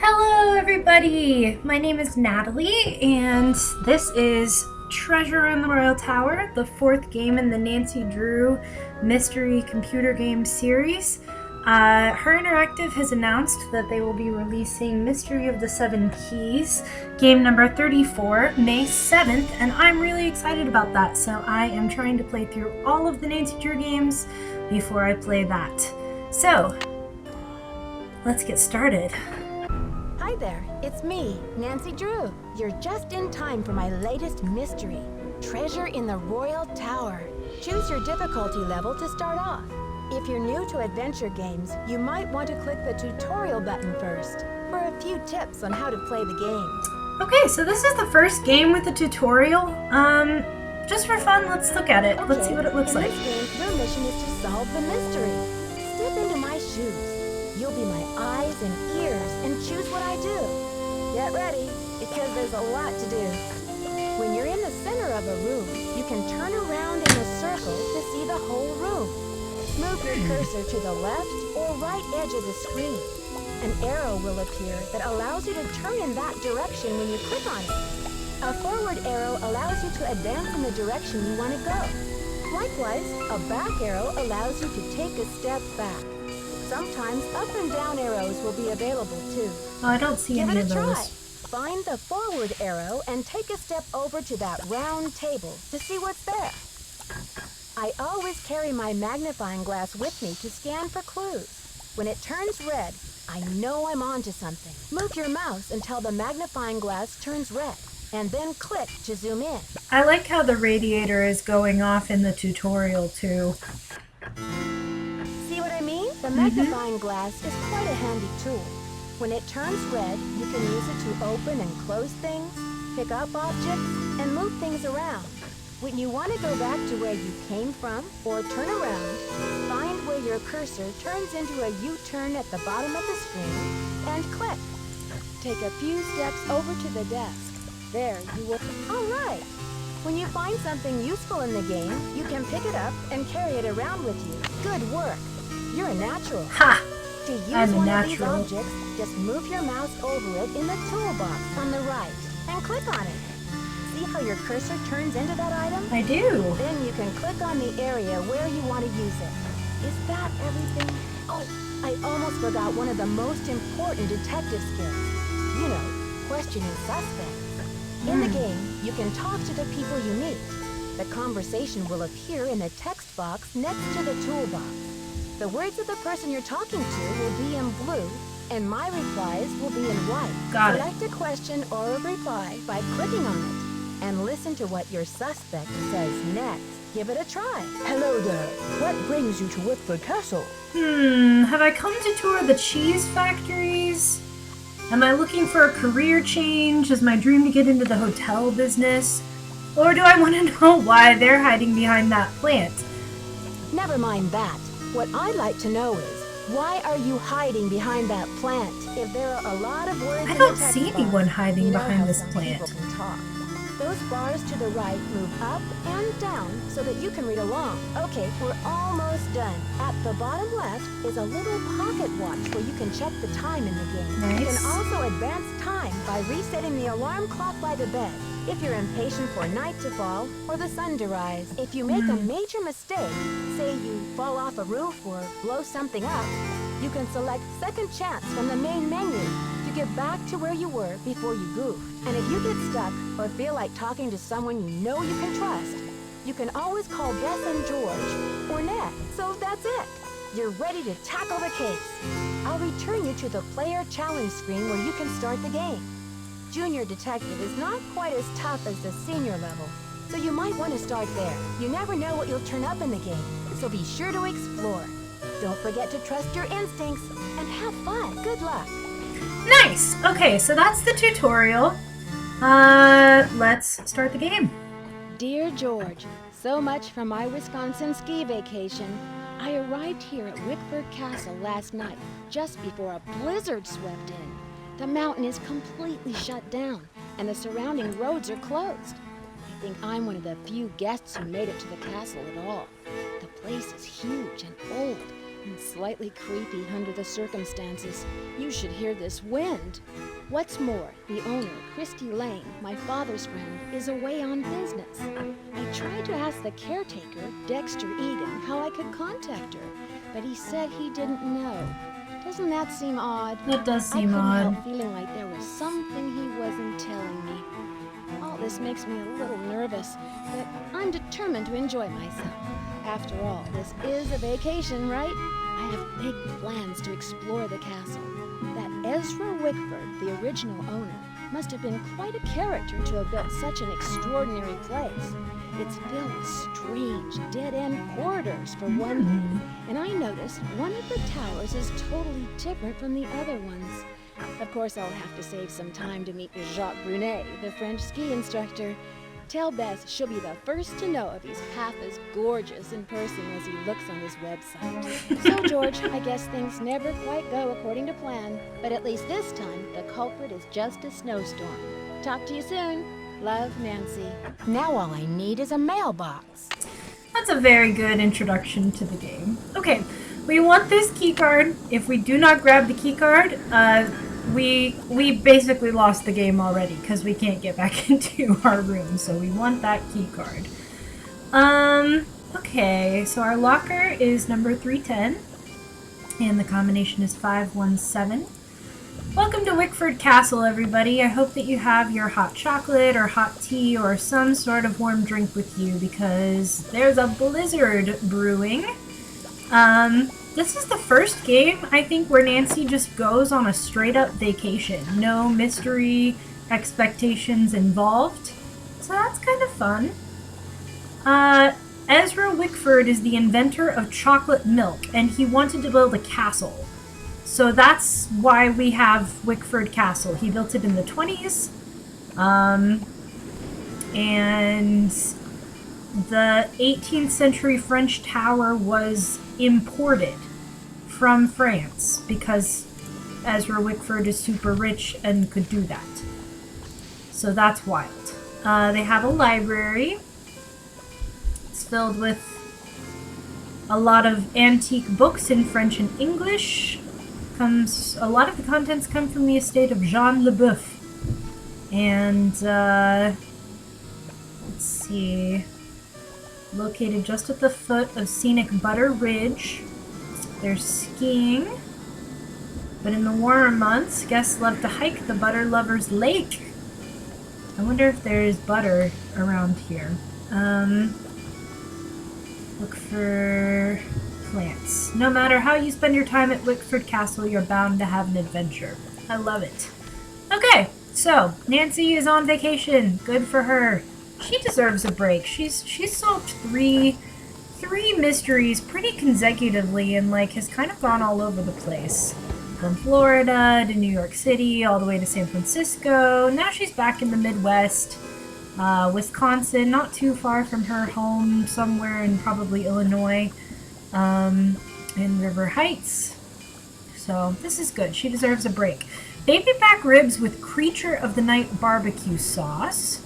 Hello everybody! My name is Natalie and this is Treasure in the Royal Tower, the fourth game in the Nancy Drew mystery computer game series. Her Interactive has announced that they will be releasing Mystery of the Seven Keys, game number 34, May 7th, and I'm really excited about that, so I am trying to play through all of the Nancy Drew games before I play that. So, let's get started. Hi there, it's me, Nancy Drew. You're just in time for my latest mystery, Treasure in the Royal Tower. Choose your difficulty level to start off. If you're new to adventure games, you might want to click the tutorial button first for a few tips on how to play the game. Okay, so this is the first game with the tutorial. Just for fun, let's look at it. Okay, Let's see what it looks like. In this game, your mission is to solve the mystery. Step into my shoes. You'll be my eyes and ears and choose what I do. Get ready, because there's a lot to do. When you're in the center of a room, you can turn around in a circle to see the whole room. Move your cursor to the left or right edge of the screen. An arrow will appear that allows you to turn in that direction when you click on it. A forward arrow allows you to advance in the direction you want to go. Likewise, a back arrow allows you to take a step back. Sometimes up and down arrows will be available too. Oh, I don't see any of Give it a try. those. Find the forward arrow and take a step over to that round table to see what's there. I always carry my magnifying glass with me to scan for clues. When it turns red, I know I'm onto something. Move your mouse until the magnifying glass turns red, and then click to zoom in. I like how the radiator is going off in the tutorial too. See what I mean? The magnifying glass is quite a handy tool. When it turns red, you can use it to open and close things, pick up objects, and move things around. When you want to go back to where you came from or turn around, find where your cursor turns into a U-turn at the bottom of the screen and click. Take a few steps over to the desk. There you will... All right! When you find something useful in the game, you can pick it up and carry it around with you. Good work! You're a natural. Ha! To use I'm a one of these natural. objects, just move your mouse over it in the toolbox on the right and click on it. See how your cursor turns into that item? I do. Then you can click on the area where you want to use it. Is that everything? Oh, I almost forgot one of the most important detective skills. You know, questioning suspects. In the game, you can talk to the people you meet. The conversation will appear in the text box next to the toolbox. The words of the person you're talking to will be in blue, and my replies will be in white. Got it. Select a question or a reply by clicking on it, and listen to what your suspect says next. Give it a try. Hello there. What brings you to Whitford Castle? Have I come to tour the cheese factories? Am I looking for a career change? Is my dream to get into the hotel business? Or do I want to know why they're hiding behind that plant? Never mind that. What I'd like to know is, why are you hiding behind that plant? If there are a lot of words I in don't the text see box, anyone hiding you know behind how this some plant. people can talk. Those bars to the right move up and down so that you can read along. Okay, we're almost done. At the bottom left is a little pocket watch where you can check the time in the game. Nice. You can also advance time by resetting the alarm clock by the bed if you're impatient for night to fall or the sun to rise. If you make a major mistake, say you fall off a roof or blow something up, you can select Second Chance from the main menu to get back to where you were before you goofed. And if you get stuck or feel like talking to someone you know you can trust, you can always call Beth and George or Ned. So that's it. You're ready to tackle the case. I'll return you to the player challenge screen where you can start the game. Junior Detective is not quite as tough as the senior level, so you might want to start there. You never know what you'll turn up in the game, so be sure to explore. Don't forget to trust your instincts and have fun. Good luck. Nice! Okay, so that's the tutorial. Let's start the game. Dear George, so much for my Wisconsin ski vacation. I arrived here at Whitford Castle last night, just before a blizzard swept in. The mountain is completely shut down, and the surrounding roads are closed. I think I'm one of the few guests who made it to the castle at all. The place is huge and old, and slightly creepy under the circumstances. You should hear this wind. What's more, the owner, Christy Lane, my father's friend, is away on business. I tried to ask the caretaker, Dexter Eden, how I could contact her, but he said he didn't know. Doesn't that seem odd? That does I seem couldn't odd. help feeling like there was something he wasn't telling me. All this makes me a little nervous, but I'm determined to enjoy myself. After all, this is a vacation, right? I have big plans to explore the castle. That Ezra Wickford, the original owner, must have been quite a character to have built such an extraordinary place. It's filled with strange, dead-end corridors, for one thing. And I noticed one of the towers is totally different from the other ones. Of course, I'll have to save some time to meet Jacques Brunet, the French ski instructor. Tell Bess she'll be the first to know if he's half as gorgeous in person as he looks on his website. So, George, I guess things never quite go according to plan. But at least this time, the culprit is just a snowstorm. Talk to you soon. Love, Nancy. Now all I need is a mailbox. That's a very good introduction to the game. Okay, we want this key card. If we do not grab the key card, we basically lost the game already because we can't get back into our room. So we want that key card. Okay, so our locker is number 310, and the combination is 517. Welcome to Wickford Castle, everybody. I hope that you have your hot chocolate or hot tea or some sort of warm drink with you because there's a blizzard brewing. This is the first game, I think, where Nancy just goes on a straight-up vacation. No mystery expectations involved. So that's kind of fun. Ezra Wickford is the inventor of chocolate milk, and he wanted to build a castle. So that's why we have Wickford Castle. He built it in the 20s. And the 18th century French tower was imported from France because Ezra Wickford is super rich and could do that. So that's wild. They have a library. It's filled with a lot of antique books in French and English. A lot of the contents come from the estate of Jean Leboeuf. And, let's see, located just at the foot of scenic Butter Ridge. There's skiing, but in the warmer months, guests love to hike the Butter Lovers Lake. I wonder if there is butter around here. Look for plants. No matter how you spend your time at Wickford Castle, you're bound to have an adventure. I love it. Okay, so Nancy is on vacation. Good for her. She deserves a break. She's solved three mysteries pretty consecutively and has kind of gone all over the place. From Florida to New York City, all the way to San Francisco. Now she's back in the Midwest. Wisconsin, not too far from her home, somewhere in probably Illinois. In River Heights. So this is good. She deserves a break. Baby back ribs with creature of the night barbecue sauce.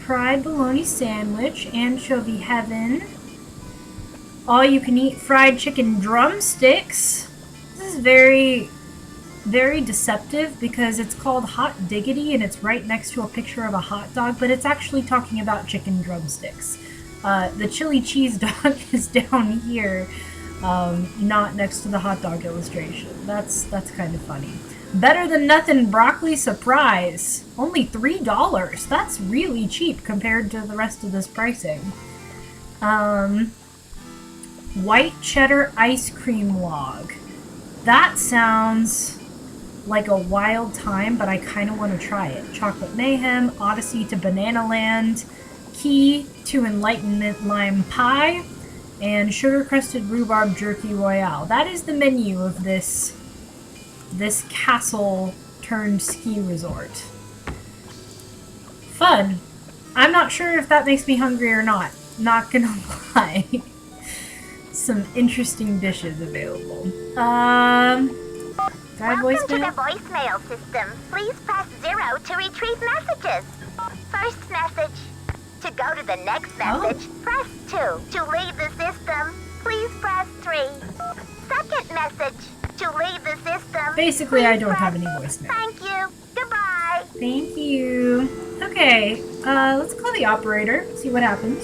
Fried bologna sandwich. Anchovy heaven. All you can eat fried chicken drumsticks. This is very, very deceptive because it's called Hot Diggity and it's right next to a picture of a hot dog, but it's actually talking about chicken drumsticks. The chili cheese dog is down here, not next to the hot dog illustration. That's kind of funny. Better than nothing broccoli surprise. Only $3. That's really cheap compared to the rest of this pricing. White cheddar ice cream log. That sounds like a wild time, but I kind of want to try it. Chocolate Mayhem, Odyssey to Banana Land, Key to Enlightenment Lime Pie, and Sugar-Crusted Rhubarb Jerky Royale. That is the menu of this castle turned ski resort. Fun. I'm not sure if that makes me hungry or not. Not gonna lie. Some interesting dishes available. Welcome to voicemail? the voicemail system. Please press 0 to retrieve messages. First message. To go to the next message, press 2. To leave the system, please press 3. second message. To leave the system. Basically, I please don't have press- any voicemail. Thank you. Goodbye. Thank you. Okay, let's call the operator, see what happens.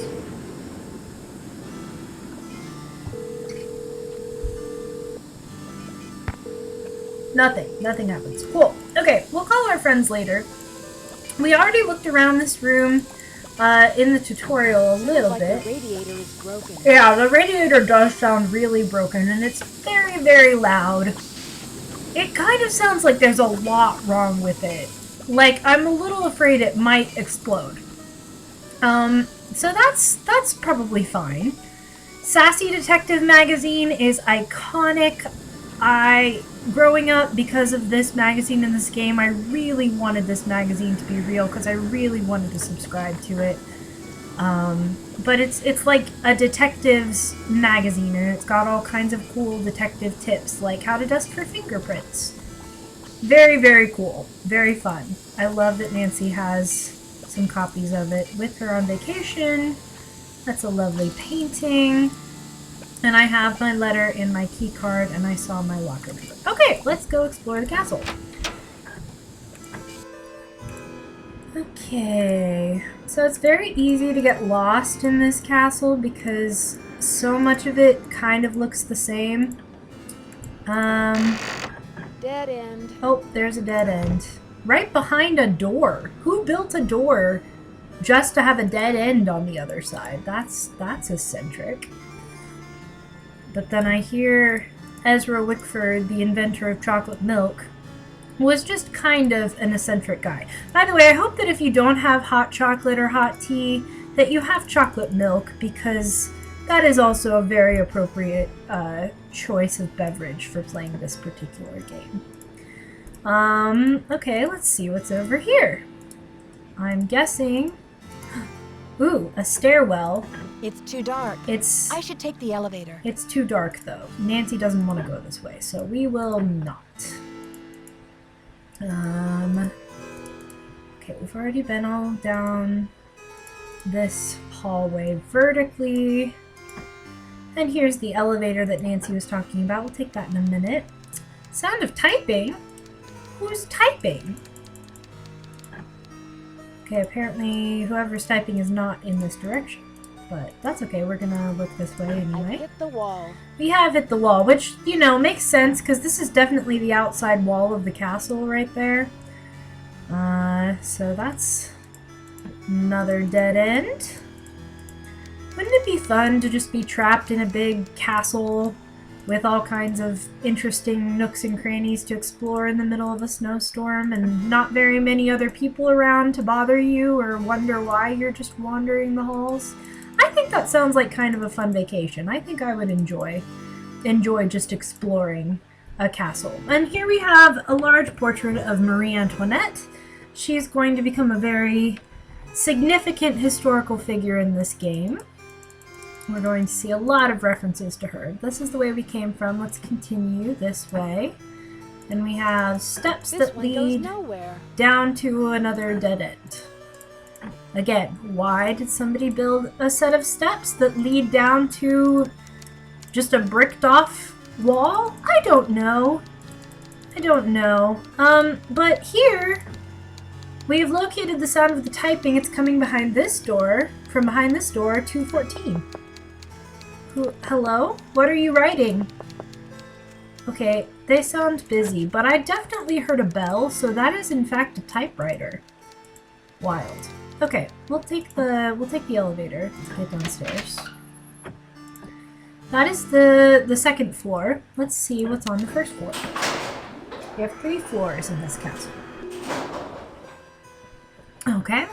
Nothing happens. Cool. Okay, we'll call our friends later. We already looked around this room in the tutorial a little Like bit. the radiator is broken. Yeah, the radiator does sound really broken, and it's very, very loud. It kind of sounds like there's a lot wrong with it. Like, I'm a little afraid it might explode. So that's probably fine. Sassy Detective Magazine is iconic. Growing up, because of this magazine in this game, I really wanted this magazine to be real, because I really wanted to subscribe to it. But it's like a detective's magazine, and it's got all kinds of cool detective tips, like how to dust for fingerprints. Very, very cool. Very fun. I love that Nancy has some copies of it with her on vacation. That's a lovely painting. And I have my letter in my key card, and I saw my locker door. Okay, let's go explore the castle. Okay, so it's very easy to get lost in this castle because so much of it kind of looks the same. Dead end. Oh, there's a dead end. Right behind a door. Who built a door just to have a dead end on the other side? That's eccentric. But then I hear Ezra Wickford, the inventor of chocolate milk, was just kind of an eccentric guy. By the way, I hope that if you don't have hot chocolate or hot tea, that you have chocolate milk, because that is also a very appropriate choice of beverage for playing this particular game. Okay, let's see what's over here. I'm guessing... Ooh, a stairwell. It's too dark. I should take the elevator. It's too dark, though. Nancy doesn't want to go this way, so we will not. Okay, we've already been all down this hallway vertically. And here's the elevator that Nancy was talking about. We'll take that in a minute. Sound of typing? Who's typing? Okay, apparently whoever's typing is not in this direction. But that's okay, we're gonna look this way anyway. I hit the wall. We have hit the wall, which, you know, makes sense, because this is definitely the outside wall of the castle right there. So that's another dead end. Wouldn't it be fun to just be trapped in a big castle with all kinds of interesting nooks and crannies to explore in the middle of a snowstorm, and not very many other people around to bother you or wonder why you're just wandering the halls? I think that sounds like kind of a fun vacation. I think I would enjoy just exploring a castle. And here we have a large portrait of Marie Antoinette. She's going to become a very significant historical figure in this game. We're going to see a lot of references to her. This is the way we came from. Let's continue this way. And we have steps that lead down to another dead end. Again, why did somebody build a set of steps that lead down to just a bricked off wall? I don't know. But here we have located the sound of the typing. It's coming behind this door. From behind this door, 214. Hello? What are you writing? Okay, they sound busy, but I definitely heard a bell, so that is in fact a typewriter. Wild. Okay, we'll take the elevator to get downstairs. That is the second floor. Let's see what's on the first floor. We have 3 floors in this castle. Okay.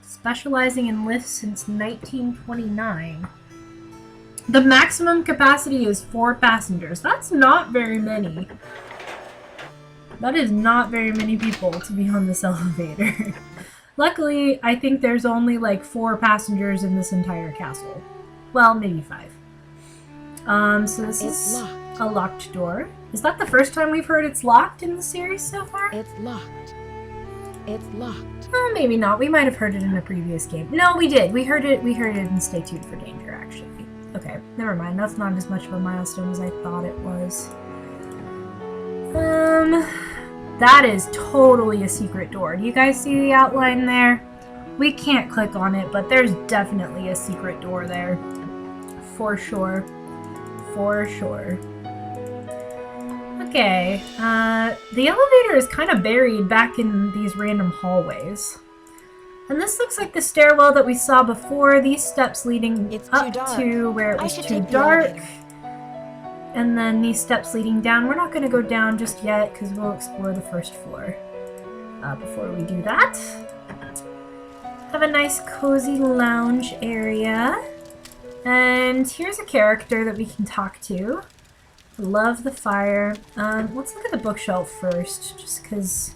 Specializing in lifts since 1929. The maximum capacity is 4 passengers. That's not very many. That is not very many people to be on this elevator. Luckily, I think there's only like 4 passengers in this entire castle. Well, maybe 5. So this is locked. A locked door. Is that the first time we've heard it's locked in the series so far? It's locked. It's locked. Oh, maybe not. We might have heard it in a previous game. No, we did. We heard it in Stay Tuned for Danger, actually. Okay, never mind. That's not as much of a milestone as I thought it was. That is totally a secret door. Do you guys see the outline there? We can't click on it, but there's definitely a secret door there. For sure. For sure. Okay, the elevator is kind of buried back in these random hallways. And this looks like the stairwell that we saw before. These steps leading up to where it was too dark. And then these steps leading down. We're not going to go down just yet because we'll explore the first floor. Before we do that, have a nice cozy lounge area. And here's a character that we can talk to. Love the fire. Let's look at the bookshelf first, just because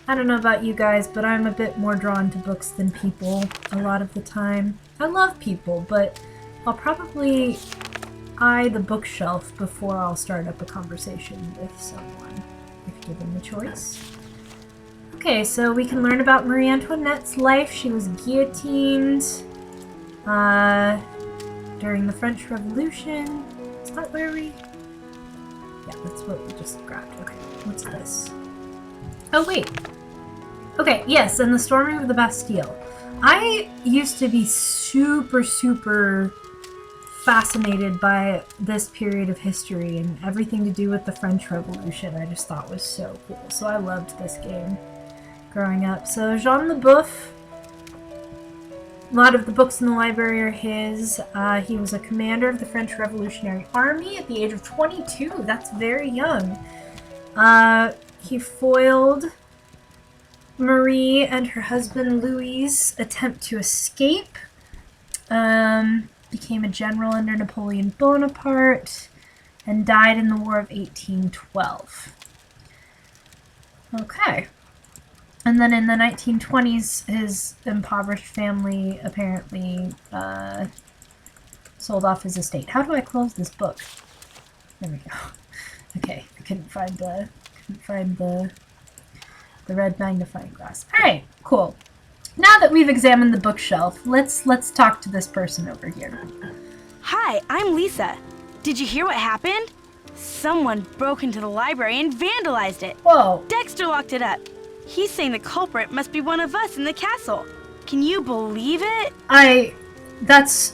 I don't know about you guys, but I'm a bit more drawn to books than people a lot of the time. I love people, but I'll probably eye the bookshelf before I'll start up a conversation with someone, if given the choice. Okay, so we can learn about Marie Antoinette's life. She was guillotined during the French Revolution. Is that where we... Yeah, that's what we just grabbed. Okay, what's this? Oh, wait. Okay, yes, and the storming of the Bastille. I used to be super fascinated by this period of history and everything to do with the French Revolution. I just thought was so cool. So I loved this game growing up. So Jean LeBoeuf, a lot of the books in the library are his. He was a commander of the French Revolutionary Army at the age of 22. That's very young. He foiled Marie and her husband Louis's attempt to escape. Became a general under Napoleon Bonaparte and died in the War of 1812. Okay. And then in the 1920s, his impoverished family apparently sold off his estate. How do I close this book? There we go. Okay, I couldn't find the red magnifying glass. All right, cool. Now that we've examined the bookshelf, let's talk to this person over here. Hi, I'm Lisa. Did you hear what happened? Someone broke into the library and vandalized it. Whoa. Dexter locked it up. He's saying the culprit must be one of us in the castle. Can you believe it? That's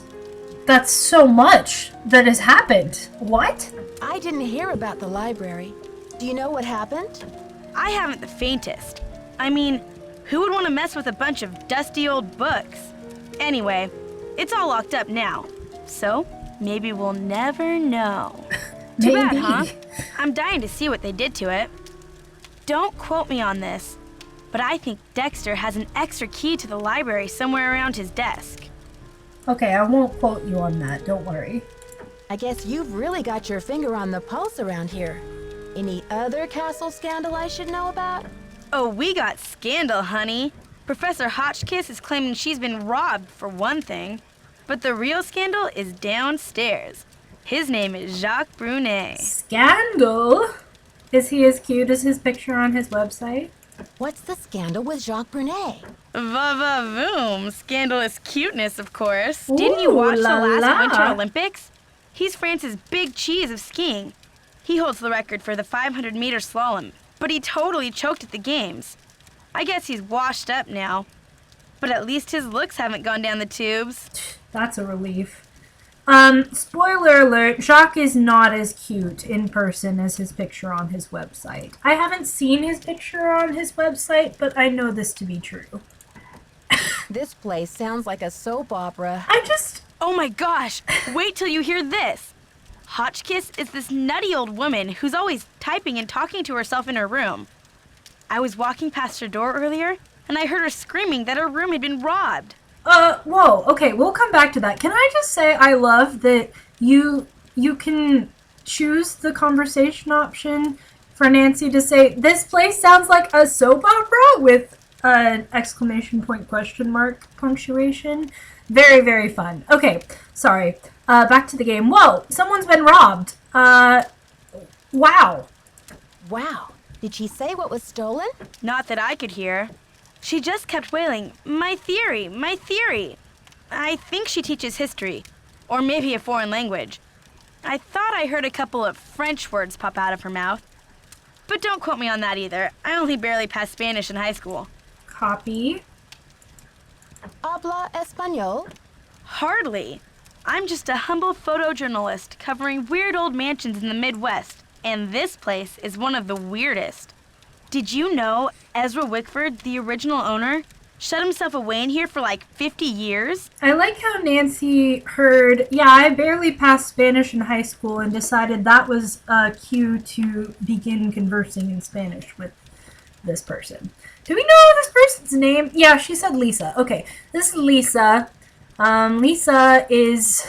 so much that has happened. What? I didn't hear about the library. Do you know what happened? I haven't the faintest. I mean, who would want to mess with a bunch of dusty old books? Anyway, it's all locked up now. So, maybe we'll never know. Too bad, huh? I'm dying to see what they did to it. Don't quote me on this, but I think Dexter has an extra key to the library somewhere around his desk. Okay, I won't quote you on that. Don't worry. I guess you've really got your finger on the pulse around here. Any other castle scandal I should know about? Oh, we got scandal, honey. Professor Hotchkiss is claiming she's been robbed, for one thing. But the real scandal is downstairs. His name is Jacques Brunet. Scandal? Is he as cute as his picture on his website? What's the scandal with Jacques Brunet? Va-va-voom. Scandalous cuteness, of course. Ooh, Didn't you watch the la last la. Winter Olympics? He's France's big cheese of skiing. He holds the record for the 500-meter slalom, but he totally choked at the games. I guess he's washed up now. But at least his looks haven't gone down the tubes. That's a relief. Spoiler alert, Jacques is not as cute in person as his picture on his website. I haven't seen his picture on his website, but I know this to be true. This place sounds like a soap opera. Oh my gosh, wait till you hear this. Hotchkiss is this nutty old woman who's always typing and talking to herself in her room. I was walking past her door earlier, and I heard her screaming that her room had been robbed. Whoa, okay, we'll come back to that. Can I just say I love that you can choose the conversation option for Nancy to say, this place sounds like a soap opera with an exclamation point question mark punctuation. Very, very fun. Okay, sorry. Back to the game. Whoa, someone's been robbed. Wow. Wow. Did she say what was stolen? Not that I could hear. She just kept wailing, "My theory, my theory." I think she teaches history, or maybe a foreign language. I thought I heard a couple of French words pop out of her mouth. But don't quote me on that either. I only barely passed Spanish in high school. Copy. Habla español? Hardly. I'm just a humble photojournalist covering weird old mansions in the Midwest, and this place is one of the weirdest. Did you know Ezra Wickford, the original owner, shut himself away in here for like 50 years? I like how Nancy heard, yeah, I barely passed Spanish in high school and decided that was a cue to begin conversing in Spanish with this person. Do we know this person's name? Yeah, she said Lisa. Okay, this is Lisa. Lisa is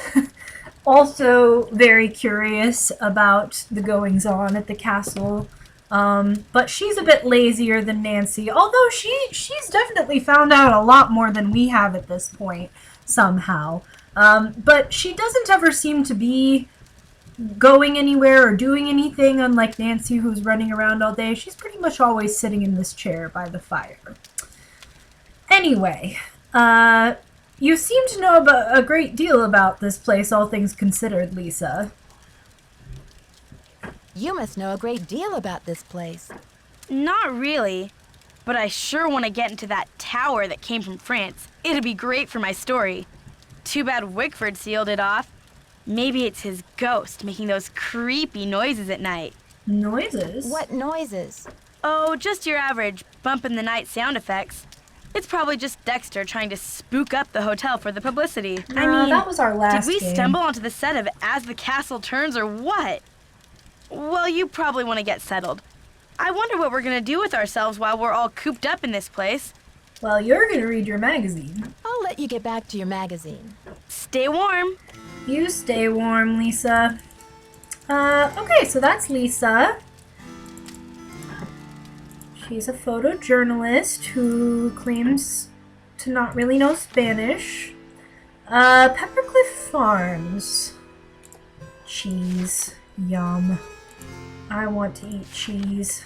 also very curious about the goings-on at the castle. But she's a bit lazier than Nancy, although she's definitely found out a lot more than we have at this point, somehow. But she doesn't ever seem to be going anywhere or doing anything, unlike Nancy, who's running around all day. She's pretty much always sitting in this chair by the fire. Anyway, you seem to know about a great deal about this place, all things considered, Lisa. You must know a great deal about this place. Not really, but I sure want to get into that tower that came from France. It'd be great for my story. Too bad Wickford sealed it off. Maybe it's his ghost making those creepy noises at night. Noises? What noises? Oh, just your average bump in the night sound effects. It's probably just Dexter trying to spook up the hotel for the publicity. I mean, that was our last did we game. stumble onto the set of As the Castle Turns or what? Well, you probably want to get settled. I wonder what we're going to do with ourselves while we're all cooped up in this place. Well, you're going to read your magazine. I'll let you get back to your magazine. Stay warm. You stay warm, Lisa. Okay, so that's Lisa. She's a photojournalist who claims to not really know Spanish. Peppercliff Farms. Cheese. Yum. I want to eat cheese.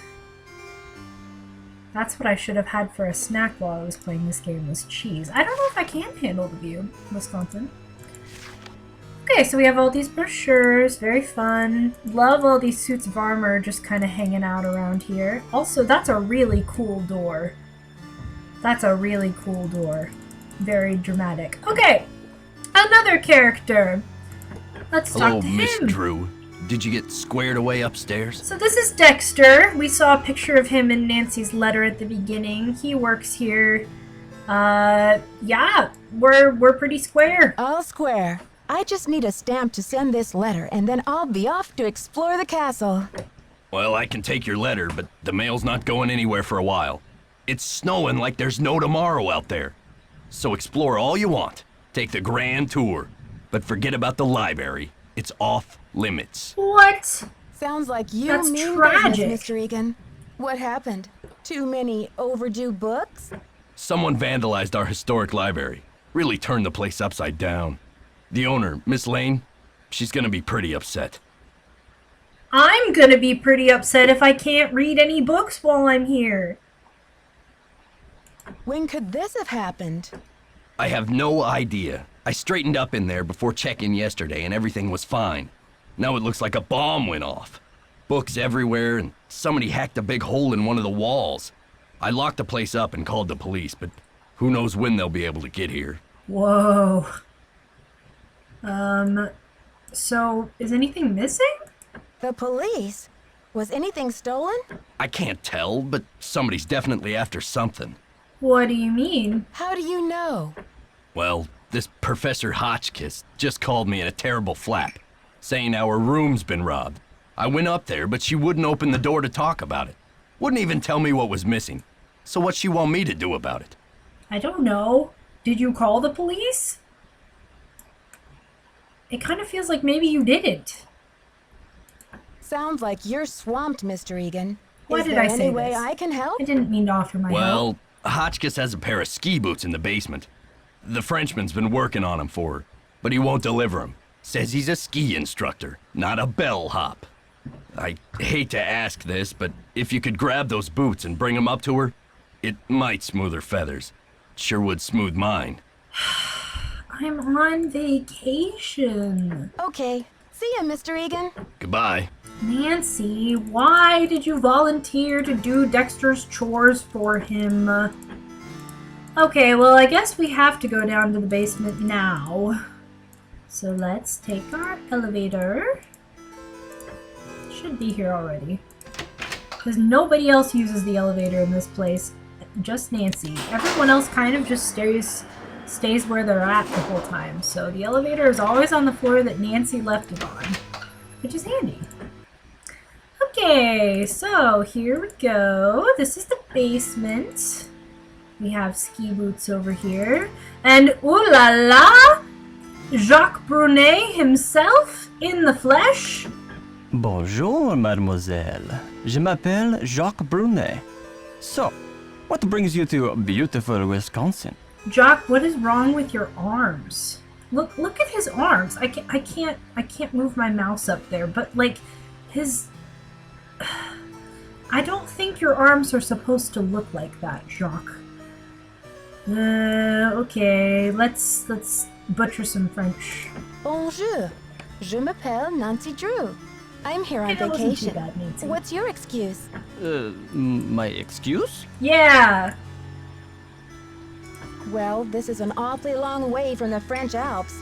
That's what I should have had for a snack while I was playing this game, was cheese. I don't know if I can handle the view, Wisconsin. Okay, so we have all these brochures, very fun. Love all these suits of armor just kind of hanging out around here. Also, that's a really cool door. That's a really cool door. Very dramatic. Okay, another character. Let's talk Hello, to Miss him. Drew. Did you get squared away upstairs? So this is Dexter. We saw a picture of him in Nancy's letter at the beginning. He works here. Yeah, we're pretty square. All square. I just need a stamp to send this letter, and then I'll be off to explore the castle. Well, I can take your letter, but the mail's not going anywhere for a while. It's snowing like there's no tomorrow out there. So explore all you want. Take the grand tour. But forget about the library. It's off limits. What? Sounds like you That's mean tragic. business, Mr. Egan. What happened? Too many overdue books? Someone vandalized our historic library. Really turned the place upside down. The owner, Miss Lane, she's gonna be pretty upset. I'm gonna be pretty upset if I can't read any books while I'm here. When could this have happened? I have no idea. I straightened up in there before check-in yesterday and everything was fine. Now it looks like a bomb went off. Books everywhere and somebody hacked a big hole in one of the walls. I locked the place up and called the police, but who knows when they'll be able to get here. Whoa. So is anything missing? The police? Was anything stolen? I can't tell, but somebody's definitely after something. What do you mean? How do you know? Well, this Professor Hotchkiss just called me in a terrible flap, saying our room's been robbed. I went up there, but she wouldn't open the door to talk about it. Wouldn't even tell me what was missing. So what's she want me to do about it? I don't know. Did you call the police? It kind of feels like maybe you didn't. Sounds like you're swamped, Mr. Egan. Why Is did there I say any way this? I can help? I didn't mean to offer my help. Well, Hotchkiss has a pair of ski boots in the basement. The Frenchman's been working on 'em for her, but he won't deliver 'em. Says he's a ski instructor, not a bellhop. I hate to ask this, but if you could grab those boots and bring them up to her, it might smooth her feathers. Sure would smooth mine. I'm on vacation. Okay. See ya, Mr. Egan. Goodbye. Nancy, why did you volunteer to do Dexter's chores for him? Okay, well, I guess we have to go down to the basement now. So let's take our elevator. Should be here already. Because nobody else uses the elevator in this place. Just Nancy. Everyone else kind of just stays where they're at the whole time. So the elevator is always on the floor that Nancy left it on. Which is handy. Okay, so here we go. This is the basement. We have ski boots over here. And ooh la la! Jacques Brunet himself in the flesh. Bonjour, mademoiselle. Je m'appelle Jacques Brunet. So, what brings you to beautiful Wisconsin? Jacques, what is wrong with your arms? Look at his arms. I can't move my mouse up there, but like his I don't think your arms are supposed to look like that, Jacques. Okay, let's butcher some French. Bonjour. Je m'appelle Nancy Drew. I'm here on That wasn't too vacation. bad, Nancy. What's your excuse? My excuse? Yeah. Well, this is an awfully long way from the French Alps.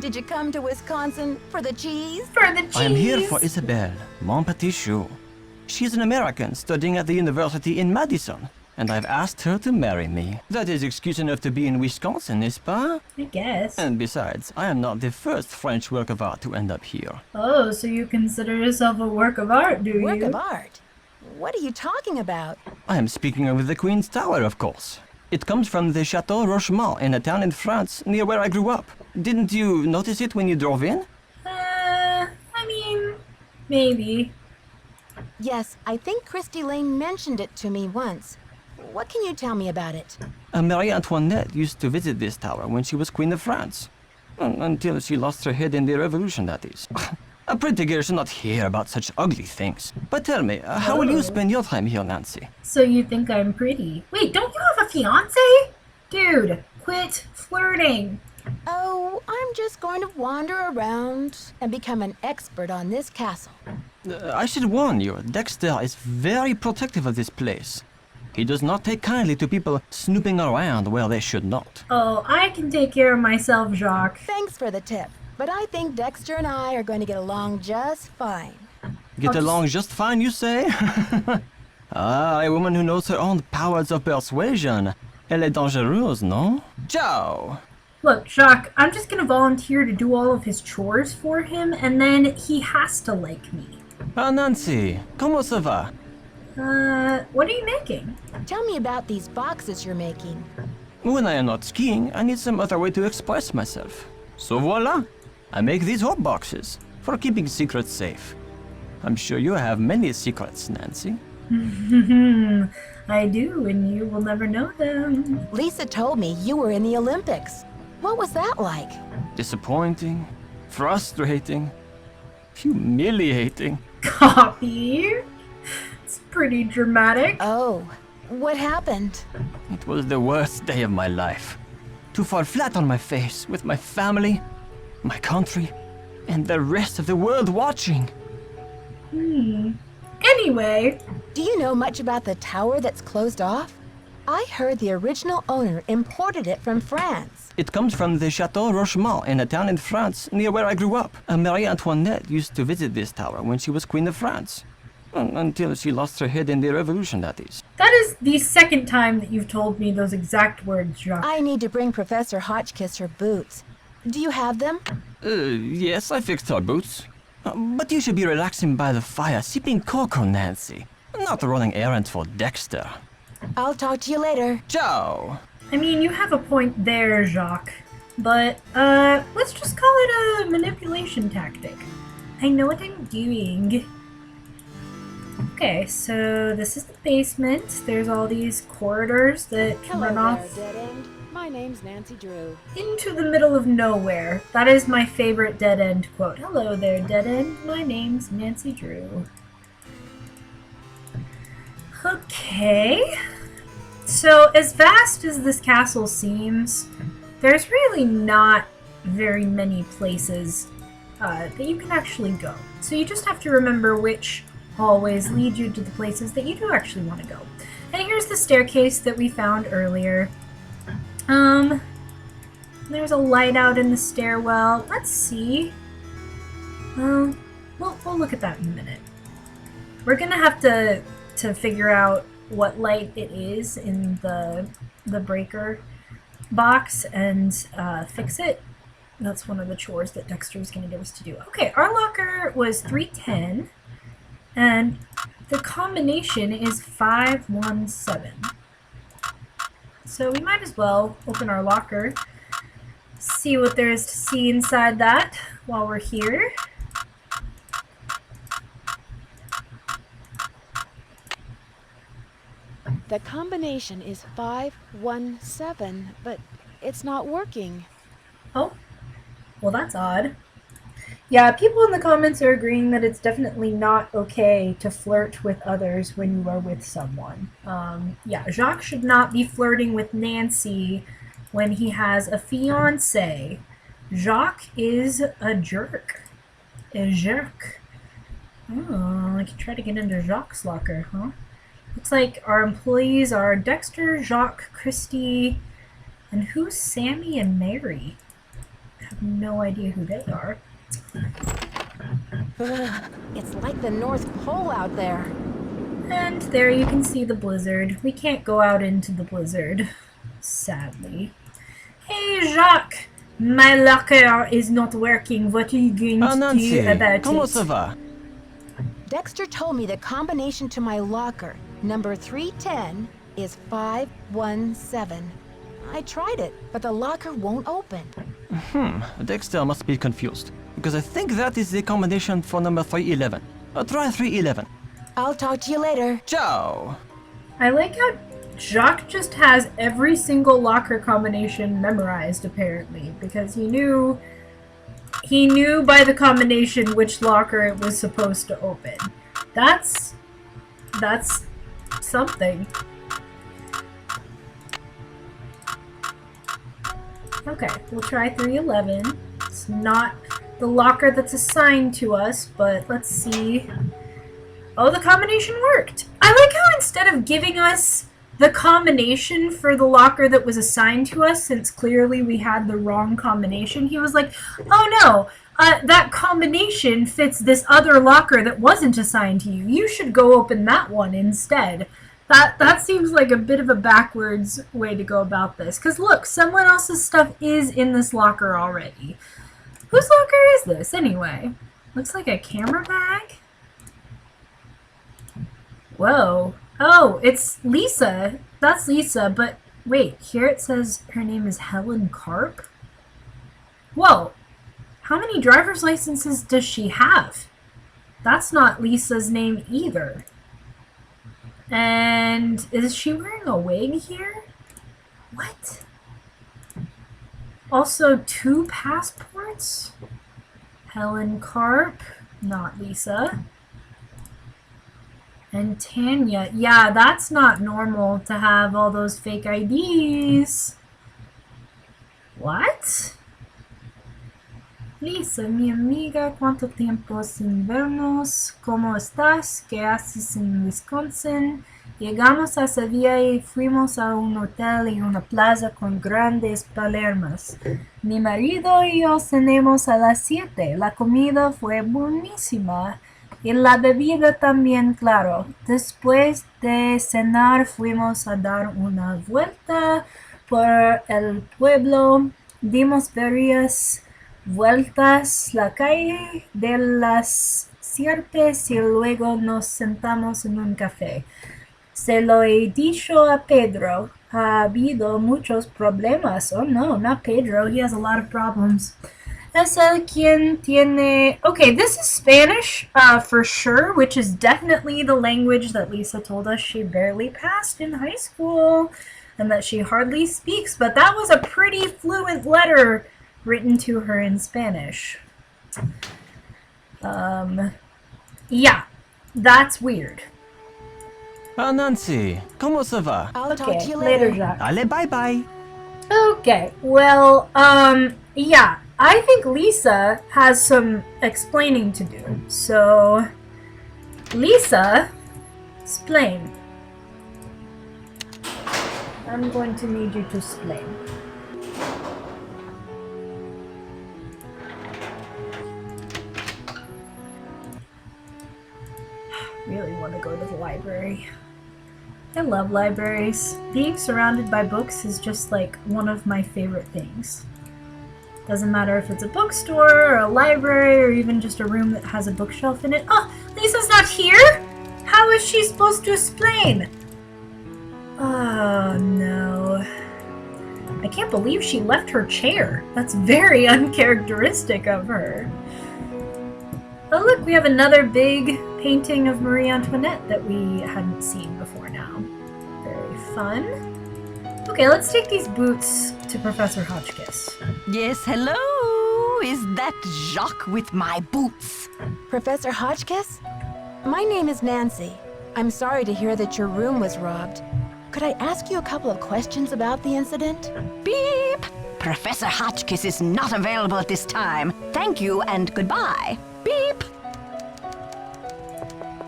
Did you come to Wisconsin for the cheese? For the cheese. I am here for Isabelle, mon petit chou. She's an American studying at the university in Madison, and I've asked her to marry me. That is excuse enough to be in Wisconsin, n'est-ce pas? I guess. And besides, I am not the first French work of art to end up here. Oh, so you consider yourself a work of art, do you? Work of art? What are you talking about? I am speaking of the Queen's Tower, of course. It comes from the Chateau Rochemont in a town in France near where I grew up. Didn't you notice it when you drove in? I mean, maybe. Yes, I think Christy Lane mentioned it to me once. What can you tell me about it? Marie Antoinette used to visit this tower when she was Queen of France. Until she lost her head in the revolution, that is. A pretty girl should not hear about such ugly things. But tell me, how will you spend your time here, Nancy? So you think I'm pretty. Wait, don't you have a fiance? Dude, quit flirting. Oh, I'm just going to wander around and become an expert on this castle. I should warn you, Dexter is very protective of this place. He does not take kindly to people snooping around where they should not. Oh, I can take care of myself, Jacques. Thanks for the tip, but I think Dexter and I are going to get along just fine. Get along just fine, you say? Ah, a woman who knows her own powers of persuasion. Elle est dangereuse, no? Ciao! Look, Jacques, I'm just gonna volunteer to do all of his chores for him, and then he has to like me. Ah, Nancy, comment ça va? What are you making? Tell me about these boxes you're making. When I am not skiing, I need some other way to express myself. So voila! I make these hot boxes for keeping secrets safe. I'm sure you have many secrets, Nancy. I do, and you will never know them. Lisa told me you were in the Olympics. What was that like? Disappointing, frustrating, humiliating. Copy. It's pretty dramatic. Oh, what happened? It was the worst day of my life. To fall flat on my face with my family, my country, and the rest of the world watching. Anyway, Do you know much about the tower that's closed off? I heard the original owner imported it from France. It comes from the Chateau Rochemont in a town in France near where I grew up. Marie Antoinette used to visit this tower when she was Queen of France. Until she lost her head in the revolution, that is. that is the second time that you've told me those exact words, Jacques. I need to bring Professor Hotchkiss her boots. Do you have them? Yes, I fixed her boots. But you should be relaxing by the fire, sipping cocoa, Nancy. Not running errands for Dexter. I'll talk to you later. Ciao! I mean, you have a point there, Jacques. But, let's just call it a manipulation tactic. I know what I'm doing. Okay, so this is the basement. There's all these corridors that run off Dead End. My name's Nancy Drew. into the middle of nowhere. That is my favorite dead end quote. Hello there, dead end. My name's Nancy Drew. Okay. So, as vast as this castle seems, there's really not very many places that you can actually go. So you just have to remember which hallways lead you to the places that you do actually want to go. And here's the staircase that we found earlier. There's a light out in the stairwell. Let's see. We'll look at that in a minute. We're gonna have to figure out what light it is in the breaker box and fix it. That's one of the chores that Dexter is gonna give us to do. Okay, our locker was 310, and the combination is 517. So we might as well open our locker, see what there is to see inside that while we're here. The combination is 517, but it's not working. Oh, well that's odd. Yeah, people in the comments are agreeing that it's definitely not okay to flirt with others when you are with someone. Yeah, Jacques should not be flirting with Nancy when he has a fiancée. Jacques is a jerk. A jerk. Oh, I can try to get into Jacques' locker, huh? Looks like our employees are Dexter, Jacques, Christy, and who's Sammy and Mary? I have no idea who they are. It's like the North Pole out there. And there you can see the blizzard. We can't go out into the blizzard, sadly. Hey, Jacques! My locker is not working. What are you going to Nancy, do about comment it? ça va? Dexter told me the combination to my locker, number 310, is 517. I tried it, but the locker won't open. Dexter must be confused, because I think that is the combination for number 311. Try 311. I'll talk to you later. Ciao! I like how Jacques just has every single locker combination memorized, apparently, because he knew by the combination which locker it was supposed to open. That's something. Okay, we'll try 311. It's not the locker that's assigned to us, but let's see. Oh, the combination worked! I like how instead of giving us the combination for the locker that was assigned to us, since clearly we had the wrong combination, he was like, oh no, that combination fits this other locker that wasn't assigned to you. You should go open that one instead. That seems like a bit of a backwards way to go about this. Because look, someone else's stuff is in this locker already. Whose locker is this, anyway? Looks like a camera bag? Whoa. Oh, it's Lisa. That's Lisa, but wait, here it says her name is Helen Karp? Whoa. How many driver's licenses does she have? That's not Lisa's name either. And is she wearing a wig here? What? Also, 2 passports? Helen Karp, not Lisa. And Tanya. Yeah, that's not normal to have all those fake IDs. What? Lisa, mi amiga, ¿cuánto tiempo sin vernos? ¿Cómo estás? ¿Qué haces en Wisconsin? Llegamos a Sevilla y fuimos a un hotel y una plaza con grandes palomas. Mi marido y yo cenamos a las 7. La comida fue buenísima. Y la bebida también, claro. Después de cenar fuimos a dar una vuelta por el pueblo. Dimos varias vueltas la calle de las Sierpes y luego nos sentamos en un café. Se lo he dicho a Pedro. Ha habido muchos problemas. Oh no, not Pedro. He has a lot of problems. Es el quien tiene... Okay, this is Spanish for sure, which is definitely the language that Lisa told us she barely passed in high school and that she hardly speaks, but that was a pretty fluent letter written to her in Spanish. Yeah, that's weird. Nancy, ¿cómo se va? I'll talk to you later, later. Jacques. Ale, bye-bye. Okay, well, yeah, I think Lisa has some explaining to do. So, Lisa, explain. I'm going to need you to explain. Really want to go to the library. I love libraries. Being surrounded by books is just like one of my favorite things. Doesn't matter if it's a bookstore or a library or even just a room that has a bookshelf in it. Oh, Lisa's not here? How is she supposed to explain? Oh no. I can't believe she left her chair. That's very uncharacteristic of her. Oh look, we have another big painting of Marie Antoinette that we hadn't seen before now. Very fun. Okay, let's take these boots to Professor Hotchkiss. Yes, hello? Is that Jacques with my boots? Professor Hotchkiss? My name is Nancy. I'm sorry to hear that your room was robbed. Could I ask you a couple of questions about the incident? Beep! Professor Hotchkiss is not available at this time. Thank you and goodbye. Beep!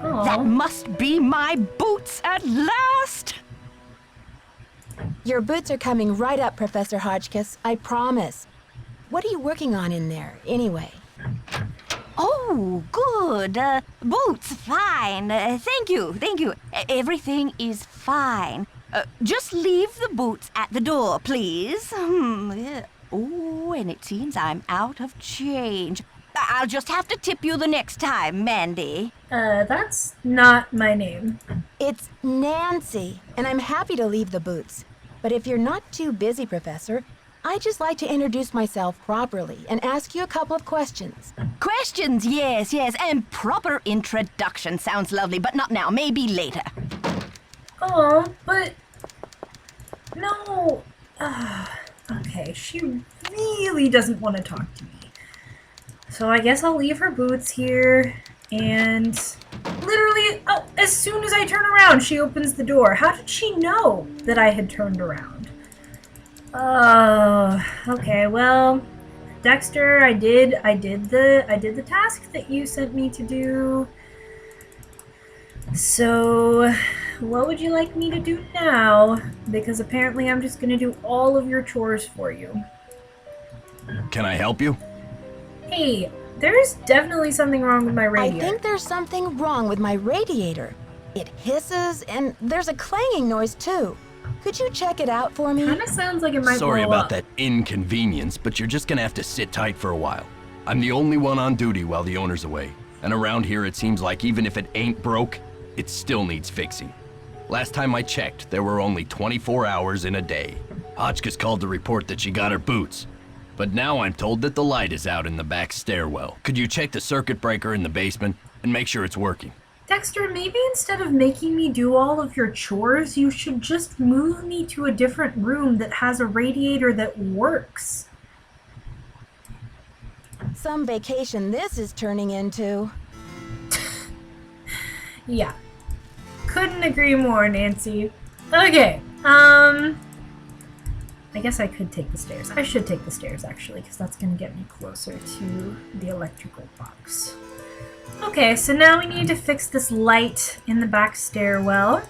Aw. That must be my boots at last! Your boots are coming right up, Professor Hotchkiss. I promise. What are you working on in there, anyway? Oh, good. Boots, fine. Thank you. Everything is fine. Just leave the boots at the door, please. Yeah. Oh, and it seems I'm out of change. I'll just have to tip you the next time, Mandy. That's not my name. It's Nancy, and I'm happy to leave the boots. But if you're not too busy, Professor, I'd just like to introduce myself properly and ask you a couple of questions. Questions, yes, and proper introduction sounds lovely, but not now, maybe later. Oh, but... No. Okay, she really doesn't want to talk to me. So I guess I'll leave her boots here, and literally, as soon as I turn around, she opens the door. How did she know that I had turned around? Oh, okay, well, Dexter, I did the task that you sent me to do. So, what would you like me to do now? Because apparently I'm just gonna do all of your chores for you. Can I help you? Hey, there's definitely something wrong with my I radiator. think there's something wrong with my radiator. It hisses, and there's a clanging noise, too. Could you check it out for me? Kinda sounds like it might Sorry blow about up. that inconvenience, but you're just gonna have to sit tight for a while. I'm the only one on duty while the owner's away. And around here it seems like even if it ain't broke, it still needs fixing. Last time I checked, there were only 24 hours in a day. Hotchkiss called to report that she got her boots. But now I'm told that the light is out in the back stairwell. Could you check the circuit breaker in the basement and make sure it's working? Dexter, maybe instead of making me do all of your chores, you should just move me to a different room that has a radiator that works. Some vacation this is turning into. Yeah. Couldn't agree more, Nancy. Okay, I guess I could take the stairs. I should take the stairs, actually, because that's going to get me closer to the electrical box. Okay, so now we need to fix this light in the back stairwell.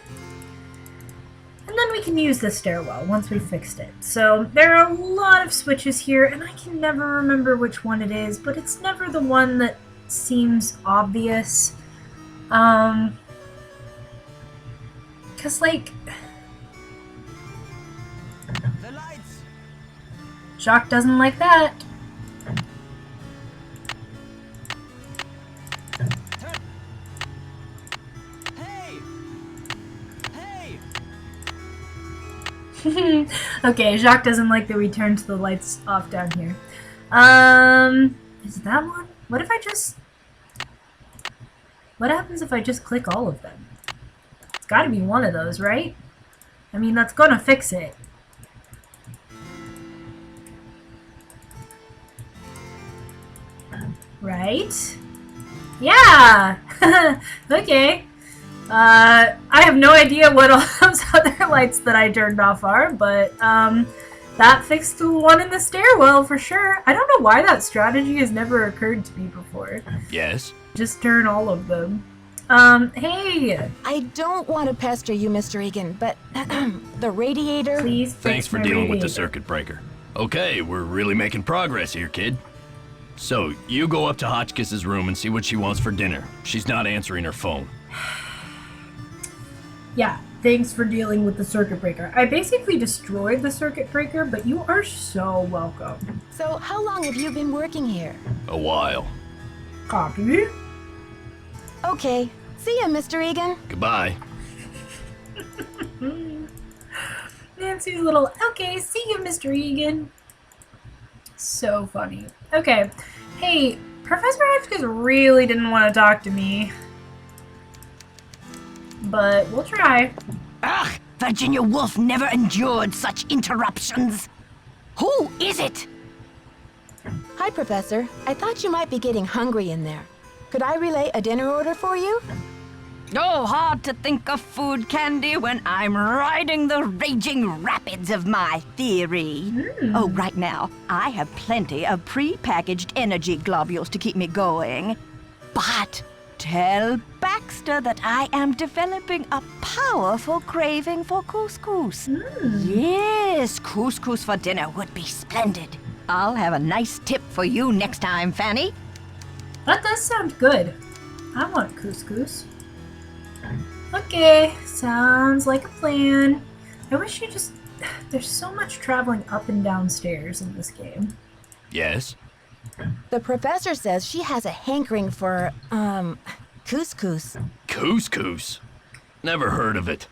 And then we can use the stairwell once we fixed it. So there are a lot of switches here, and I can never remember which one it is, but it's never the one that seems obvious. Because, like... The lights! Jacques doesn't like that. Hey! Okay, Jacques doesn't like that we turned the lights off down here. Is it that one? What if I just... What happens if I just click all of them? It's gotta be one of those, right? I mean, that's gonna fix it. Right? Yeah! Okay. I have no idea what all those other lights that I turned off are, but that fixed the one in the stairwell for sure. I don't know why that strategy has never occurred to me before. Yes? Just turn all of them. Hey! I don't want to pester you, Mr. Egan, but the radiator... Please Thanks fix for my dealing with the radiator. circuit breaker. Okay, we're really making progress here, kid. So, you go up to Hotchkiss's room and see what she wants for dinner. She's not answering her phone. Yeah, thanks for dealing with the circuit breaker. I basically destroyed the circuit breaker, but you are so welcome. So, how long have you been working here? A while. Copy. Okay. See ya, Mr. Egan. Goodbye. Nancy's little, okay, see you, Mr. Egan. So funny. Okay. Hey, Professor Hotchkiss really didn't want to talk to me. But we'll try. Ugh, Virginia Woolf never endured such interruptions. Who is it? Hi, Professor. I thought you might be getting hungry in there. Could I relay a dinner order for you? Oh, hard to think of food candy when I'm riding the raging rapids of my theory. Oh, right now, I have plenty of pre-packaged energy globules to keep me going. But tell Baxter that I am developing a powerful craving for couscous. Yes, couscous for dinner would be splendid. I'll have a nice tip for you next time, Fanny. That does sound good. I want couscous. Okay, sounds like a plan. I wish you just... There's so much traveling up and down stairs in this game. Yes? The professor says she has a hankering for, couscous. Couscous? Never heard of it.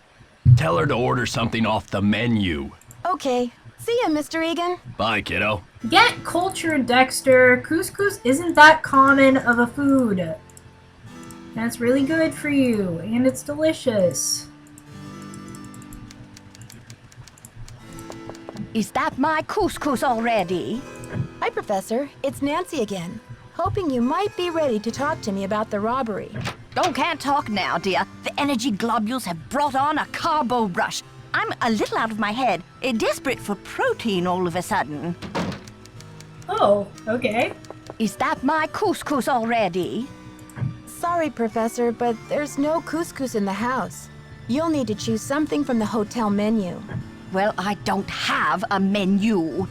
Tell her to order something off the menu. Okay. See ya, Mr. Egan. Bye, kiddo. Get cultured, Dexter. Couscous isn't that common of a food. And it's really good for you, and it's delicious. Is that my couscous already? Hi, Professor. It's Nancy again. Hoping you might be ready to talk to me about the robbery. Oh, can't talk now, dear. The energy globules have brought on a carbo rush. I'm a little out of my head, desperate for protein all of a sudden. Oh, okay. Is that my couscous already? Sorry, Professor, but there's no couscous in the house. You'll need to choose something from the hotel menu. Well, I don't have a menu.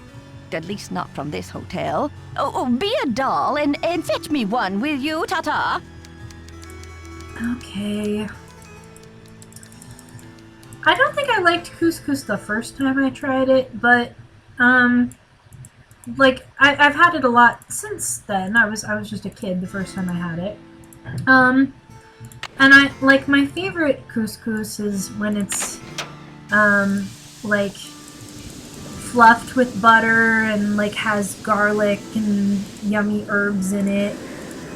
At least not from this hotel. Oh, be a doll and fetch me one, will you, ta-ta? Okay. I don't think I liked couscous the first time I tried it, but, like, I've had it a lot since then. I was just a kid the first time I had it. And I, like, my favorite couscous is when it's, like, fluffed with butter and, like, has garlic and yummy herbs in it.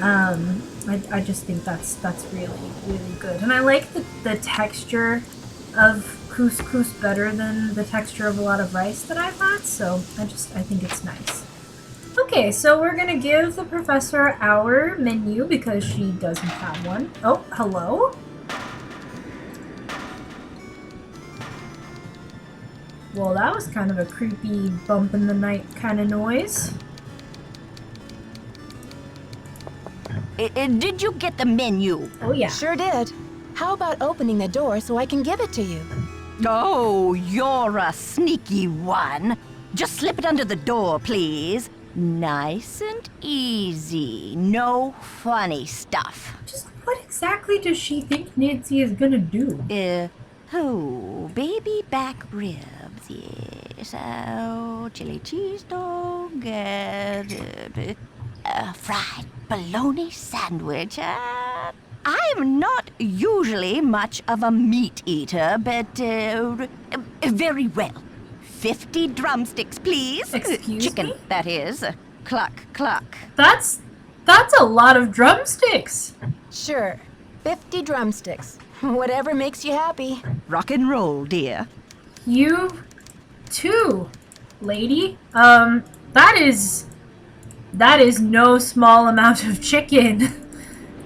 I just think that's really, really good. And I like the texture of couscous better than the texture of a lot of rice that I've had, so I think it's nice. Okay, so we're gonna give the professor our menu because she doesn't have one. Oh, hello? Well, that was kind of a creepy bump in the night kind of noise. Did you get the menu? Oh yeah. Sure did. How about opening the door so I can give it to you? Oh, you're a sneaky one. Just slip it under the door, please. Nice and easy. No funny stuff. Just what exactly does she think Nancy is gonna do? Baby back ribs, yes. Oh, chili cheese dog, fried bologna sandwich. I'm not usually much of a meat eater, but very well. 50 drumsticks, please. Excuse Chicken, me? that is. Cluck, cluck. That's a lot of drumsticks. Sure. 50 drumsticks. Whatever makes you happy. Rock and roll, dear. You too, lady. That is no small amount of chicken.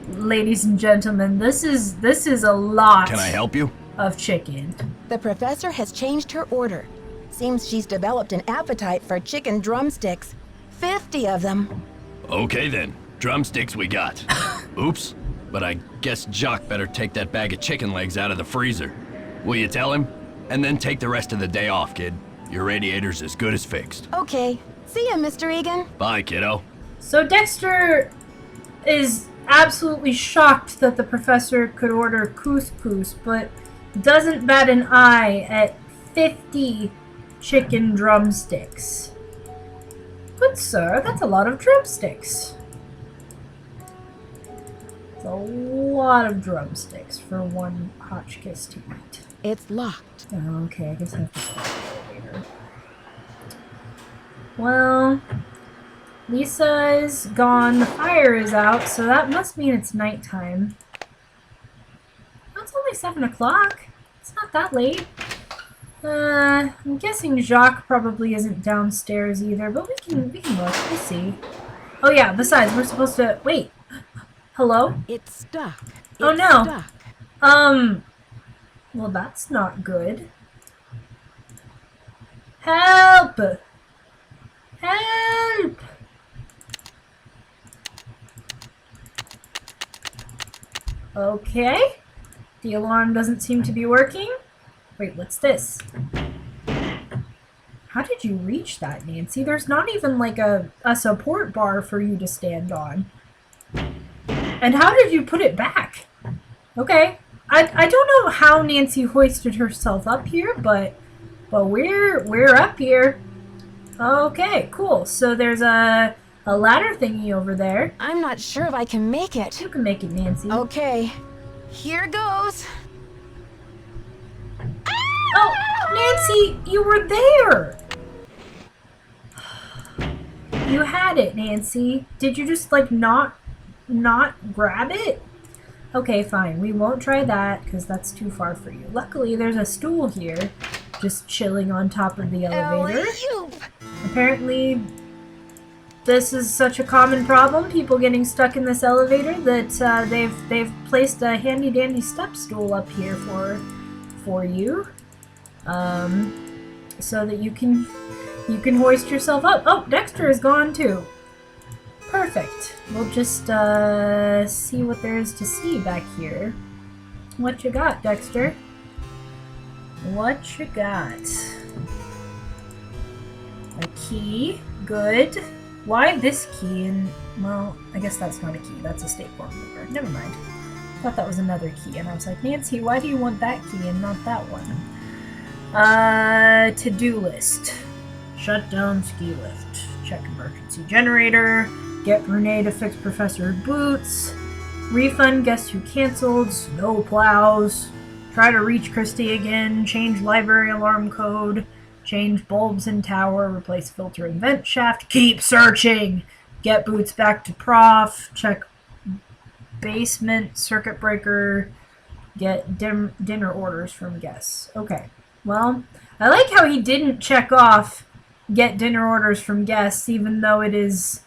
ladies and gentlemen, this is a lot Can I help you? of chicken. The professor has changed her order. Seems she's developed an appetite for chicken drumsticks. 50 of them. Okay then, drumsticks we got. Oops, but I guess Jock better take that bag of chicken legs out of the freezer. Will you tell him? And then take the rest of the day off, kid. Your radiator's as good as fixed. Okay. See ya, Mr. Egan. Bye, kiddo. So Dexter is absolutely shocked that the professor could order couscous, but doesn't bat an eye at 50 chicken drumsticks. Good sir, that's a lot of drumsticks. It's a lot of drumsticks for one Hotchkiss to eat. It's locked. Oh, okay, I guess I have to start the elevator. Well, Lisa's gone, the fire is out, so that must mean it's nighttime. Oh, it's only 7 o'clock. It's not that late. I'm guessing Jacques probably isn't downstairs either, but we can look, we'll see. Oh yeah, besides, we're supposed to, wait. Hello? It's stuck. Oh, It's no. Stuck. Well, that's not good. Help! Help! Okay. The alarm doesn't seem to be working. Wait, what's this? How did you reach that, Nancy? There's not even like a support bar for you to stand on. And how did you put it back? Okay. I don't know how Nancy hoisted herself up here, but we're up here. Okay, cool. So there's a ladder thingy over there. I'm not sure if I can make it. You can make it, Nancy. Okay. Here goes. Oh, Nancy, you were there. You had it, Nancy. Did you just like not grab it? Okay, fine. We won't try that because that's too far for you. Luckily, there's a stool here just chilling on top of the elevator. Alley-oop. Apparently, this is such a common problem, people getting stuck in this elevator, that they've placed a handy-dandy step stool up here for you. So that you can hoist yourself up. Oh, Dexter is gone too. Perfect. We'll just see what there is to see back here. What you got, Dexter? What you got? A key. Good. Why this key? And well, I guess that's not a key. That's a staple remover. Never mind. I thought that was another key, and I was like, Nancy, why do you want that key and not that one? To-do list. Shut down ski lift. Check emergency generator. Get Brene to fix Professor Boots. Refund guest who canceled. Snow plows. Try to reach Christy again. Change library alarm code. Change bulbs in tower. Replace filter and vent shaft. Keep searching. Get Boots back to prof. Check basement circuit breaker. Get dinner orders from guests. Okay. Well, I like how he didn't check off get dinner orders from guests, even though it is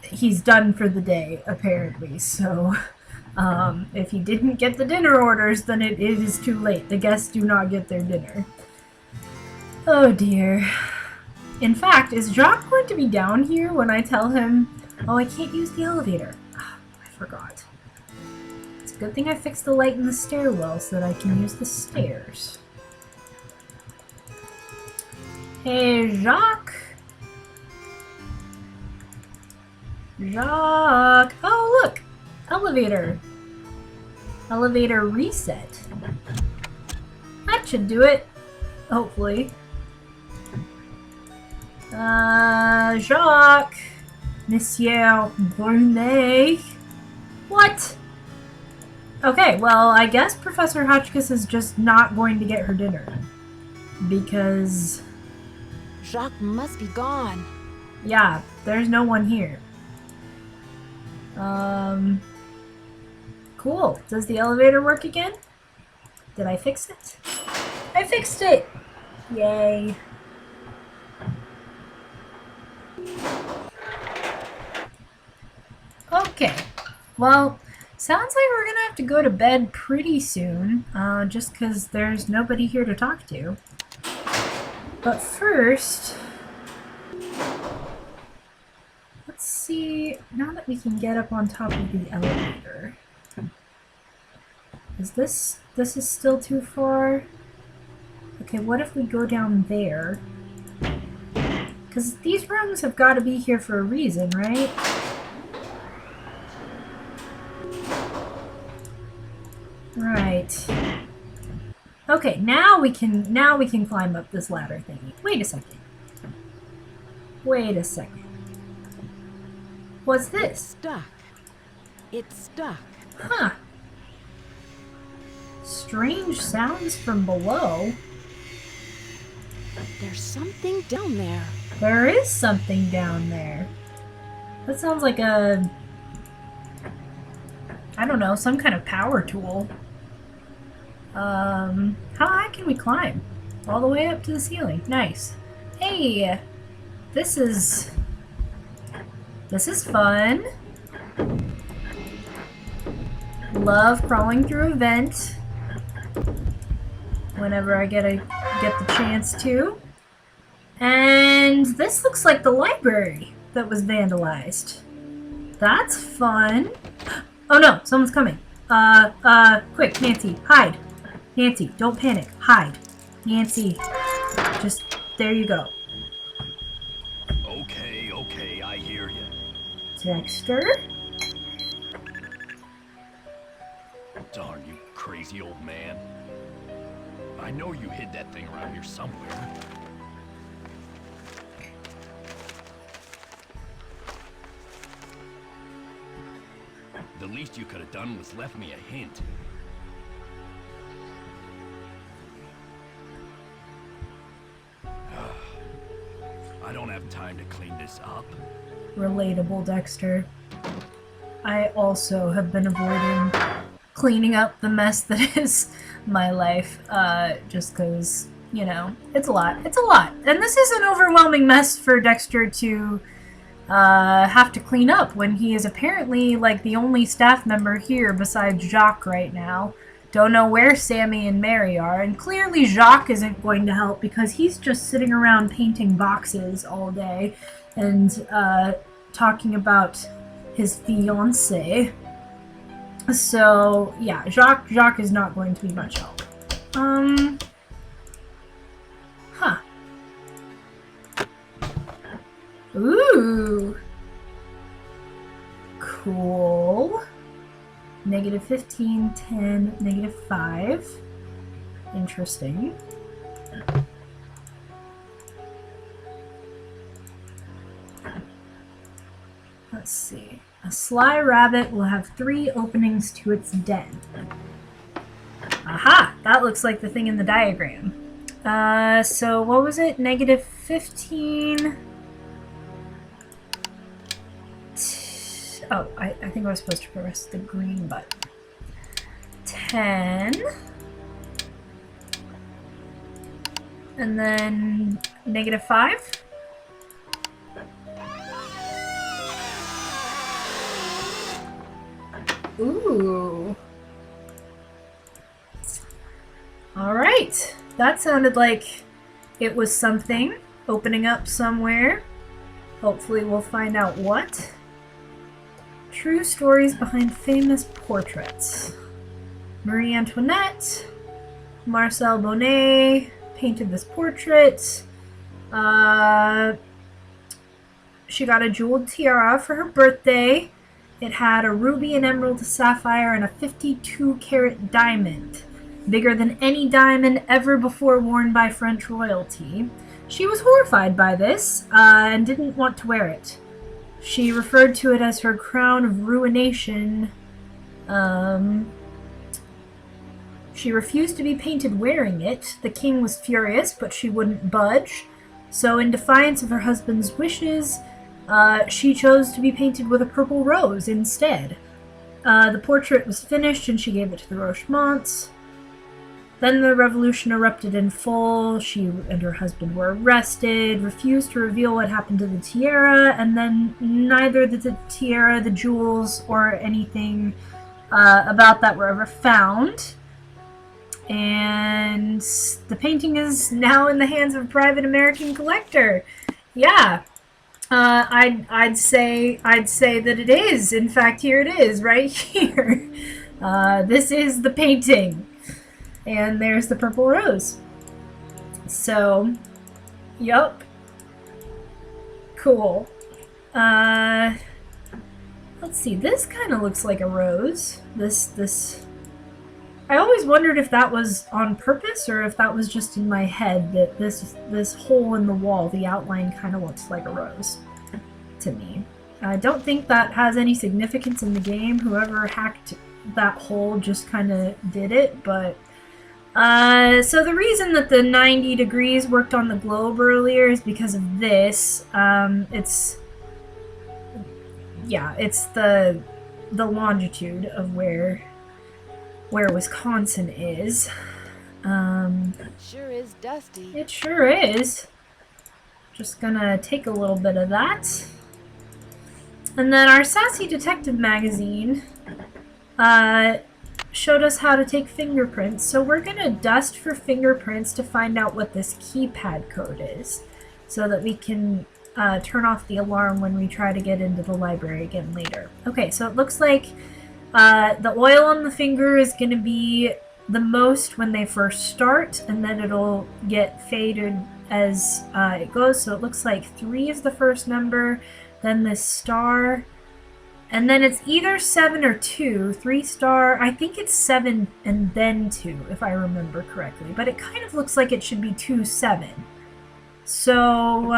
he's done for the day, apparently. So, if he didn't get the dinner orders, then it is too late. The guests do not get their dinner. Oh dear. In fact, is Jacques going to be down here when I tell him, oh, I can't use the elevator? Oh, I forgot. It's a good thing I fixed the light in the stairwell so that I can use the stairs. Hey, Jacques. Jacques. Oh, look. Elevator. Elevator reset. That should do it. Hopefully. Jacques. Monsieur Brunet. What? Okay, well, I guess Professor Hotchkiss is just not going to get her dinner. Because... Jacques must be gone. yeah, there's no one here. Cool. Does the elevator work again? Did I fix it? I fixed it! Yay. Okay. Well, sounds like we're gonna have to go to bed pretty soon, just because there's nobody here to talk to. But first, let's see, now that we can get up on top of the elevator. Is this is still too far? Okay, what if we go down there? Because these rooms have got to be here for a reason, right? Right. Okay, now we can climb up this ladder thingy. Wait a second. Wait a second. What's this? Stuck. It's stuck. Huh. Strange sounds from below. There's something down there. There is something down there. That sounds like a... I don't know, some kind of power tool. How high can we climb? All the way up to the ceiling. Nice. Hey! This is fun. Love crawling through a vent. Whenever I get the chance to. And this looks like the library that was vandalized. That's fun. Oh no, someone's coming. Quick, Nancy, hide. Nancy, don't panic. Hide. Nancy, just, there you go. Okay, I hear you. Dexter? Darn you, crazy old man. I know you hid that thing around here somewhere. The least you could have done was left me a hint. I don't have time to clean this up. Relatable, Dexter. I also have been avoiding cleaning up the mess that is my life, just because, you know, it's a lot. It's a lot. And this is an overwhelming mess for Dexter to have to clean up when he is apparently, like, the only staff member here besides Jacques right now. Don't know where Sammy and Mary are, and clearly Jacques isn't going to help because he's just sitting around painting boxes all day and talking about his fiancée. So, yeah, Jacques is not going to be much help. Huh. Ooh. Cool. -15, 10, -5. Interesting. Let's see. A sly rabbit will have 3 openings to its den. Aha! That looks like the thing in the diagram. So what was it? -15... Oh, I think I was supposed to press the green button. 10. And then -5. Ooh. Alright. That sounded like it was something opening up somewhere. Hopefully we'll find out what. True stories behind famous portraits. Marie Antoinette, Marcel Bonnet painted this portrait. She got a jeweled tiara for her birthday. It had a ruby, an emerald, a sapphire, and a 52-carat diamond, bigger than any diamond ever before worn by French royalty. She was horrified by this and didn't want to wear it. She referred to it as her crown of ruination. She refused to be painted wearing it. The king was furious, but she wouldn't budge. So in defiance of her husband's wishes, she chose to be painted with a purple rose instead. The portrait was finished and she gave it to the Rochemonts. Then the revolution erupted in full. She and her husband were arrested, refused to reveal what happened to the tiara, and then neither the tiara, the jewels, or anything about that were ever found. And the painting is now in the hands of a private American collector. Yeah, I'd say that it is. In fact, here it is, right here. This is the painting, and there's the purple rose. So, yup, cool. Let's see. This kind of looks like a rose. This. I always wondered if that was on purpose or if that was just in my head, that this hole in the wall, the outline kind of looks like a rose to me. I don't think that has any significance in the game. Whoever hacked that hole just kind of did it, but so the reason that the 90 degrees worked on the globe earlier is because of this. It's the longitude of where Wisconsin is. Sure is dusty. It sure is. Just gonna take a little bit of that. And then our Sassy Detective magazine showed us how to take fingerprints. So we're gonna dust for fingerprints to find out what this keypad code is, so that we can turn off the alarm when we try to get into the library again later. Okay, so it looks like the oil on the finger is going to be the most when they first start, and then it'll get faded as it goes. So it looks like 3 is the first number, then this star, and then it's either 7 or 2. 3 star, I think it's 7 and then 2, if I remember correctly. But it kind of looks like it should be 2, 7. So,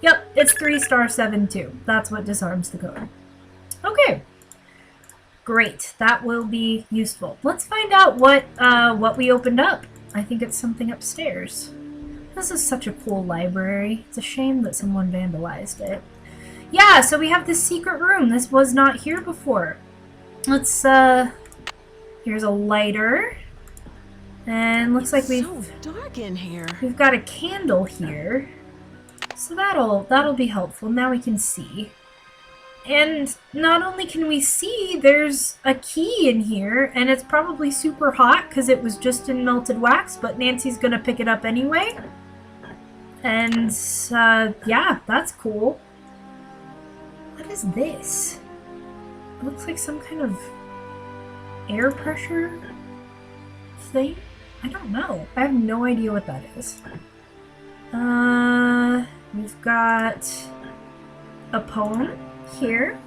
yep, it's 3 star 7 2. That's what disarms the code. Okay. Great. That will be useful. Let's find out what we opened up. I think it's something upstairs. This is such a cool library. It's a shame that someone vandalized it. Yeah, so we have this secret room. This was not here before. Let's here's a lighter. And looks like so dark in here. we've got a candle here. So that'll be helpful. Now we can see. And not only can we see, there's a key in here, and it's probably super hot because it was just in melted wax, but Nancy's gonna pick it up anyway. And yeah, that's cool. What is this? It looks like some kind of air pressure thing. I don't know. I have no idea what that is. We've got a poem here.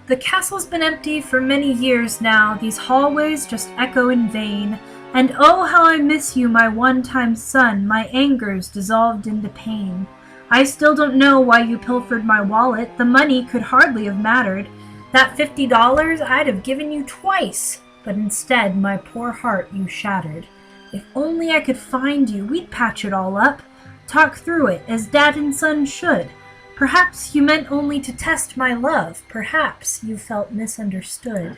The castle's been empty for many years now. These hallways just echo in vain. And oh, how I miss you, my one-time son. My anger's dissolved into pain. I still don't know why you pilfered my wallet. The money could hardly have mattered. That $50 I'd have given you twice. But instead, my poor heart you shattered. If only I could find you, we'd patch it all up. Talk through it, as dad and son should. Perhaps you meant only to test my love. Perhaps you felt misunderstood.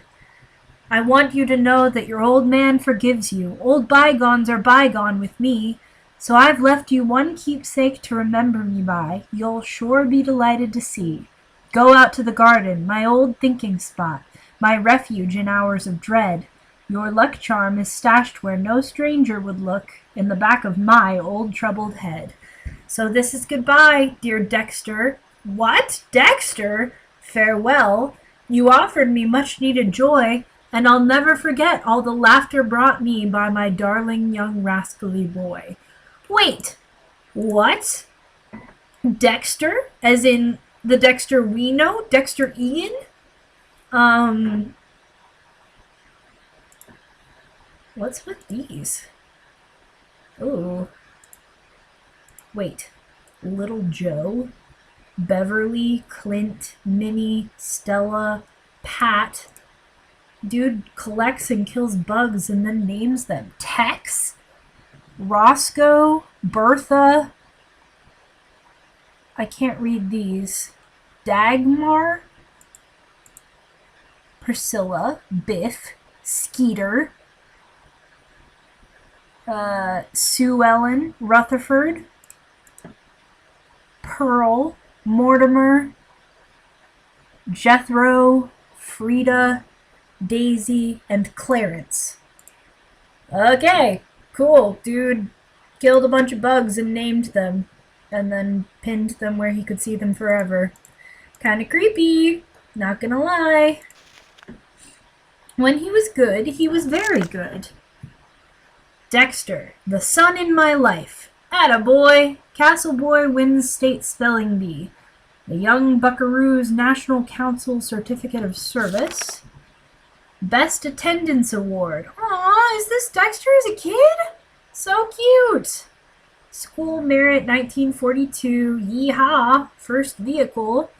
I want you to know that your old man forgives you. Old bygones are bygone with me. So I've left you one keepsake to remember me by. You'll sure be delighted to see. Go out to the garden, my old thinking spot, my refuge in hours of dread. Your luck charm is stashed where no stranger would look, in the back of my old troubled head. So this is goodbye, dear Dexter. What? Dexter? Farewell. You offered me much needed joy, and I'll never forget all the laughter brought me by my darling young rascally boy. Wait, what? Dexter? As in the Dexter we know? Dexter Ian? What's with these? Ooh. Wait. Little Joe? Beverly, Clint, Minnie, Stella, Pat. Dude collects and kills bugs and then names them. Tex? Roscoe? Bertha? I can't read these. Dagmar? Priscilla, Biff, Skeeter, Sue Ellen, Rutherford, Pearl, Mortimer, Jethro, Frida, Daisy, and Clarence. Okay, cool. Dude killed a bunch of bugs and named them, and then pinned them where he could see them forever. Kinda creepy, not gonna lie. When he was good, he was very good. Dexter, the sun in my life. Attaboy! Castle Boy wins state spelling bee. The Young Buckaroo's National Council Certificate of Service. Best Attendance Award. Aw, is this Dexter as a kid? So cute! School Merit 1942. Yeehaw! First vehicle.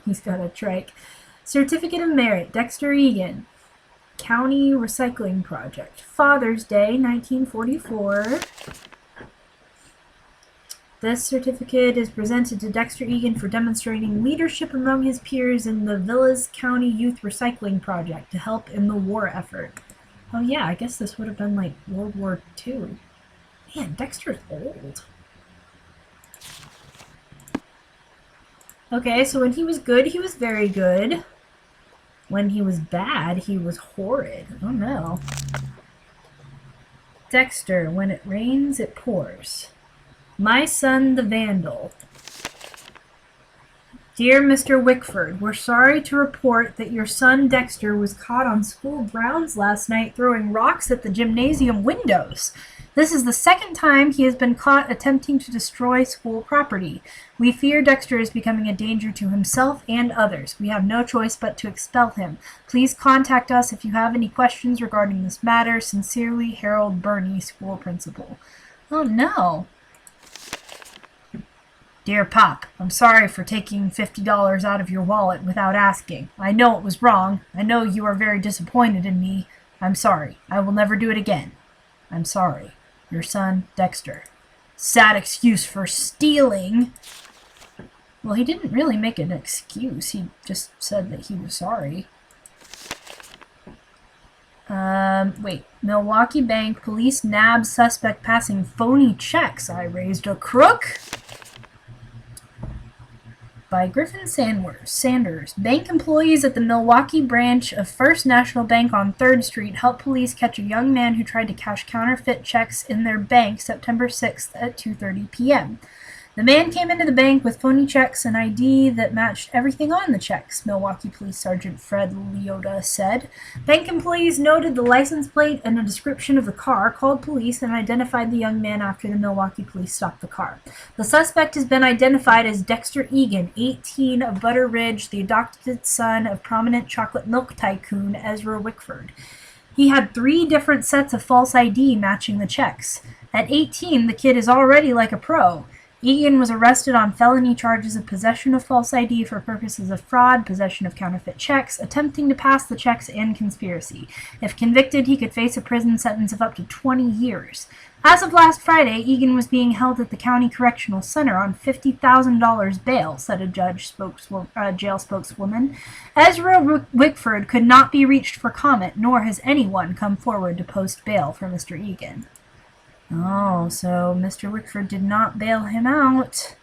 He's got a trike. Certificate of Merit. Dexter Egan. County Recycling Project. Father's Day 1944. This certificate is presented to Dexter Egan for demonstrating leadership among his peers in the Villas County Youth Recycling Project to help in the war effort. Oh yeah, I guess this would have been like World War II. Man, Dexter's old. Okay, so when he was good, he was very good. When he was bad, he was horrid. Oh no. Dexter, when it rains, it pours. My Son the Vandal. Dear Mr. Wickford, we're sorry to report that your son Dexter was caught on school grounds last night throwing rocks at the gymnasium windows. This is the second time he has been caught attempting to destroy school property. We fear Dexter is becoming a danger to himself and others. We have no choice but to expel him. Please contact us if you have any questions regarding this matter. Sincerely, Harold Burney, school principal. Oh no. Dear Pop, I'm sorry for taking $50 out of your wallet without asking. I know it was wrong. I know you are very disappointed in me. I'm sorry. I will never do it again. I'm sorry. Your son, Dexter. Sad excuse for stealing. Well, he didn't really make an excuse. He just said that he was sorry. Wait. Milwaukee Bank police nab suspect passing phony checks. I raised a crook. By Griffin Sanders. Bank employees at the Milwaukee branch of First National Bank on 3rd Street helped police catch a young man who tried to cash counterfeit checks in their bank September 6th at 2:30 p.m. The man came into the bank with phony checks and ID that matched everything on the checks, Milwaukee Police Sergeant Fred Leota said. Bank employees noted the license plate and a description of the car, called police, and identified the young man after the Milwaukee police stopped the car. The suspect has been identified as Dexter Egan, 18, of Butter Ridge, the adopted son of prominent chocolate milk tycoon Ezra Wickford. He had 3 different sets of false ID matching the checks. At 18, the kid is already like a pro. Egan was arrested on felony charges of possession of false ID for purposes of fraud, possession of counterfeit checks, attempting to pass the checks, and conspiracy. If convicted, he could face a prison sentence of up to 20 years. As of last Friday, Egan was being held at the County Correctional Center on $50,000 bail, said a jail spokeswoman. Ezra Wickford could not be reached for comment, nor has anyone come forward to post bail for Mr. Egan. Oh, so Mr. Wickford did not bail him out.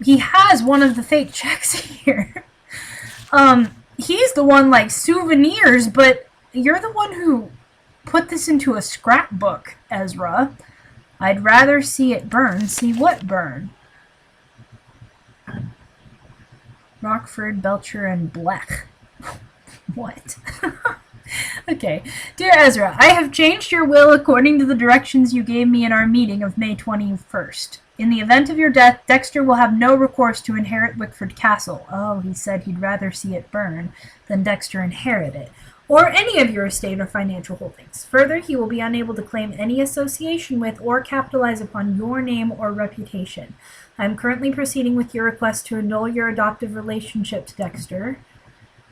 He has one of the fake checks here. He's the one like souvenirs, but you're the one who put this into a scrapbook, Ezra. I'd rather see it burn. See what burn? Rockford, Belcher, and Blech. What? Okay. Dear Ezra, I have changed your will according to the directions you gave me in our meeting of May 21st. In the event of your death, Dexter will have no recourse to inherit Wickford Castle. Oh, he said he'd rather see it burn than Dexter inherit it, or any of your estate or financial holdings. Further, he will be unable to claim any association with or capitalize upon your name or reputation. I am currently proceeding with your request to annul your adoptive relationship to Dexter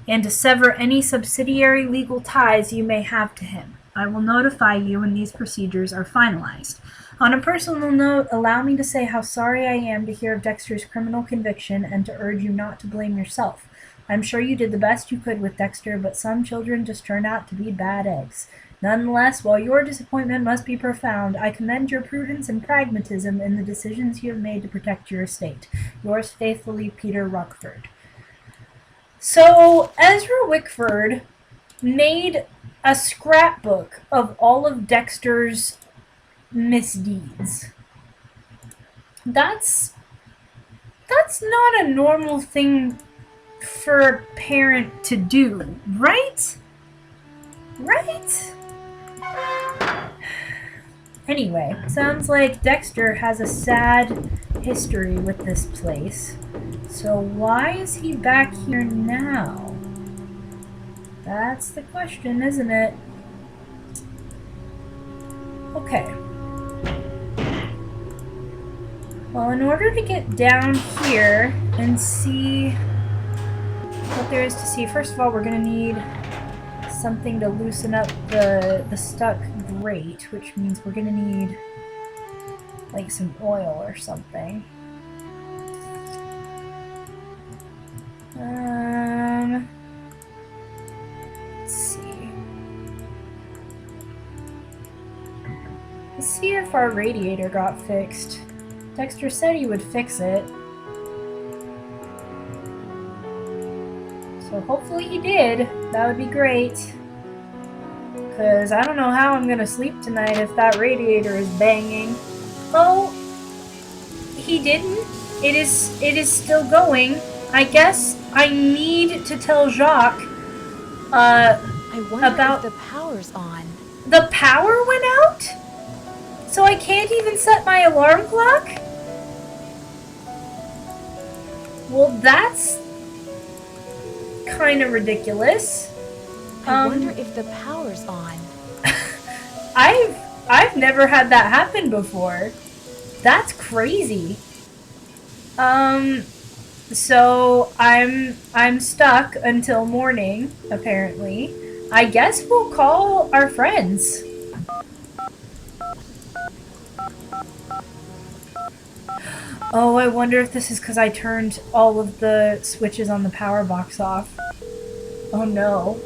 and to sever any subsidiary legal ties you may have to him. I will notify you when these procedures are finalized. On a personal note, allow me to say how sorry I am to hear of Dexter's criminal conviction and to urge you not to blame yourself. I'm sure you did the best you could with Dexter, but some children just turn out to be bad eggs. Nonetheless, while your disappointment must be profound, I commend your prudence and pragmatism in the decisions you have made to protect your estate. Yours faithfully, Peter Ruckford. So, Ezra Wickford made a scrapbook of all of Dexter's misdeeds. That's not a normal thing for a parent to do, right? Right? Anyway, sounds like Dexter has a sad history with this place. So why is he back here now? That's the question, isn't it? Okay. Well, in order to get down here and see what there is to see, first of all, we're going to need something to loosen up the stuck grate, which means we're going to need like some oil or something. Let's see. Let's see if our radiator got fixed. Dexter said he would fix it. So hopefully he did. That would be great. Because I don't know how I'm going to sleep tonight if that radiator is banging. Oh, he didn't. It is still going. I guess I need to tell Jacques I wonder about if the power's on. the power went out? So I can't even set my alarm clock? Well, that's kind of ridiculous. I wonder if the power's on. I've never had that happen before. That's crazy. So I'm stuck until morning, apparently. I guess we'll call our friends. Oh, I wonder if this is because I turned all of the switches on the power box off. Oh no.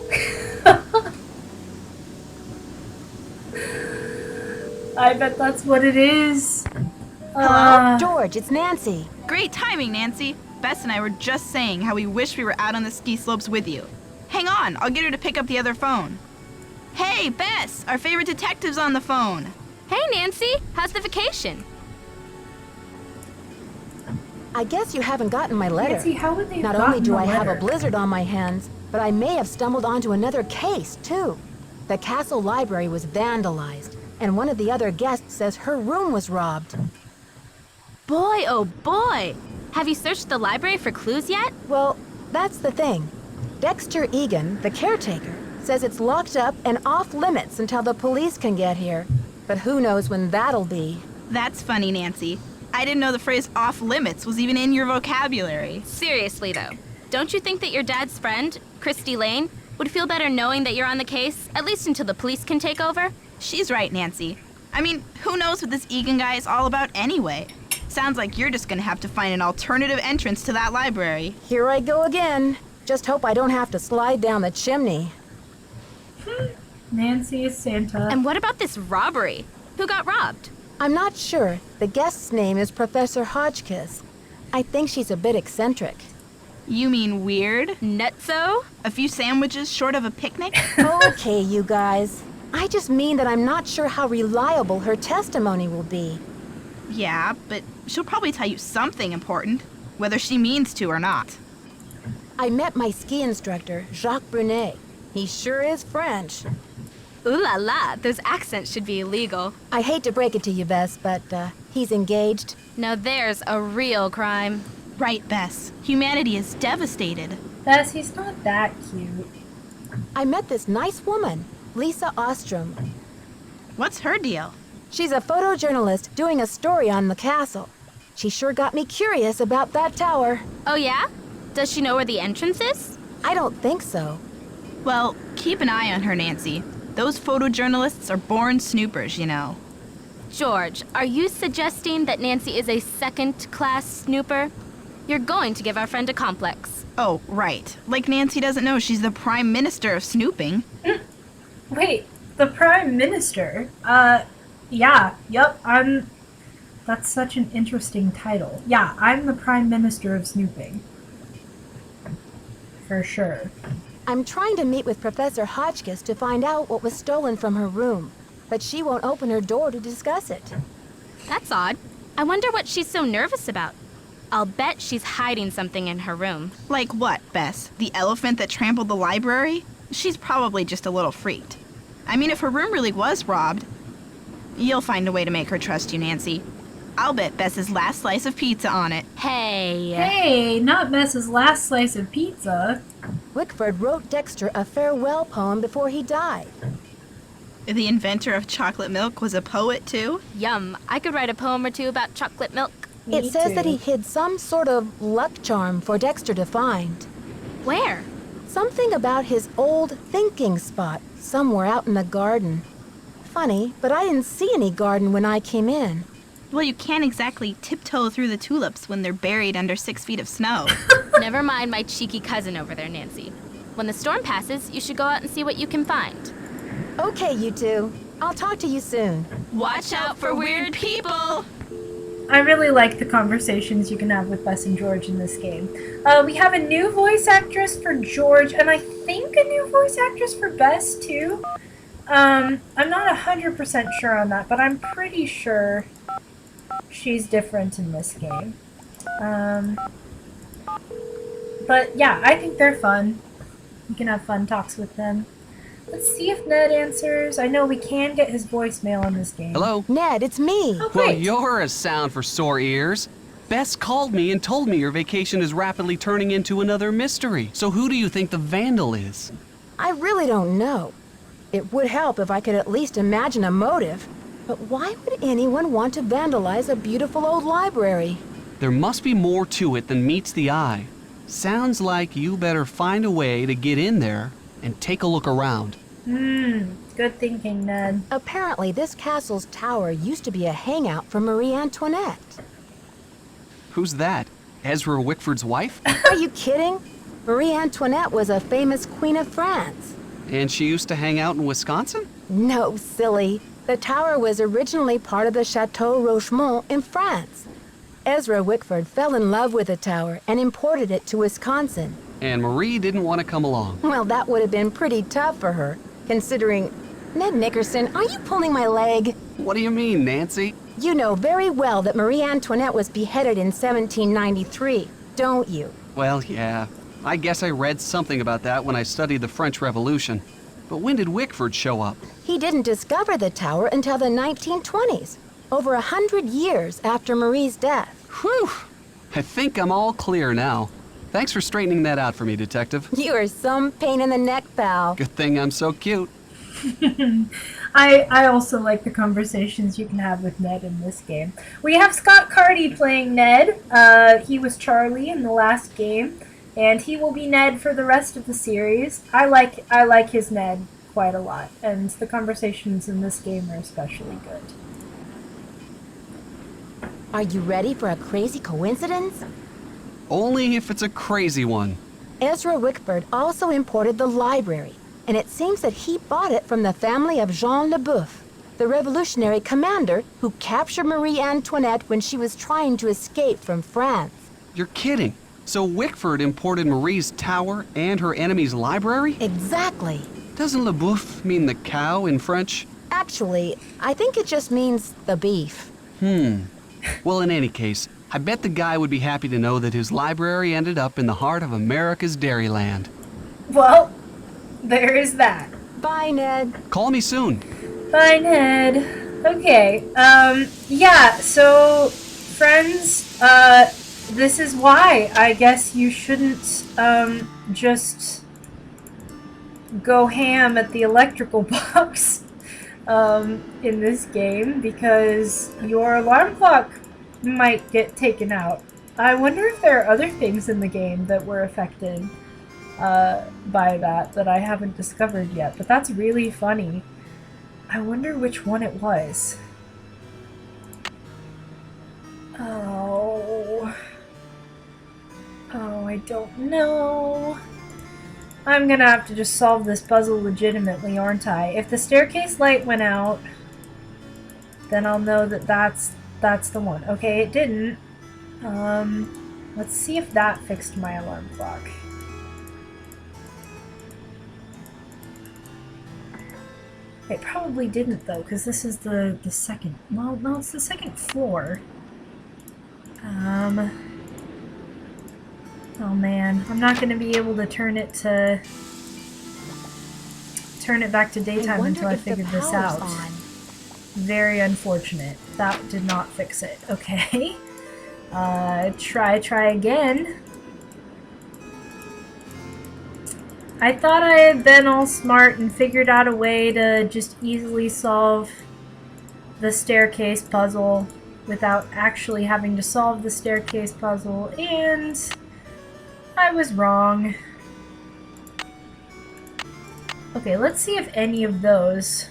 I bet that's what it is. Hello? George, it's Nancy. Great timing, Nancy. Bess and I were just saying how we wish we were out on the ski slopes with you. Hang on, I'll get her to pick up the other phone. Hey, Bess, our favorite detective's on the phone. Hey, Nancy, how's the vacation? I guess you haven't gotten my letter. Nancy, how would they have Not only gotten do the I have a letter? blizzard on my hands, but I may have stumbled onto another case, too. The castle library was vandalized, and one of the other guests says her room was robbed. Boy, oh boy! Have you searched the library for clues yet? Well, that's the thing. Dexter Egan, the caretaker, says it's locked up and off limits until the police can get here. But who knows when that'll be. That's funny, Nancy. I didn't know the phrase off limits was even in your vocabulary. Seriously, though, don't you think that your dad's friend, Christy Lane, would feel better knowing that you're on the case, at least until the police can take over? She's right, Nancy. I mean, who knows what this Egan guy is all about anyway? Sounds like you're just gonna have to find an alternative entrance to that library. Here I go again. Just hope I don't have to slide down the chimney. Nancy is Santa. And what about this robbery? Who got robbed? I'm not sure. The guest's name is Professor Hodgkiss. I think she's a bit eccentric. You mean weird? Nutso? A few sandwiches short of a picnic? Okay, you guys. I just mean that I'm not sure how reliable her testimony will be. Yeah, but she'll probably tell you something important, whether she means to or not. I met my ski instructor, Jacques Brunet. He sure is French. Ooh la la, those accents should be illegal. I hate to break it to you, Bess, but he's engaged. Now there's a real crime. Right, Bess. Humanity is devastated. Bess, he's not that cute. I met this nice woman, Lisa Ostrom. What's her deal? She's a photojournalist doing a story on the castle. She sure got me curious about that tower. Oh yeah? Does she know where the entrance is? I don't think so. Well, keep an eye on her, Nancy. Those photojournalists are born snoopers, you know. George, are you suggesting that Nancy is a second-class snooper? You're going to give our friend a complex. Oh, right. Like Nancy doesn't know she's the Prime Minister of snooping. Wait, the Prime Minister? Yeah, yep, That's such an interesting title. Yeah, I'm the Prime Minister of Snooping. For sure. I'm trying to meet with Professor Hotchkiss to find out what was stolen from her room, but she won't open her door to discuss it. That's odd. I wonder what she's so nervous about. I'll bet she's hiding something in her room. Like what, Bess? The elephant that trampled the library? She's probably just a little freaked. I mean, if her room really was robbed, you'll find a way to make her trust you, Nancy. I'll bet Bess's last slice of pizza on it. Hey. Hey, not Bess's last slice of pizza. Wickford wrote Dexter a farewell poem before he died. The inventor of chocolate milk was a poet, too? Yum. I could write a poem or two about chocolate milk. It says that he hid some sort of luck charm for Dexter to find. Where? Something about his old thinking spot somewhere out in the garden. Funny, but I didn't see any garden when I came in. Well, you can't exactly tiptoe through the tulips when they're buried under 6 feet of snow. Never mind my cheeky cousin over there, Nancy. When the storm passes, you should go out and see what you can find. Okay, you two. I'll talk to you soon. Watch out for weird people! I really like the conversations you can have with Bess and George in this game. We have a new voice actress for George, and I think a new voice actress for Bess, too. I'm not 100% sure on that, but I'm pretty sure she's different in this game. But yeah, I think they're fun. You can have fun talks with them. Let's see if Ned answers. I know we can get his voicemail in this game. Hello? Ned, it's me. Oh, Well, great. you're a sound for sore ears. Bess called me and told me your vacation is rapidly turning into another mystery. So who do you think the vandal is? I really don't know. It would help if I could at least imagine a motive. But why would anyone want to vandalize a beautiful old library? There must be more to it than meets the eye. Sounds like you better find a way to get in there and take a look around. Good thinking, Ned. Apparently, this castle's tower used to be a hangout for Marie Antoinette. Who's that? Ezra Wickford's wife? Are you kidding? Marie Antoinette was a famous queen of France. And she used to hang out in Wisconsin? No, silly. The tower was originally part of the Chateau Rochemont in France. Ezra Wickford fell in love with the tower and imported it to Wisconsin. And Marie didn't want to come along. Well, that would have been pretty tough for her, considering... Ned Nickerson, are you pulling my leg? What do you mean, Nancy? You know very well that Marie Antoinette was beheaded in 1793, don't you? Well, yeah. I guess I read something about that when I studied the French Revolution. But when did Wickford show up? He didn't discover the tower until the 1920s, over 100 years after Marie's death. Whew! I think I'm all clear now. Thanks for straightening that out for me, Detective. You are some pain in the neck, pal. Good thing I'm so cute. I also like the conversations you can have with Ned in this game. We have Scott Carty playing Ned. He was Charlie in the last game, and he will be Ned for the rest of the series. I like his Ned quite a lot, and the conversations in this game are especially good. Are you ready for a crazy coincidence? Only if it's a crazy one. Ezra Wickford also imported the library, and it seems that he bought it from the family of Jean Leboeuf, the revolutionary commander who captured Marie Antoinette when she was trying to escape from France. You're kidding. So Wickford imported Marie's tower and her enemy's library? Exactly. Doesn't Leboeuf mean the cow in French? Actually, I think it just means the beef. Well, in any case, I bet the guy would be happy to know that his library ended up in the heart of America's Dairyland. Well, there is that. Bye, Ned. Call me soon. Bye, Ned. Okay, yeah, so, friends, this is why I guess you shouldn't, just go ham at the electrical box, in this game, because your alarm clock might get taken out. I wonder if there are other things in the game that were affected, by that I haven't discovered yet, but that's really funny. I wonder which one it was. Oh. I don't know. I'm gonna have to just solve this puzzle legitimately, aren't I? If the staircase light went out, then I'll know that that's the one. Okay, it didn't. Let's see if that fixed my alarm clock. It probably didn't though, because this is the second. Well, no, it's the second floor. Oh man, I'm not gonna be able to turn it back to daytime until I figure this out. Very unfortunate. That did not fix it. Okay. Try again. I thought I had been all smart and figured out a way to just easily solve the staircase puzzle without actually having to solve the staircase puzzle, and I was wrong. Okay, let's see if any of those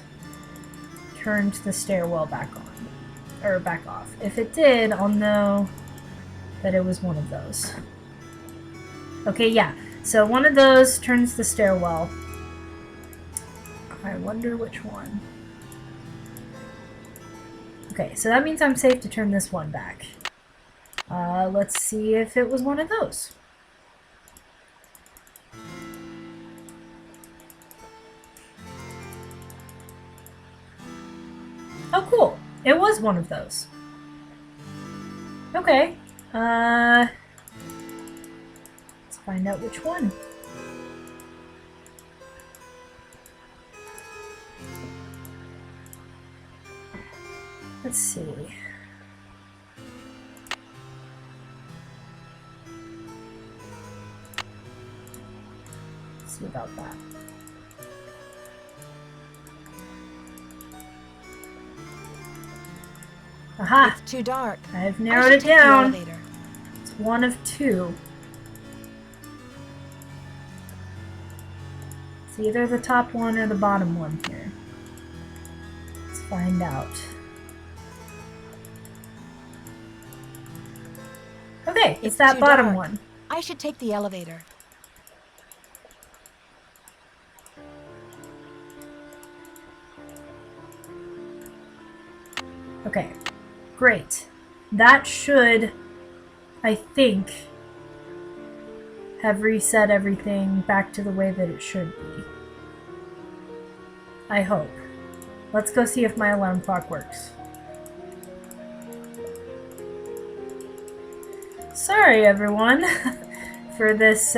turned the stairwell back on. Or back off. If it did, I'll know that it was one of those. Okay, yeah. So one of those turns the stairwell. I wonder which one. Okay, so that means I'm safe to turn this one back. Let's see if it was one of those. Oh, cool. It was one of those. Okay. Let's find out which one. Let's see. Let's see about that. Aha! It's too dark. I've narrowed it down. It's one of two. It's either the top one or the bottom one here. Let's find out. Okay, it's that bottom dark. one. I should take the elevator. Okay, great. That should, I think, have reset everything back to the way that it should be. I hope. Let's go see if my alarm clock works. Sorry, everyone, for this,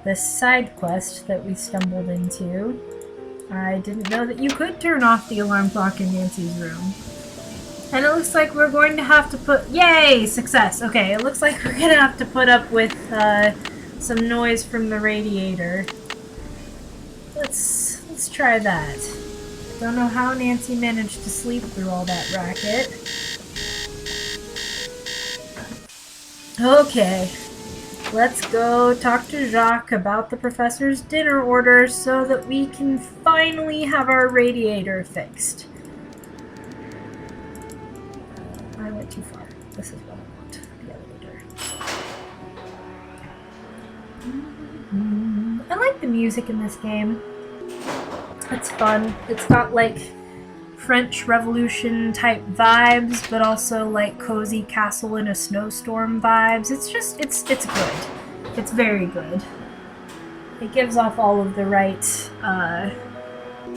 this side quest that we stumbled into. I didn't know that you could turn off the alarm clock in Nancy's room. And it looks like we're going to have to put... Yay! Success! Okay, it looks like we're gonna have to put up with, some noise from the radiator. Let's try that. Don't know how Nancy managed to sleep through all that racket. Okay, let's go talk to Jacques about the professor's dinner order so that we can finally have our radiator fixed. I went too far. This is what I want, the elevator. I like the music in this game. It's fun. It's got like French Revolution type vibes, but also like cozy castle in a snowstorm vibes. It's just, it's good. It's very good. It gives off all of the right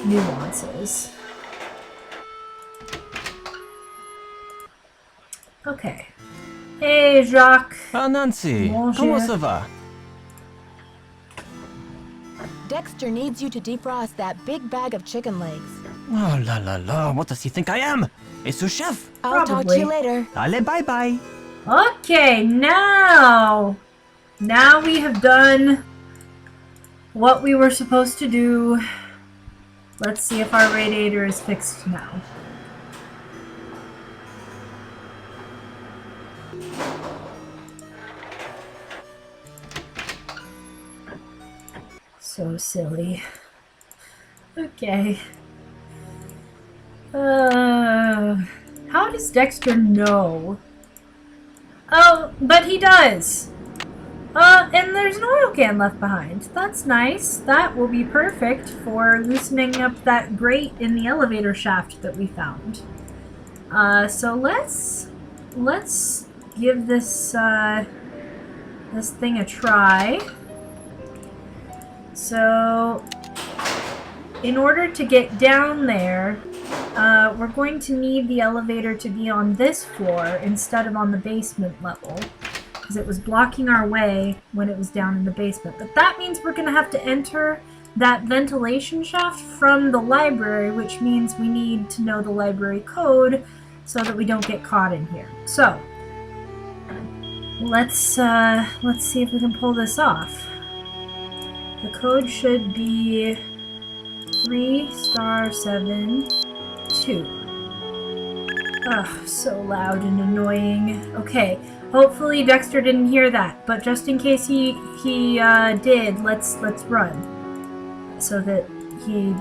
nuances. Okay. Hey, Jacques. Ah, Nancy. Bonjour. Comment ça va? Dexter needs you to defrost that big bag of chicken legs. Oh, la la la. What does he think I am? A sous chef? I'll talk to you later. Allez, bye bye. Okay, now we have done what we were supposed to do. Let's see if our radiator is fixed now. So silly. Okay. How does Dexter know Oh, but he does. And there's an oil can left behind. That's nice. That will be perfect for loosening up that grate in the elevator shaft that we found. So let's give this this thing a try. So, in order to get down there, we're going to need the elevator to be on this floor instead of on the basement level, because it was blocking our way when it was down in the basement. But that means we're going to have to enter that ventilation shaft from the library, which means we need to know the library code so that we don't get caught in here. So, let's see if we can pull this off. The code should be 3*72. Ugh, so loud and annoying. Okay, hopefully Dexter didn't hear that, but just in case he did, let's run so that he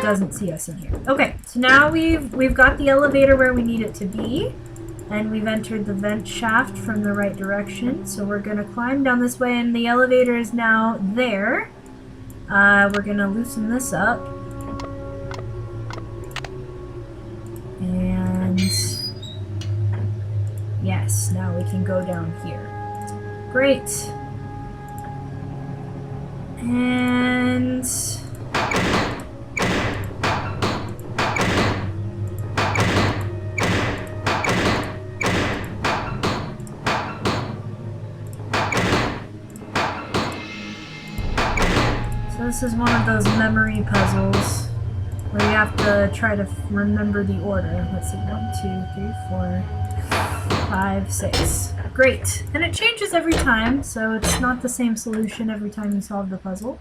doesn't see us in here. Okay, so now we've got the elevator where we need it to be, and we've entered the vent shaft from the right direction. So we're gonna climb down this way, and the elevator is now there. We're gonna loosen this up. And yes, now we can go down here. Great. And this is one of those memory puzzles where you have to try to remember the order. Let's see, 1, 2, 3, 4, 5, 6. Great. And it changes every time, so it's not the same solution every time you solve the puzzle.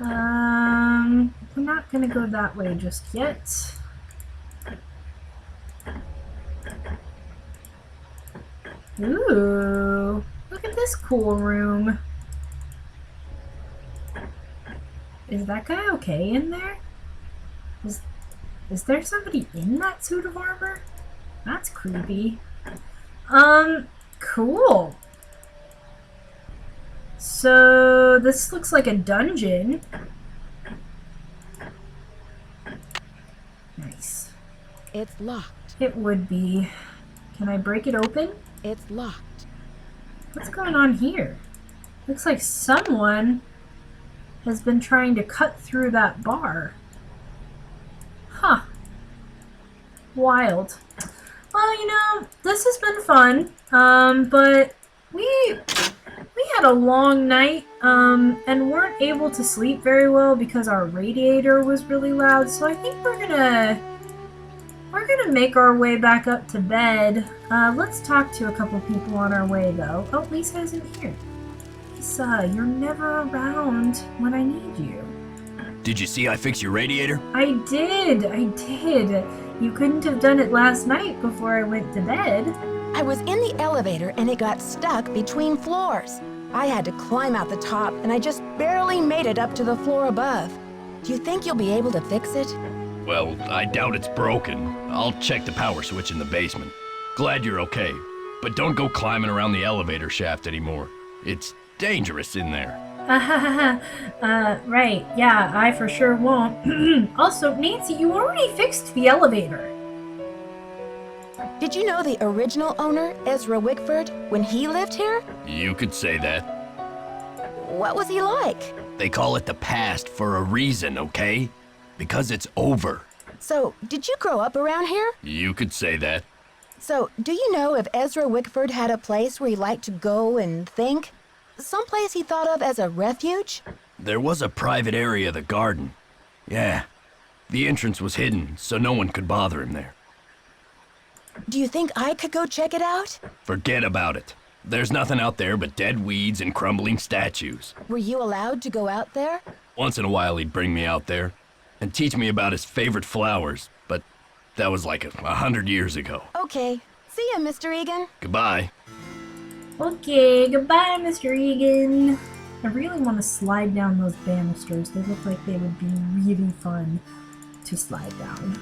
I'm not gonna go that way just yet. Ooh, look at this cool room. Is that guy okay in there? Is there somebody in that suit of armor? That's creepy. Cool. So this looks like a dungeon. Nice. It's locked. It would be. Can I break it open? It's locked. What's going on here? Looks like someone has been trying to cut through that bar. Huh. Wild. Well, you know, this has been fun, but we had a long night, and weren't able to sleep very well because our radiator was really loud, so I think we're gonna make our way back up to bed. Let's talk to a couple people on our way, though. Oh, Lisa isn't here. Lisa, you're never around when I need you. Did you see I fixed your radiator? I did. You couldn't have done it last night before I went to bed. I was in the elevator and it got stuck between floors. I had to climb out the top and I just barely made it up to the floor above. Do you think you'll be able to fix it? Well, I doubt it's broken. I'll check the power switch in the basement. Glad you're okay, but don't go climbing around the elevator shaft anymore. It's dangerous in there. Right. Yeah, I for sure won't. Also, Nancy, you already fixed the elevator. Did you know the original owner, Ezra Wickford, when he lived here? You could say that. What was he like? They call it the past for a reason, okay? Because it's over. So, did you grow up around here? You could say that. So, do you know if Ezra Wickford had a place where he liked to go and think? Someplace he thought of as a refuge? There was a private area of the garden. Yeah. The entrance was hidden, so no one could bother him there. Do you think I could go check it out? Forget about it. There's nothing out there but dead weeds and crumbling statues. Were you allowed to go out there? Once in a while he'd bring me out there and teach me about his favorite flowers, but that was like 100 years ago. Okay. See ya, Mr. Egan. Goodbye. Okay, goodbye, Mr. Egan. I really want to slide down those banisters. They look like they would be really fun to slide down.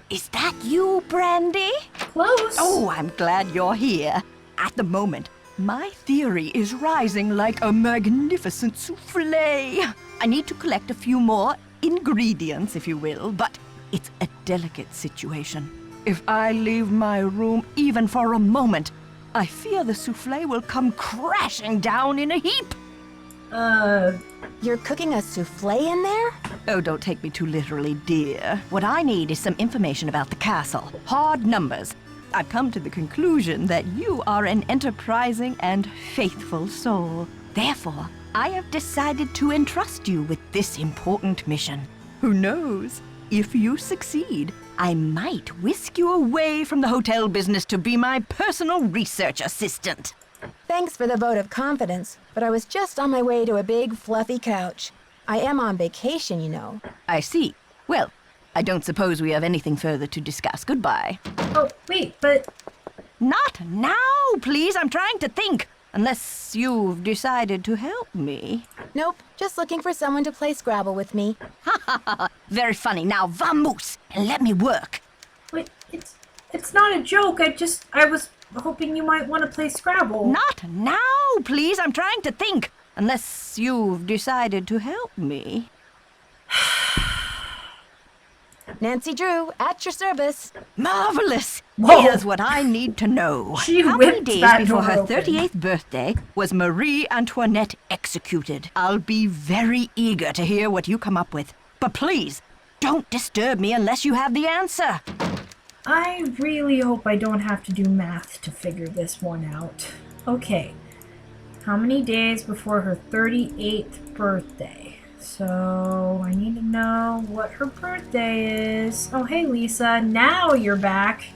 Is that you, Brandy? Close. Oh, I'm glad you're here. At the moment, my theory is rising like a magnificent souffle. I need to collect a few more ingredients, if you will, but it's a delicate situation. If I leave my room even for a moment, I fear the souffle will come crashing down in a heap. You're cooking a souffle in there? Oh, don't take me too literally, dear. What I need is some information about the castle. Hard numbers. I've come to the conclusion that you are an enterprising and faithful soul. Therefore, I have decided to entrust you with this important mission. Who knows? If you succeed, I might whisk you away from the hotel business to be my personal research assistant. Thanks for the vote of confidence, but I was just on my way to a big, fluffy couch. I am on vacation, you know. I see. Well, I don't suppose we have anything further to discuss. Goodbye. Oh, wait, but... Not now, please. I'm trying to think. Unless you've decided to help me. Nope, just looking for someone to play Scrabble with me. Ha ha ha. Very funny. Now, vamoose, and let me work. Wait, it's not a joke. I was hoping you might want to play Scrabble. Not now, please. I'm trying to think. Unless you've decided to help me. Nancy Drew, at your service. Marvelous! Whoa. Here's what I need to know. She How many whipped days that before door her open. 38th birthday was Marie Antoinette executed? I'll be very eager to hear what you come up with. But please, don't disturb me unless you have the answer. I really hope I don't have to do math to figure this one out. Okay. How many days before her 38th birthday? So, I need to know what her birthday is. Oh, hey Lisa, now you're back.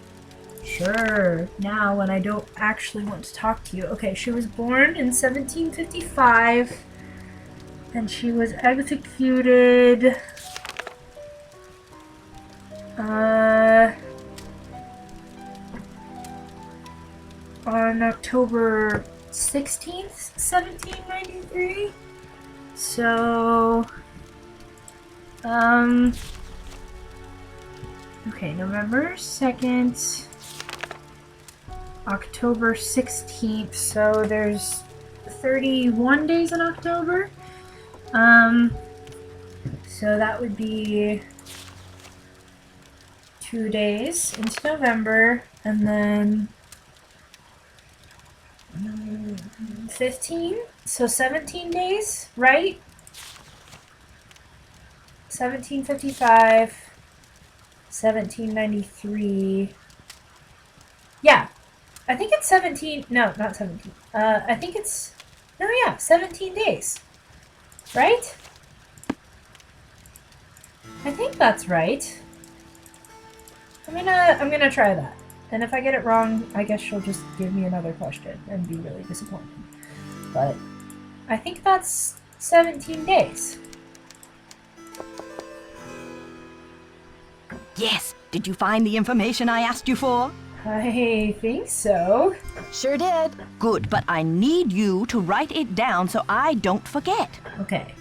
Sure, now when I don't actually want to talk to you. Okay, she was born in 1755, and she was executed... on October 16th, 1793. So, okay, November 2nd, October 16th, so there's 31 days in October. So that would be 2 days into November, and then 15, so 17 days, right? 1755, 1793. Yeah, I think it's 17. No, not 17. I think it's 17 days, right? I think that's right. I'm gonna try that. And if I get it wrong, I guess she'll just give me another question and be really disappointed. But I think that's 17 days. Yes. Did you find the information I asked you for? I think so. Sure did. Good, but I need you to write it down so I don't forget. Okay.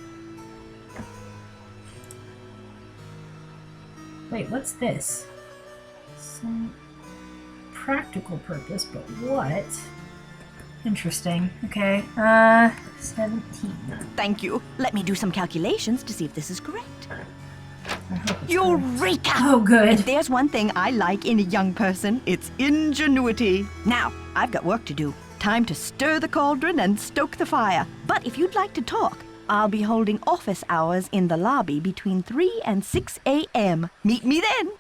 Wait, what's this? Some practical purpose, but what? Interesting. Okay. 17. Thank you. Let me do some calculations to see if this is correct. I hope it's Eureka! correct. Oh, good. If there's one thing I like in a young person, it's ingenuity. Now, I've got work to do. Time to stir the cauldron and stoke the fire. But if you'd like to talk, I'll be holding office hours in the lobby between 3 and 6 a.m. Meet me then.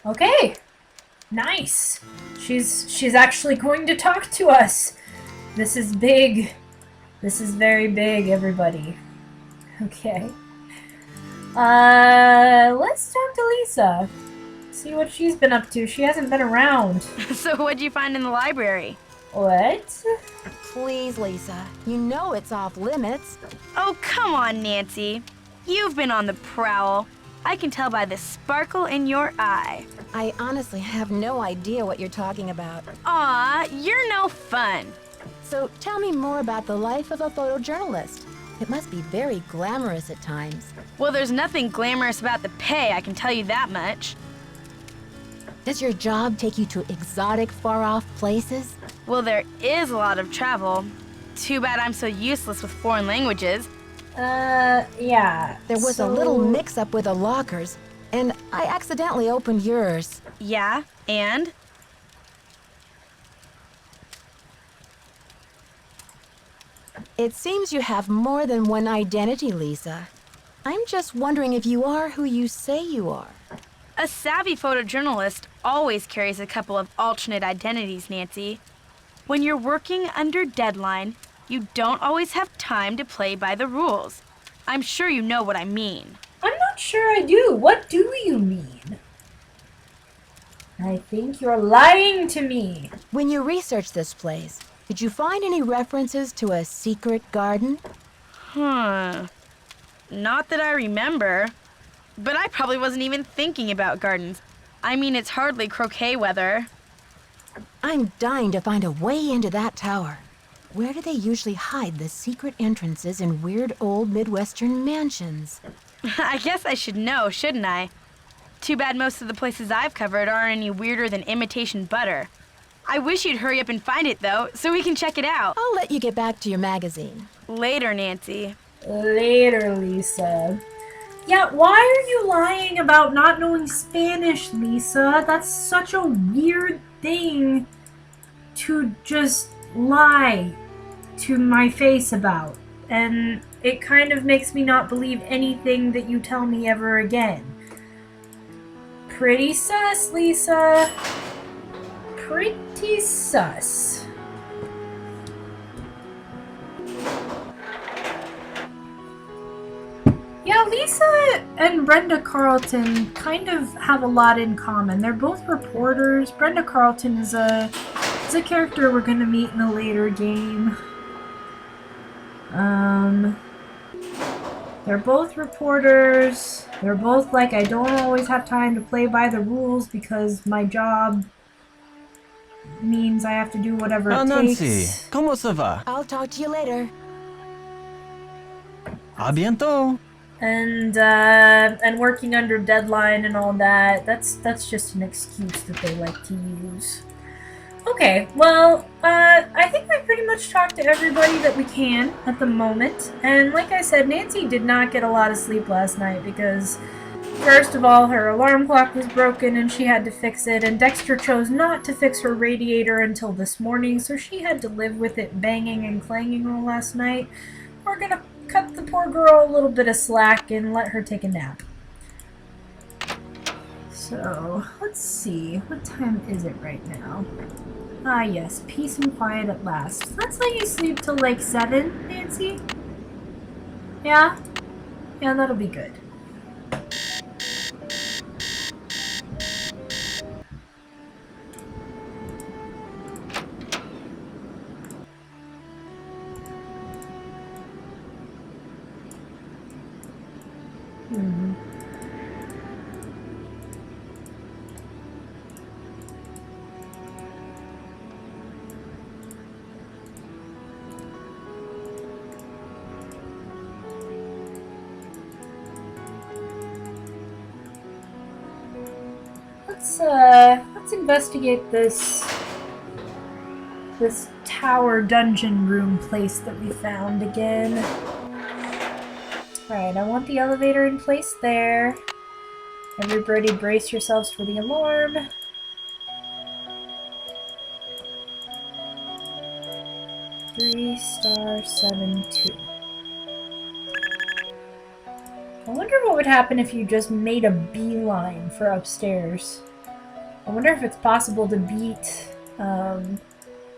Okay. Nice. She's actually going to talk to us. This is big. This is very big, everybody. Okay. Let's talk to Lisa. See what she's been up to. She hasn't been around. So what'd you find in the library? What? Please, Lisa. You know it's off limits. Oh, come on, Nancy. You've been on the prowl. I can tell by the sparkle in your eye. I honestly have no idea what you're talking about. Aw, you're no fun. So tell me more about the life of a photojournalist. It must be very glamorous at times. Well, there's nothing glamorous about the pay, I can tell you that much. Does your job take you to exotic, far-off places? Well, there is a lot of travel. Too bad I'm so useless with foreign languages. Yeah. There was a little mix-up with the lockers, and I accidentally opened yours. Yeah, and? It seems you have more than one identity, Lisa. I'm just wondering if you are who you say you are. A savvy photojournalist always carries a couple of alternate identities, Nancy. When you're working under deadline, you don't always have time to play by the rules. I'm sure you know what I mean. I'm not sure I do. What do you mean? I think you're lying to me. When you researched this place, did you find any references to a secret garden? Not that I remember. But I probably wasn't even thinking about gardens. I mean, it's hardly croquet weather. I'm dying to find a way into that tower. Where do they usually hide the secret entrances in weird old Midwestern mansions? I guess I should know, shouldn't I? Too bad most of the places I've covered aren't any weirder than imitation butter. I wish you'd hurry up and find it, though, so we can check it out. I'll let you get back to your magazine. Later, Nancy. Later, Lisa. Yeah, why are you lying about not knowing Spanish, Lisa? That's such a weird thing to just lie to my face about. And it kind of makes me not believe anything that you tell me ever again. Pretty sus, Lisa. Pretty sus. Yeah, Lisa and Brenda Carlton kind of have a lot in common. They're both reporters. Brenda Carlton is a character we're gonna meet in a later game. They're both reporters. They're both like, I don't always have time to play by the rules because my job means I have to do whatever it Nancy, takes. ¿cómo se va? I'll talk to you later. A bientôt. And working under deadline and all that, that's just an excuse that they like to use. Okay, well, I think I pretty much talked to everybody that we can at the moment. And like I said, Nancy did not get a lot of sleep last night because, first of all, her alarm clock was broken and she had to fix it, and Dexter chose not to fix her radiator until this morning, so she had to live with it banging and clanging all last night. We're gonna cut the poor girl a little bit of slack and let her take a nap. So, let's see. What time is it right now? Ah, yes. Peace and quiet at last. Let's let you sleep till like 7, Nancy? Yeah? Yeah, that'll be good. Let's investigate this tower dungeon room place that we found again. Alright, I want the elevator in place there. Everybody brace yourselves for the alarm. $3*72. I wonder what would happen if you just made a beeline for upstairs. I wonder if it's possible to beat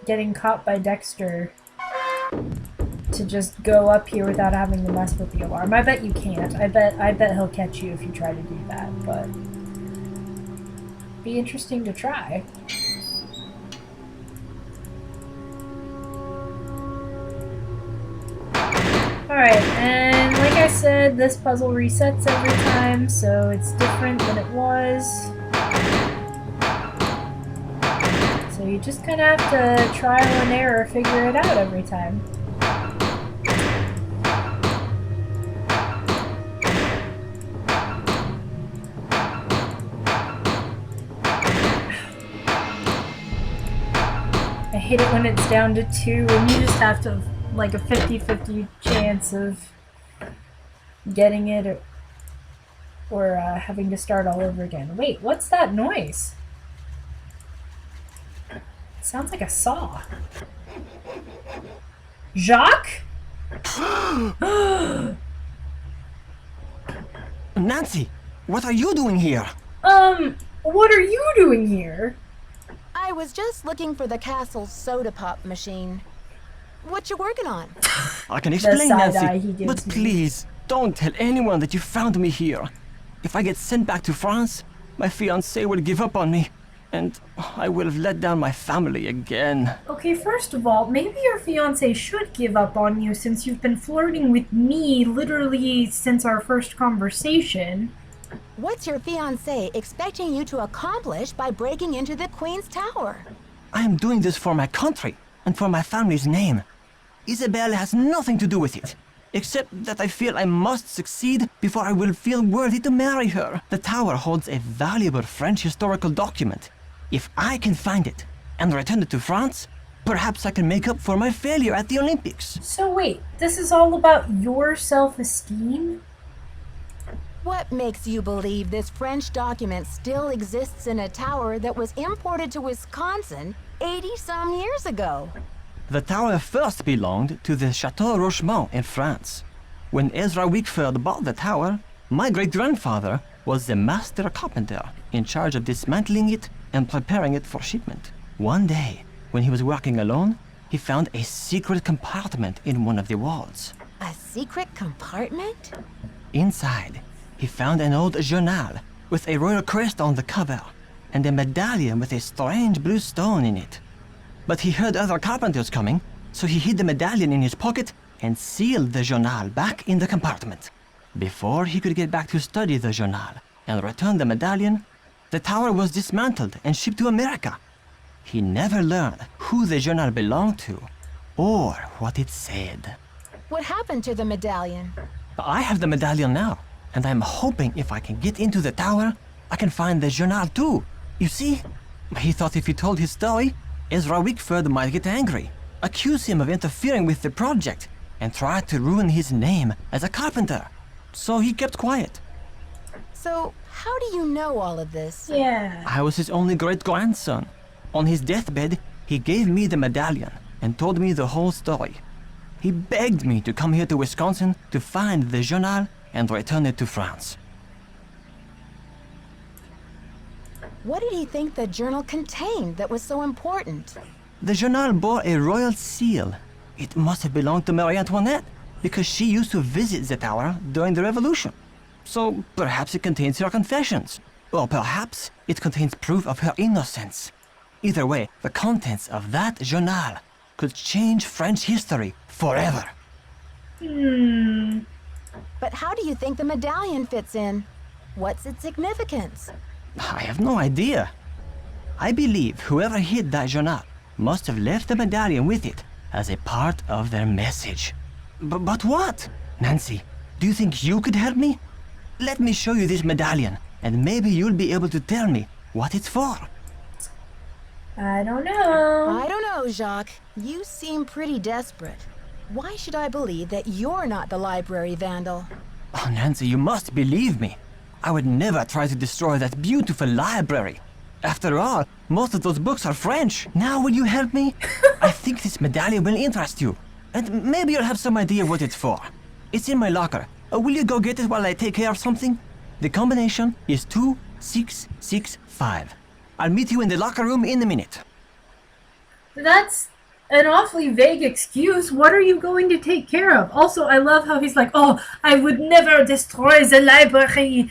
getting caught by Dexter to just go up here without having to mess with the alarm. I bet you can't. I bet he'll catch you if you try to do that, but be interesting to try. Alright, and like I said, this puzzle resets every time, so it's different than it was. So you just kind of have to trial and error figure it out every time. I hate it when it's down to 2 and you just have to, like, a 50-50 chance of getting it or having to start all over again. Wait, what's that noise? It sounds like a saw. Jacques? Nancy, what are you doing here? What are you doing here? I was just looking for the castle's soda pop machine. What you working on? I can explain, side eye Nancy, he gives but me. please, don't tell anyone that you found me here. If I get sent back to France, my fiancé will give up on me, and I will have let down my family again. Okay, first of all, maybe your fiancé should give up on you since you've been flirting with me literally since our first conversation. What's your fiancé expecting you to accomplish by breaking into the Queen's Tower? I am doing this for my country and for my family's name. Isabelle has nothing to do with it, except that I feel I must succeed before I will feel worthy to marry her. The tower holds a valuable French historical document. If I can find it and return it to France, perhaps I can make up for my failure at the Olympics. So wait, this is all about your self-esteem? What makes you believe this French document still exists in a tower that was imported to Wisconsin 80-some years ago? The tower first belonged to the Chateau Rochemont in France. When Ezra Wickford bought the tower, my great-grandfather was the master carpenter in charge of dismantling it and preparing it for shipment. One day, when he was working alone, he found a secret compartment in one of the walls. A secret compartment? Inside, he found an old journal with a royal crest on the cover and a medallion with a strange blue stone in it. But he heard other carpenters coming, so he hid the medallion in his pocket and sealed the journal back in the compartment. Before he could get back to study the journal and return the medallion, the tower was dismantled and shipped to America. He never learned who the journal belonged to or what it said. What happened to the medallion? I have the medallion now, and I'm hoping if I can get into the tower, I can find the journal too. You see, he thought if he told his story, Ezra Wickford might get angry, accuse him of interfering with the project, and try to ruin his name as a carpenter. So he kept quiet. So, how do you know all of this? Yeah. I was his only great-grandson. On his deathbed, he gave me the medallion and told me the whole story. He begged me to come here to Wisconsin to find the journal and return it to France. What did he think the journal contained that was so important? The journal bore a royal seal. It must have belonged to Marie Antoinette because she used to visit the tower during the Revolution. So perhaps it contains her confessions, or perhaps it contains proof of her innocence. Either way, the contents of that journal could change French history forever. But how do you think the medallion fits in? What's its significance? I have no idea. I believe whoever hid that journal must have left the medallion with it as a part of their message. But what? Nancy, do you think you could help me? Let me show you this medallion, and maybe you'll be able to tell me what it's for. I don't know. I don't know, Jacques. You seem pretty desperate. Why should I believe that you're not the library vandal? Oh, Nancy, you must believe me. I would never try to destroy that beautiful library. After all, most of those books are French. Now will you help me? I think this medallion will interest you. And maybe you'll have some idea what it's for. It's in my locker. Will you go get it while I take care of something? The combination is 2665. I'll meet you in the locker room in a minute. That's an awfully vague excuse. What are you going to take care of? Also, I love how he's like, oh, I would never destroy the library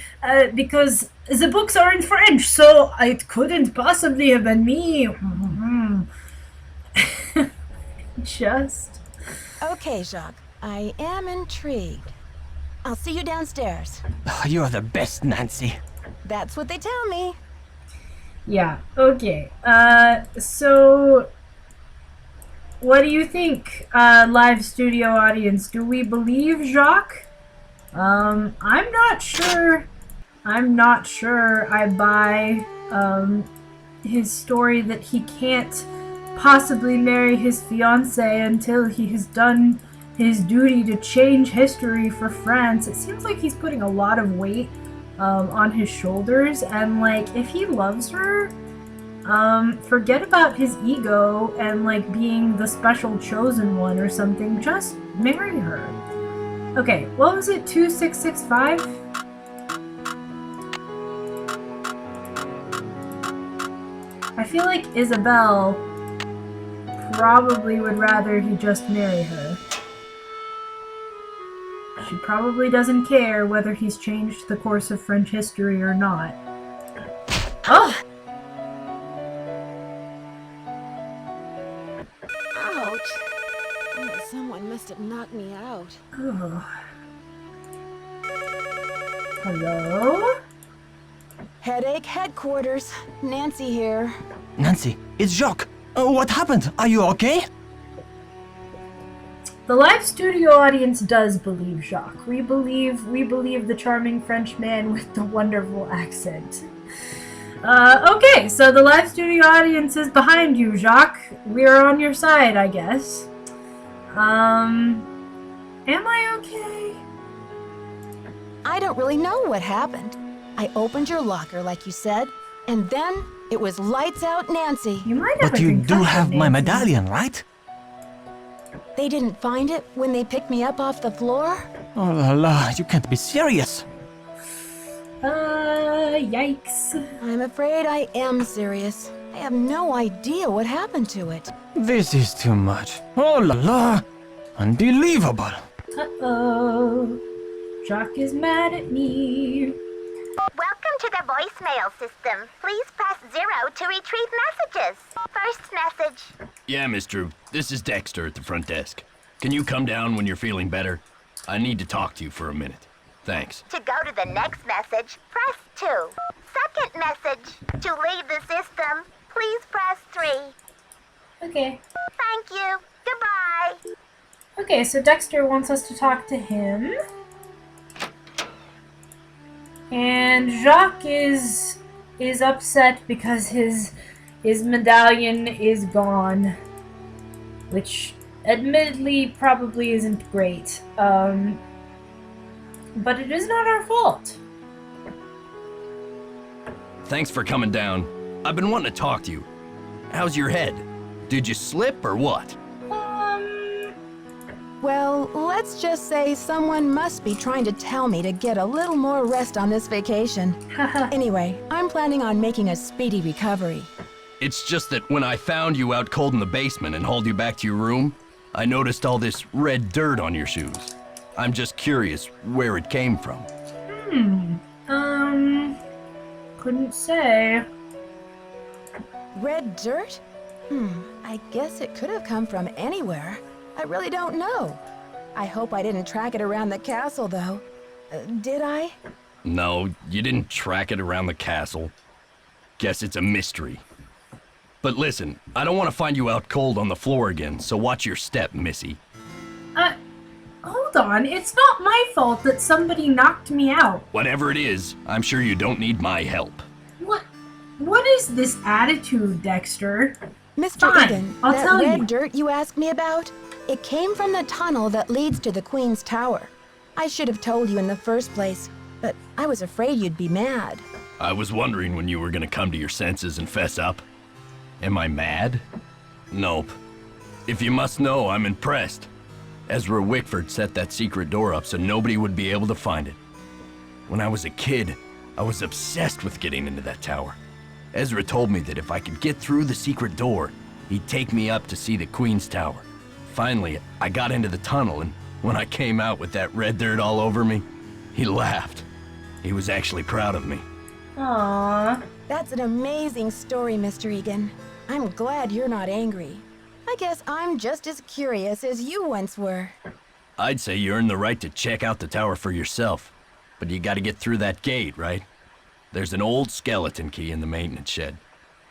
because the books are in French, so it couldn't possibly have been me. Just. Okay, Jacques. I am intrigued. I'll see you downstairs. You're the best, Nancy. That's what they tell me. Yeah, okay. So what do you think, live studio audience? Do we believe Jacques? I'm not sure. I'm not sure I buy his story that he can't possibly marry his fiancée until he has done his duty to change history for France. It seems like he's putting a lot of weight on his shoulders, and like if he loves her, forget about his ego and like being the special chosen one or something. Just marry her. Okay, what was it? 2665? I feel like Isabel probably would rather he just marry her. She probably doesn't care whether he's changed the course of French history or not. Oh! Ouch. Oh, someone must have knocked me out. Oh. Hello? Headache headquarters. Nancy here. Nancy, it's Jacques. What happened? Are you okay? The live studio audience does believe Jacques. We believe the charming French man with the wonderful accent. Okay, so the live studio audience is behind you, Jacques. We're on your side, I guess. Am I okay? I don't really know what happened. I opened your locker like you said, and then it was lights out Nancy. You might have But a you do concussion, have my Nancy. medallion, right? They didn't find it when they picked me up off the floor? Oh la la, you can't be serious. Yikes. I'm afraid I am serious. I have no idea what happened to it. This is too much. Oh la la, unbelievable. Uh-oh. Jacques is mad at me. Welcome to the voicemail system. Please press 0 to retrieve messages. First message. Yeah, Miss Drew. This is Dexter at the front desk. Can you come down when you're feeling better? I need to talk to you for a minute. Thanks. To go to the next message, press 2. Second message. To leave the system, please press 3. Okay. Thank you. Goodbye. Okay, so Dexter wants us to talk to him. And Jacques is upset because his medallion is gone, which admittedly probably isn't great. But it is not our fault. Thanks for coming down. I've been wanting to talk to you. How's your head? Did you slip or what? Well, let's just say someone must be trying to tell me to get a little more rest on this vacation. Anyway, I'm planning on making a speedy recovery. It's just that when I found you out cold in the basement and hauled you back to your room, I noticed all this red dirt on your shoes. I'm just curious where it came from. Couldn't say. Red dirt? I guess it could have come from anywhere. I really don't know. I hope I didn't track it around the castle, though. Did I? No, you didn't track it around the castle. Guess it's a mystery. But listen, I don't want to find you out cold on the floor again, so watch your step, Missy. Hold on. It's not my fault that somebody knocked me out. Whatever it is, I'm sure you don't need my help. What is this attitude, Dexter? Mr. Fine, Egan, I'll that tell red you. dirt you asked me about, it came from the tunnel that leads to the Queen's Tower. I should have told you in the first place, but I was afraid you'd be mad. I was wondering when you were gonna come to your senses and fess up. Am I mad? Nope. If you must know, I'm impressed. Ezra Wickford set that secret door up so nobody would be able to find it. When I was a kid, I was obsessed with getting into that tower. Ezra told me that if I could get through the secret door, he'd take me up to see the Queen's Tower. Finally, I got into the tunnel, and when I came out with that red dirt all over me, he laughed. He was actually proud of me. Aww. That's an amazing story, Mr. Egan. I'm glad you're not angry. I guess I'm just as curious as you once were. I'd say you earned the right to check out the tower for yourself, but you gotta get through that gate, right? There's an old skeleton key in the maintenance shed.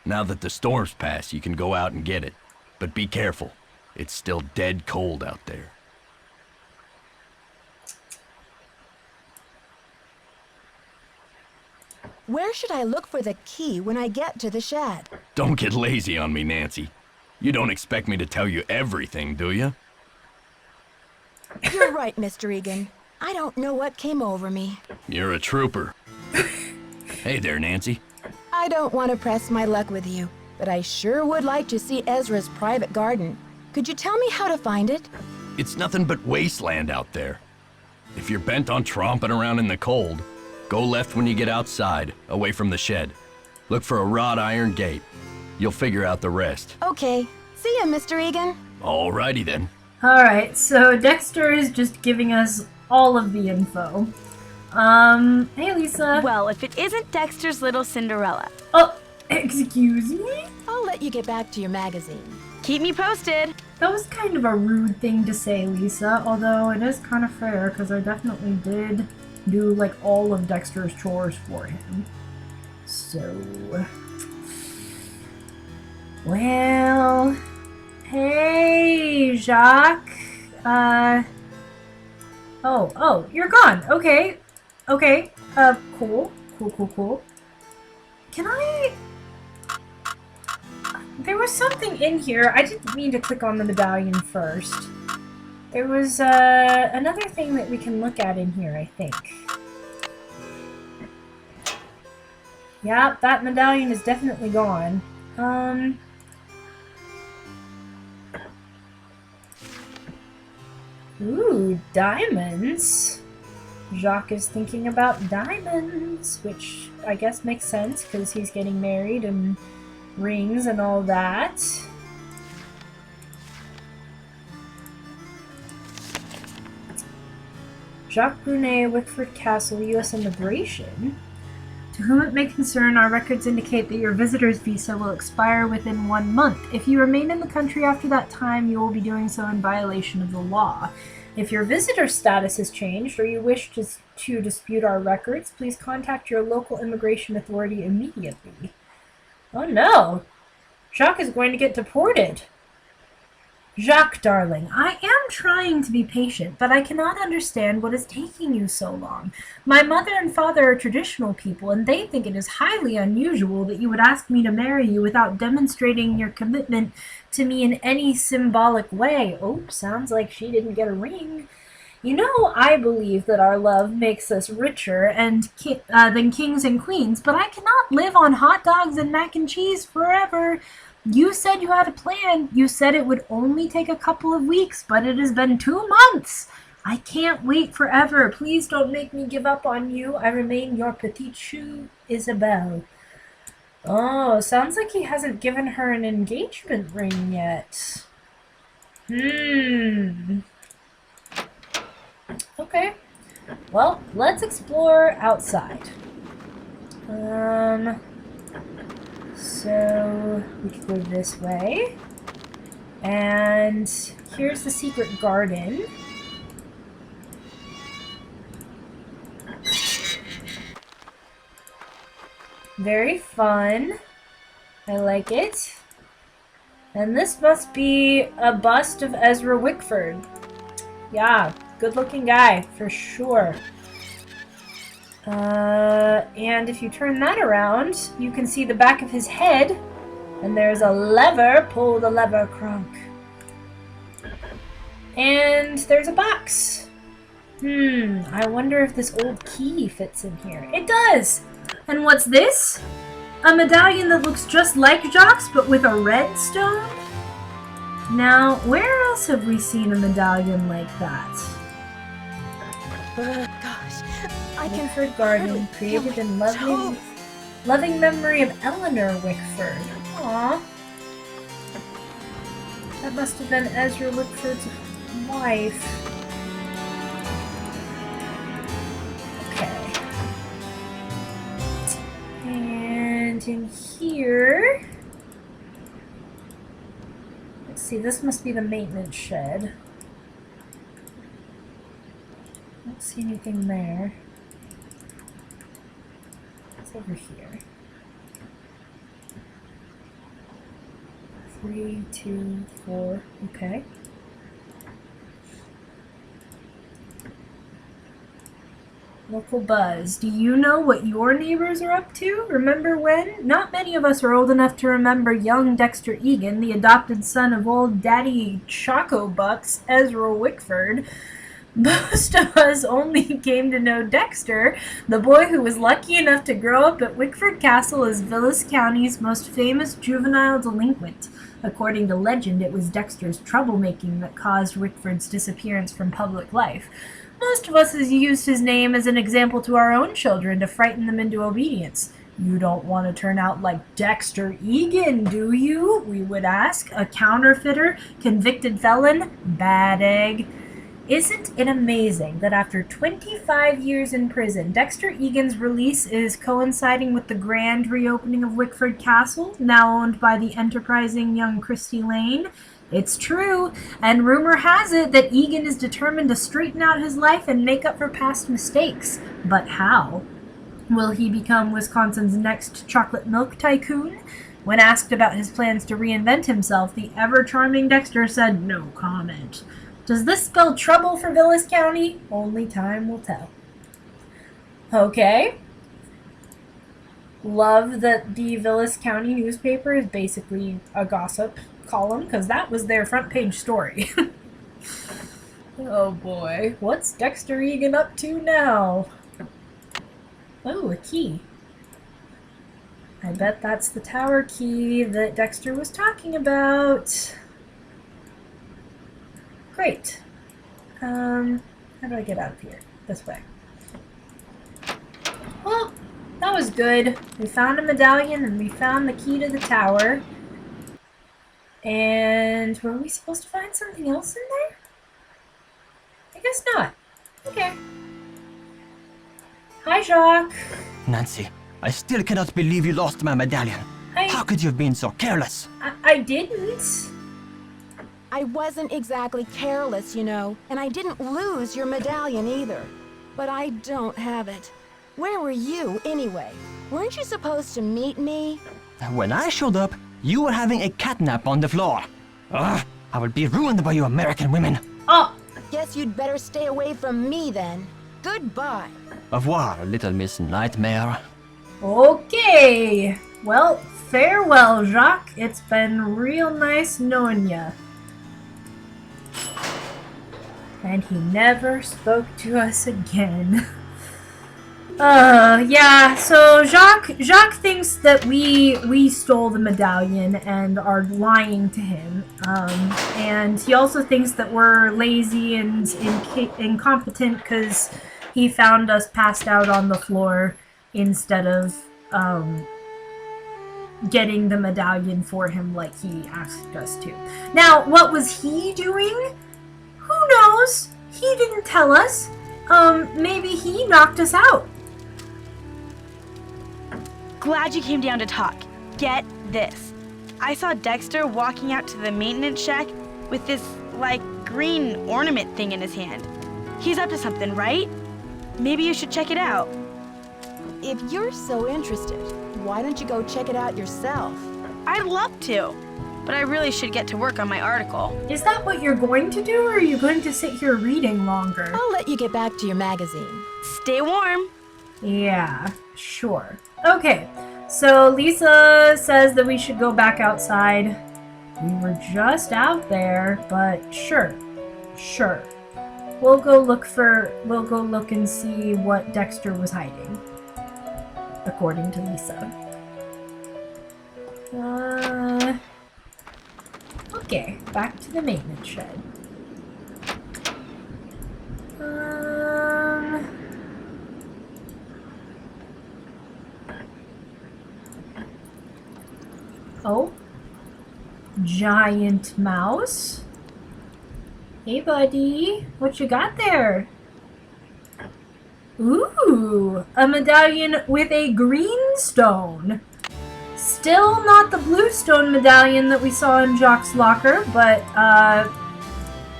Now that the storm's passed, you can go out and get it. But be careful. It's still dead cold out there. Where should I look for the key when I get to the shed? Don't get lazy on me, Nancy. You don't expect me to tell you everything, do you? You're right, Mr. Egan. I don't know what came over me. You're a trooper. Hey there, Nancy. I don't want to press my luck with you, but I sure would like to see Ezra's private garden. Could you tell me how to find it? It's nothing but wasteland out there. If you're bent on tromping around in the cold, go left when you get outside, away from the shed. Look for a wrought iron gate. You'll figure out the rest. Okay. See ya, Mr. Egan. Alrighty then. Alright, so Dexter is just giving us all of the info. Hey Lisa. Well, if it isn't Dexter's little Cinderella. Oh, excuse me? I'll let you get back to your magazine. Keep me posted. That was kind of a rude thing to say, Lisa, although it is kind of fair, because I definitely did do, like, all of Dexter's chores for him. So... Well... Hey, Jacques. Oh, you're gone. Okay. Okay. Cool. Cool. Can I... There was something in here. I didn't mean to click on the medallion first. There was, another thing that we can look at in here, I think. Yeah, that medallion is definitely gone. Ooh, diamonds. Jacques is thinking about diamonds, which I guess makes sense because he's getting married and rings and all that. Jacques Brunet, Wickford Castle, U.S. Immigration. To whom it may concern, our records indicate that your visitor's visa will expire within 1 month. If you remain in the country after that time, you will be doing so in violation of the law. If your visitor status has changed or you wish to dispute our records, please contact your local immigration authority immediately. Oh no! Jacques is going to get deported. Jacques, darling, I am trying to be patient, but I cannot understand what is taking you so long. My mother and father are traditional people, and they think it is highly unusual that you would ask me to marry you without demonstrating your commitment to me in any symbolic way. Oh, sounds like she didn't get a ring. You know, I believe that our love makes us richer than kings and queens, but I cannot live on hot dogs and mac and cheese forever. You said you had a plan. You said it would only take a couple of weeks, but it has been 2 months. I can't wait forever. Please don't make me give up on you. I remain your petite chou, Isabelle. Oh, sounds like he hasn't given her an engagement ring yet. Okay. Well, let's explore outside. So we could go this way. And here's the secret garden. Very fun. I like it. And this must be a bust of Ezra Wickford. Yeah, good looking guy, for sure. And if you turn that around, you can see the back of his head, and there's a lever. Pull the lever, Kronk. And there's a box. I wonder if this old key fits in here. It does! And what's this? A medallion that looks just like Jacques, but with a red stone? Now, where else have we seen a medallion like that? Gosh, I can Wickford Garden, created in loving memory of Eleanor Wickford. Aww. That must have been Ezra Wickford's wife. Okay. And in here... Let's see, this must be the maintenance shed. Don't see anything there. It's over here. 3, 2, 4. Okay. Local buzz. Do you know what your neighbors are up to? Remember when? Not many of us are old enough to remember young Dexter Egan, the adopted son of old Daddy Choco Bucks, Ezra Wickford. Most of us only came to know Dexter, the boy who was lucky enough to grow up at Wickford Castle as Vilas County's most famous juvenile delinquent. According to legend, it was Dexter's troublemaking that caused Wickford's disappearance from public life. Most of us has used his name as an example to our own children to frighten them into obedience. You don't want to turn out like Dexter Egan, do you? We would ask. A counterfeiter, convicted felon, bad egg. Isn't it amazing that after 25 years in prison, Dexter Egan's release is coinciding with the grand reopening of Wickford Castle, now owned by the enterprising young Christy Lane? It's true, and rumor has it that Egan is determined to straighten out his life and make up for past mistakes. But how? Will he become Wisconsin's next chocolate milk tycoon? When asked about his plans to reinvent himself, the ever-charming Dexter said no comment. Does this spell trouble for Vilas County? Only time will tell. Okay. Love that the Vilas County newspaper is basically a gossip column, because that was their front page story. Oh boy. What's Dexter Egan up to now? Oh, a key. I bet that's the tower key that Dexter was talking about. Great. How do I get out of here? This way. Well, that was good. We found a medallion and we found the key to the tower. And were we supposed to find something else in there? I guess not. Okay. Hi, Jacques. Nancy, I still cannot believe you lost my medallion. How could you have been so careless? I didn't. I wasn't exactly careless, you know, and I didn't lose your medallion either. But I don't have it. Where were you, anyway? Weren't you supposed to meet me? When I showed up, you were having a catnap on the floor. Ugh, I will be ruined by you American women. Oh! Guess you'd better stay away from me then. Goodbye. Au revoir, little Miss Nightmare. Okay. Well, farewell, Jacques. It's been real nice knowing ya. And he never spoke to us again. Yeah, so Jacques thinks that we stole the medallion and are lying to him. And he also thinks that we're lazy and incompetent because he found us passed out on the floor instead of getting the medallion for him like he asked us to. Now, what was he doing? Who knows? He didn't tell us. Maybe he knocked us out. Glad you came down to talk. Get this. I saw Dexter walking out to the maintenance shack with this, like, green ornament thing in his hand. He's up to something, right? Maybe you should check it out. If you're so interested, why don't you go check it out yourself? I'd love to, but I really should get to work on my article. Is that what you're going to do, or are you going to sit here reading longer? I'll let you get back to your magazine. Stay warm. Yeah, sure. Okay, so Lisa says that we should go back outside. We were just out there, but sure. We'll go look and see what Dexter was hiding, according to Lisa. Okay, back to the maintenance shed. Oh, giant mouse. Hey, buddy, what you got there? Ooh, a medallion with a green stone. Still not the blue stone medallion that we saw in Jacques' locker, but,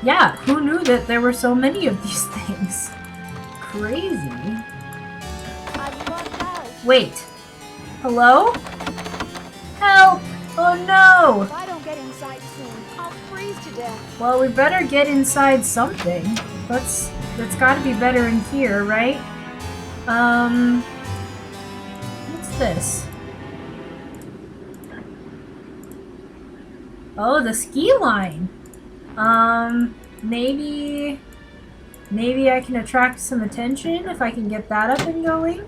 yeah, who knew that there were so many of these things? Crazy. Wait. Hello? Help! Oh no! If I don't get inside soon, I'll freeze to death. Well, we better get inside something. That's gotta be better in here, right? What's this? Oh, the ski line. Maybe I can attract some attention if I can get that up and going.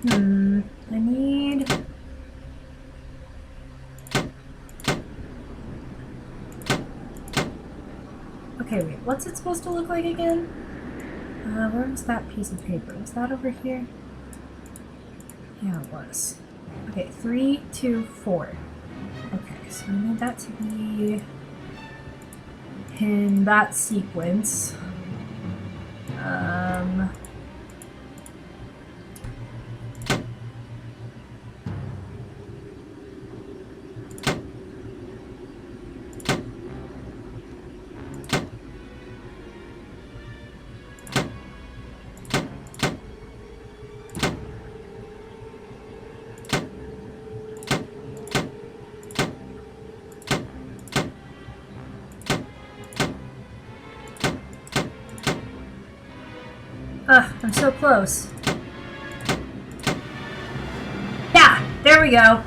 I need... Okay, wait, what's it supposed to look like again? Where was that piece of paper? Was that over here? Yeah, it was. Okay, 3, 2, 4. Okay, so I need that to be in that sequence. I'm so close. Yeah, there we go.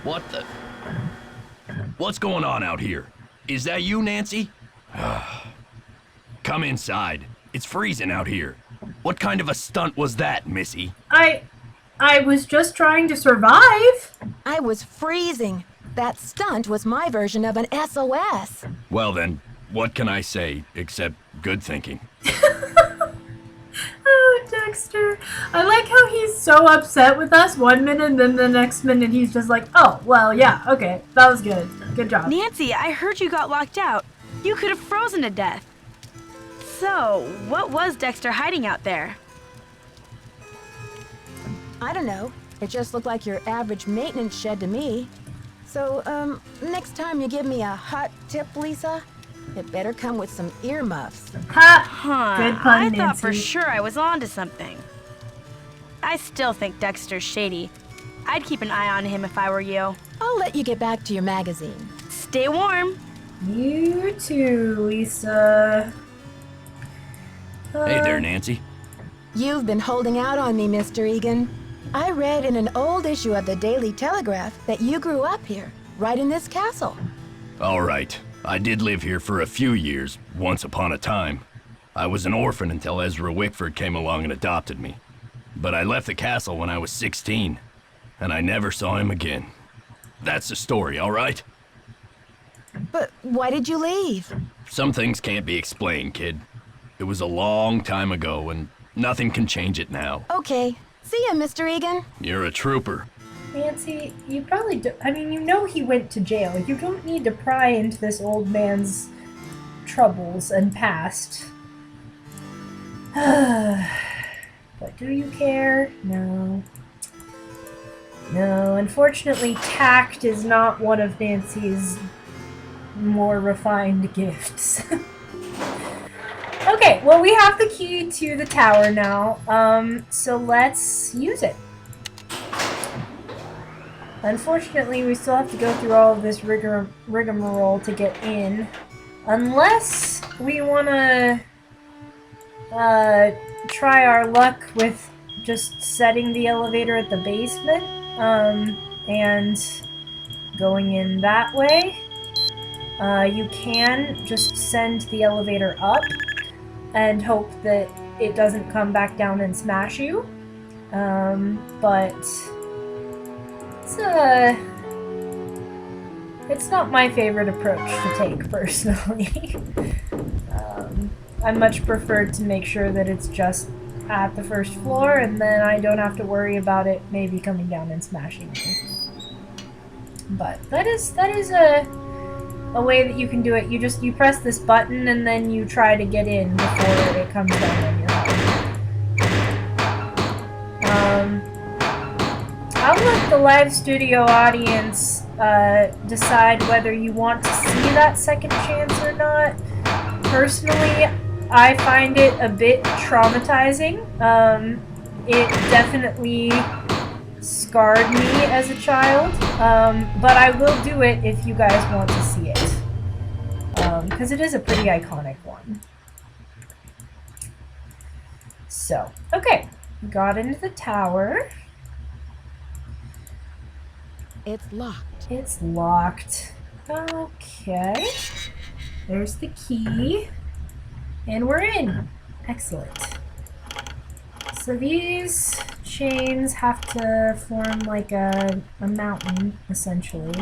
What the? What's going on out here? Is that you, Nancy? Come inside. It's freezing out here. What kind of a stunt was that, Missy? I was just trying to survive. I was freezing. That stunt was my version of an SOS. Well then, what can I say except good thinking? Oh, Dexter. I like how he's so upset with us one minute and then the next minute he's just like, oh, well, yeah, okay, that was good. Good job. Nancy, I heard you got locked out. You could have frozen to death. So, what was Dexter hiding out there? I don't know. It just looked like your average maintenance shed to me. So, next time you give me a hot tip, Lisa, it better come with some earmuffs. Ha! Huh, Good pun, I Nancy. thought for sure I was onto something. I still think Dexter's shady. I'd keep an eye on him if I were you. I'll let you get back to your magazine. Stay warm. You too, Lisa. Hey there, Nancy. You've been holding out on me, Mr. Egan. I read in an old issue of the Daily Telegraph that you grew up here, right in this castle. All right. I did live here for a few years, once upon a time. I was an orphan until Ezra Wickford came along and adopted me. But I left the castle when I was 16, and I never saw him again. That's the story, all right? But why did you leave? Some things can't be explained, kid. It was a long time ago, and nothing can change it now. Okay. See ya, Mr. Egan. You're a trooper. Nancy, you probably do. I mean, you know he went to jail. You don't need to pry into this old man's troubles and past. But do you care? No. No, unfortunately, tact is not one of Nancy's more refined gifts. Okay, well, we have the key to the tower now, so let's use it. Unfortunately, we still have to go through all of this rigmarole to get in, unless we want to try our luck with just setting the elevator at the basement, and going in that way. You can just send the elevator up and hope that it doesn't come back down and smash you. But it's not my favorite approach to take, personally. I much prefer to make sure that it's just at the first floor, and then I don't have to worry about it maybe coming down and smashing me. But that is a way that you can do it. You press this button and then you try to get in before it comes down on your head. I'll let the live studio audience decide whether you want to see that second chance or not. Personally, I find it a bit traumatizing. It definitely scarred me as a child, but I will do it if you guys want to see it, because it is a pretty iconic one. So, okay, got into the tower. It's locked. It's locked. Okay, there's the key, and we're in. Excellent. So these chains have to form like a mountain, essentially.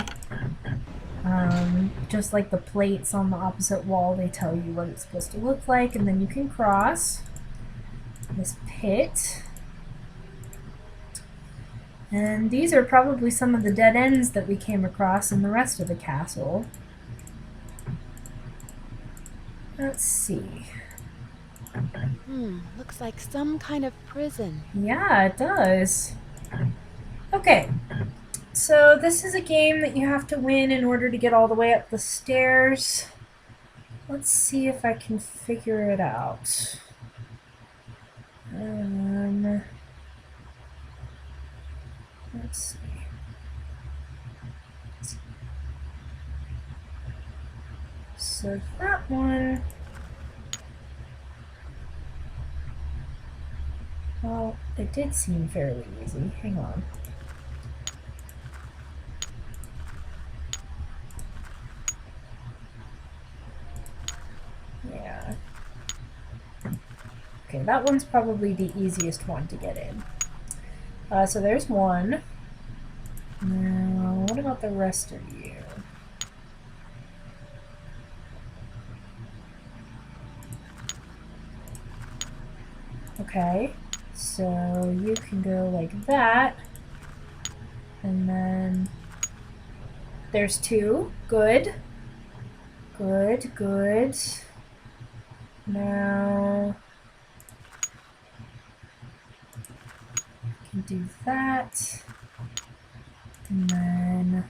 Just like the plates on the opposite wall, they tell you what it's supposed to look like, and then you can cross this pit. And these are probably some of the dead ends that we came across in the rest of the castle. Let's see. Looks like some kind of prison. Yeah, it does. Okay, so this is a game that you have to win in order to get all the way up the stairs. Let's see if I can figure it out. Let's see. So that one... Well, it did seem fairly easy. Hang on. Yeah. Okay, that one's probably the easiest one to get in. So there's one. Now, what about the rest of you? Okay, so you can go like that. And then there's two. Good. Good, good. Now I can do that. And then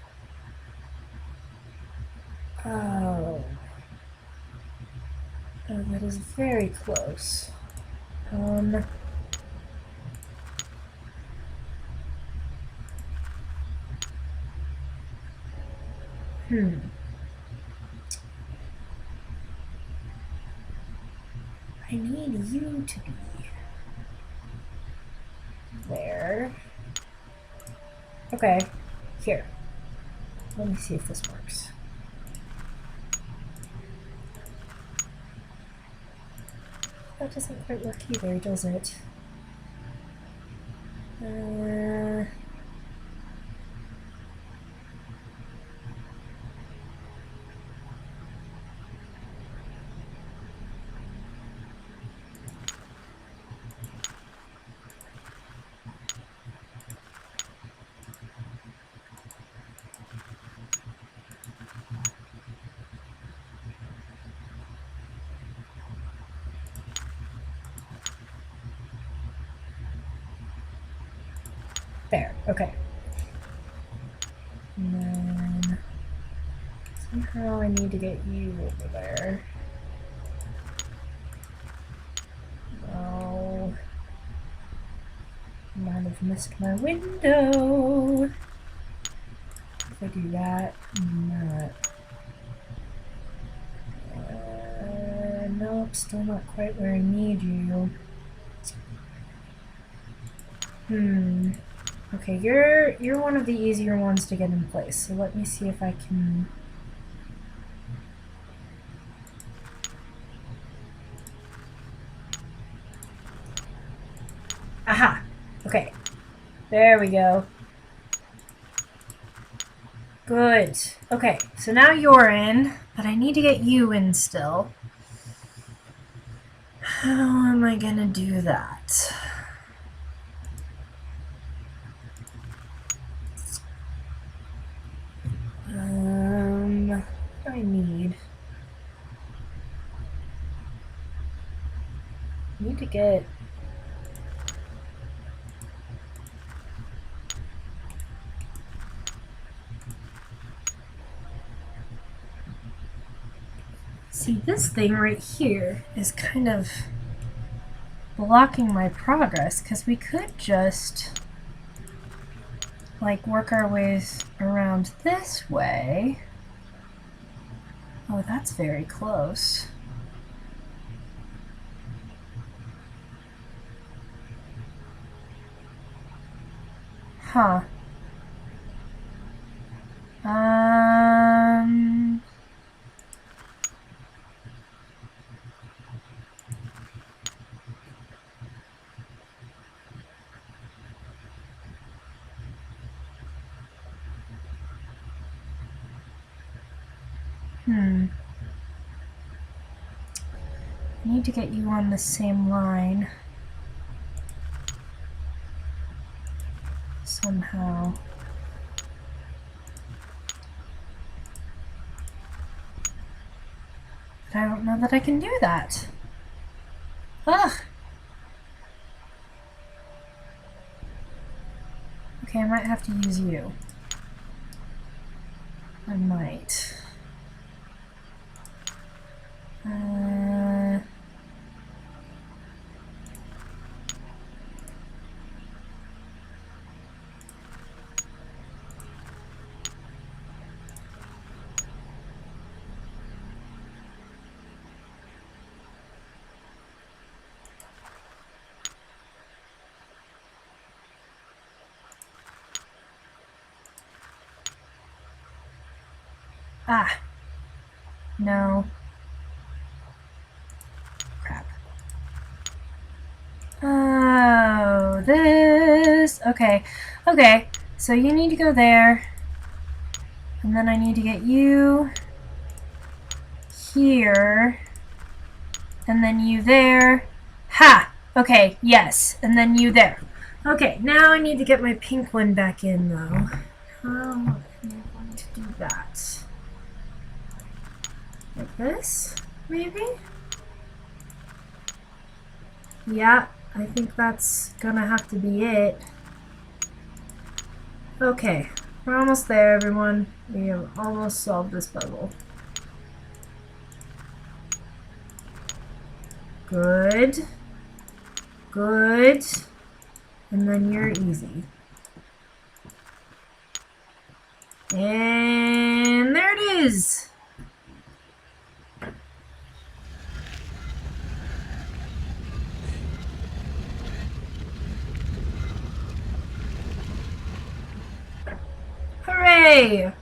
oh, that is very close. I need you to be there. Okay, here. Let me see if this works. That doesn't quite work either, does it? There, okay. And then somehow I need to get you over there. Oh, I might have missed my window. If I do that and that. Nope, still not quite where I need you. Okay, you're one of the easier ones to get in place, so let me see if I can... Aha! Okay. There we go. Good. Okay, so now you're in, but I need to get you in still. How am I gonna do that? I need to get... See, this thing right here is kind of blocking my progress, because we could just like work our ways around this way. Oh, that's very close. Huh. I need to get you on the same line. Somehow. But I don't know that I can do that. Ugh! Okay, I might have to use you. I might. Ah. No. Crap. Oh, this. Okay. Okay. So you need to go there. And then I need to get you here. And then you there. Ha! Okay, yes. And then you there. Okay, now I need to get my pink one back in, though. How am I going to do that? Like this, maybe? Yeah, I think that's gonna have to be it. Okay, we're almost there, everyone. We have almost solved this puzzle. Good. Good. And then you're easy. And there it is! Hooray!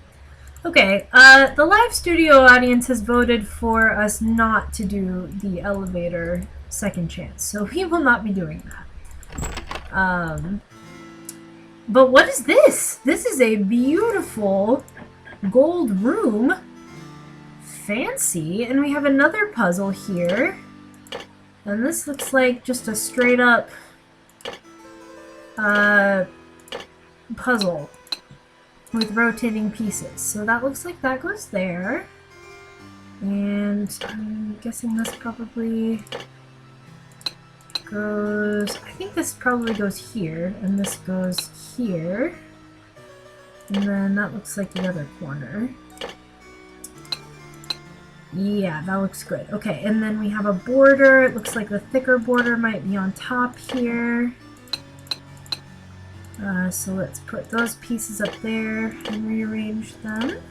Okay, the live studio audience has voted for us not to do the elevator second chance, so we will not be doing that. But what is this? This is a beautiful gold room. Fancy. And we have another puzzle here. And this looks like just a straight up puzzle with rotating pieces. So that looks like that goes there. And I'm guessing this probably goes... I think this probably goes here, and this goes here. And then that looks like the other corner. Yeah, that looks good. Okay, and then we have a border. It looks like the thicker border might be on top here. So let's put those pieces up there and rearrange them.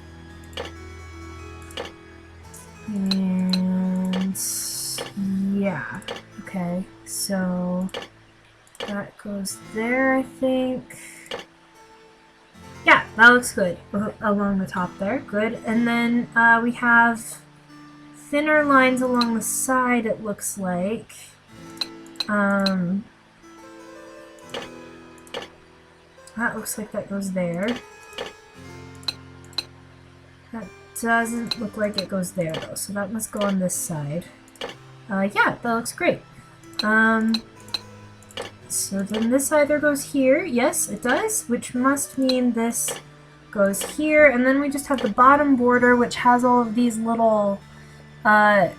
And yeah, okay, so that goes there, I think. Yeah, that looks good along the top there. Good. And then we have thinner lines along the side, it looks like. That looks like that goes there. That doesn't look like it goes there though, so that must go on this side. Yeah, that looks great. So then this either goes here, yes it does, which must mean this goes here, and then we just have the bottom border which has all of these little dot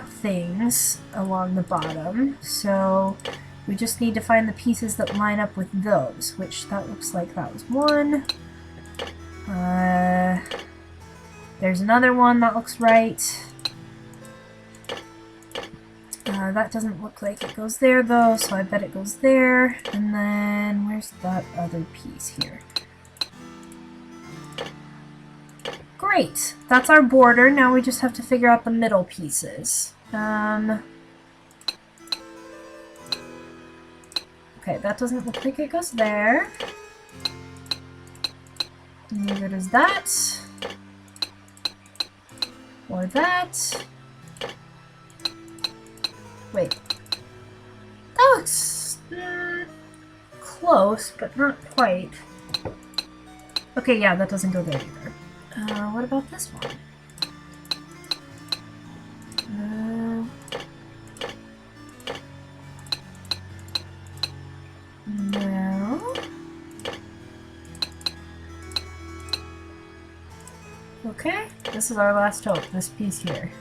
things along the bottom, so we just need to find the pieces that line up with those, which that looks like that was one. There's another one that looks right. That doesn't look like it goes there though, so I bet it goes there. And then where's that other piece here? Great! That's our border. Now we just have to figure out the middle pieces. Okay, that doesn't look like it goes there. Neither does that. Or that. Wait. That looks close, but not quite. Okay, yeah, that doesn't go there either. What about this one? No. Okay, this is our last hope, this piece here.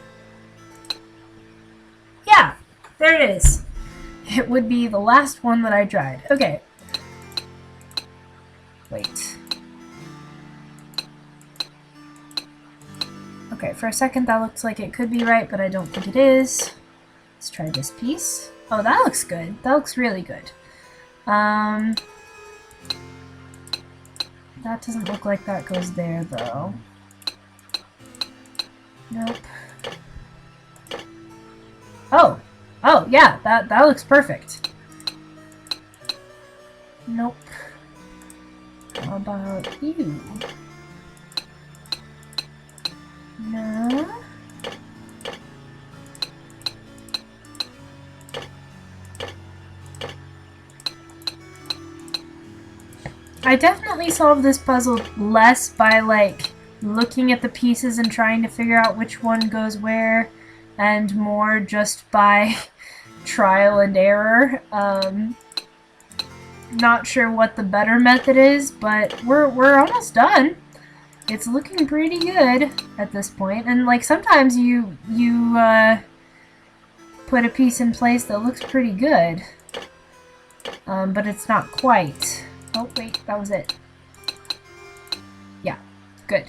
Yeah, there it is. It would be the last one that I tried. Okay. Wait. Okay, for a second that looks like it could be right, but I don't think it is. Let's try this piece. Oh, that looks good. That looks really good. That doesn't look like that goes there, though. Nope. Oh! Oh, yeah, that looks perfect. Nope. How about you? No. I definitely solved this puzzle less by, like, looking at the pieces and trying to figure out which one goes where, and more just by trial and error. Not sure what the better method is, but we're almost done. It's looking pretty good at this point, and like sometimes you put a piece in place that looks pretty good, but it's not quite. Oh wait, that was it. Yeah, good.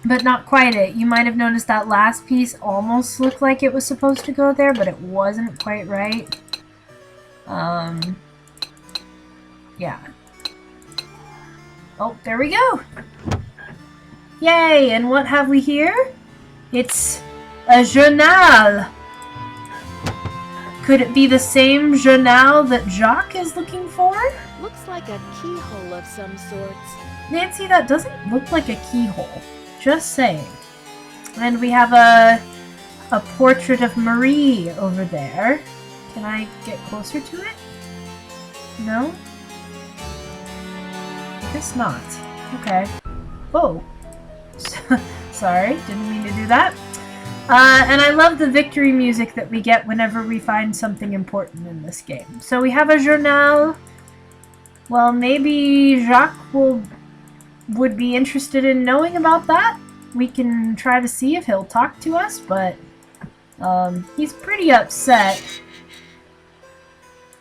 But not quite it. You might have noticed that last piece almost looked like it was supposed to go there, but it wasn't quite right. Yeah. Oh, there we go! Yay! And what have we here? It's a journal! Could it be the same journal that Jacques is looking for? Looks like a keyhole of some sorts. Nancy, that doesn't look like a keyhole. Just saying. And we have a portrait of Marie over there. Can I get closer to it? No? I guess not. Okay. Whoa. Sorry, didn't mean to do that. And I love the victory music that we get whenever we find something important in this game. So we have a journal. Well, maybe Jacques would be interested in knowing about that. We can try to see if he'll talk to us, but he's pretty upset.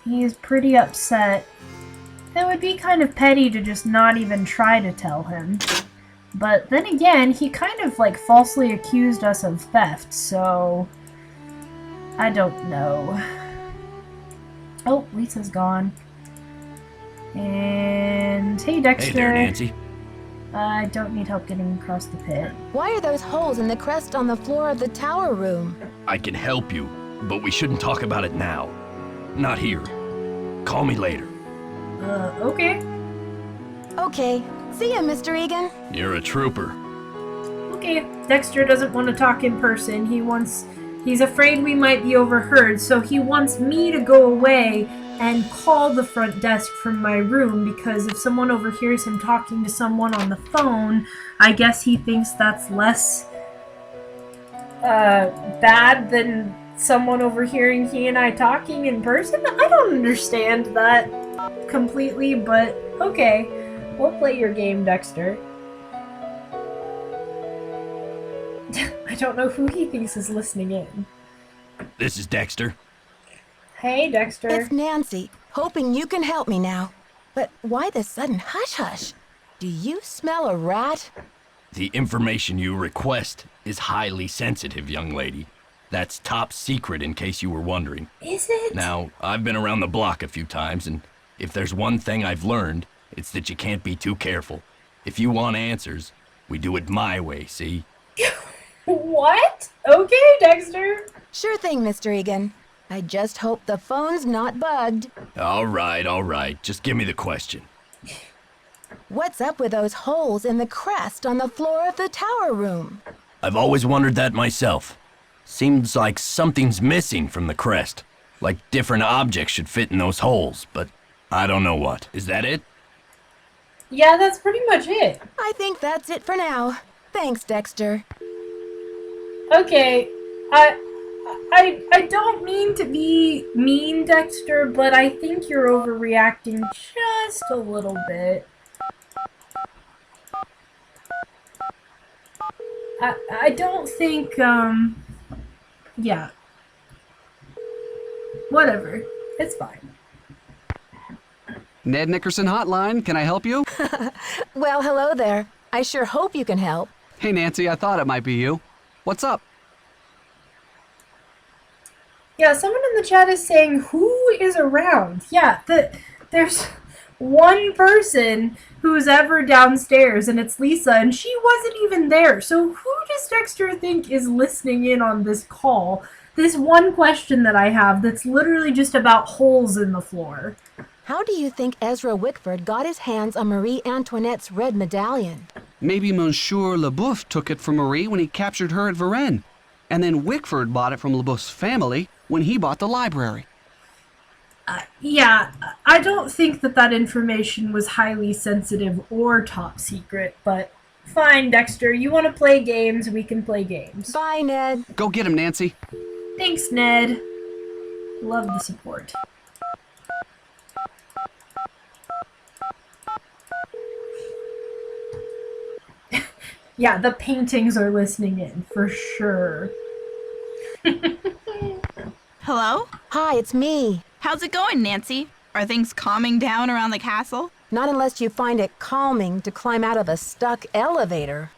He is pretty upset. It would be kind of petty to just not even try to tell him. But then again, he kind of like falsely accused us of theft, so I don't know. Oh, Lisa's gone. And hey, Dexter. Hey there, Nancy. I don't need help getting across the pit. Why are those holes in the crest on the floor of the tower room? I can help you, but we shouldn't talk about it now. Not here. Call me later. Okay. Okay. See ya, Mr. Egan. You're a trooper. Okay. Dexter doesn't want to talk in person. He's afraid we might be overheard, so he wants me to go away and call the front desk from my room, because if someone overhears him talking to someone on the phone, I guess he thinks that's less bad than someone overhearing he and I talking in person. I don't understand that completely, but okay. We'll play your game, Dexter. I don't know who he thinks is listening in. This is Dexter. Hey, Dexter. It's Nancy, hoping you can help me now. But why the sudden hush-hush? Do you smell a rat? The information you request is highly sensitive, young lady. That's top secret in case you were wondering. Is it? Now, I've been around the block a few times, and if there's one thing I've learned, it's that you can't be too careful. If you want answers, we do it my way, see? What? Okay, Dexter. Sure thing, Mr. Egan. I just hope the phone's not bugged. All right. Just give me the question. What's up with those holes in the crest on the floor of the tower room? I've always wondered that myself. Seems like something's missing from the crest. Like different objects should fit in those holes, but I don't know what. Is that it? Yeah, that's pretty much it. I think that's it for now. Thanks, Dexter. Okay, I don't mean to be mean, Dexter, but I think you're overreacting just a little bit. I don't think, yeah. Whatever. It's fine. Ned Nickerson Hotline, can I help you? Well, hello there. I sure hope you can help. Hey, Nancy, I thought it might be you. What's up? Yeah, someone in the chat is saying, who is around? Yeah, there's one person who's ever downstairs, and it's Lisa, and she wasn't even there. So who does Dexter think is listening in on this call? This one question that I have that's literally just about holes in the floor. How do you think Ezra Wickford got his hands on Marie Antoinette's red medallion? Maybe Monsieur Leboeuf took it from Marie when he captured her at Varennes. And then Wickford bought it from Leboeuf's family when he bought the library. Yeah, I don't think that information was highly sensitive or top secret, but fine, Dexter. You want to play games, we can play games. Bye, Ned. Go get him, Nancy. Thanks, Ned. Love the support. Yeah, the paintings are listening in, for sure. Hello? Hi, it's me. How's it going, Nancy? Are things calming down around the castle? Not unless you find it calming to climb out of a stuck elevator.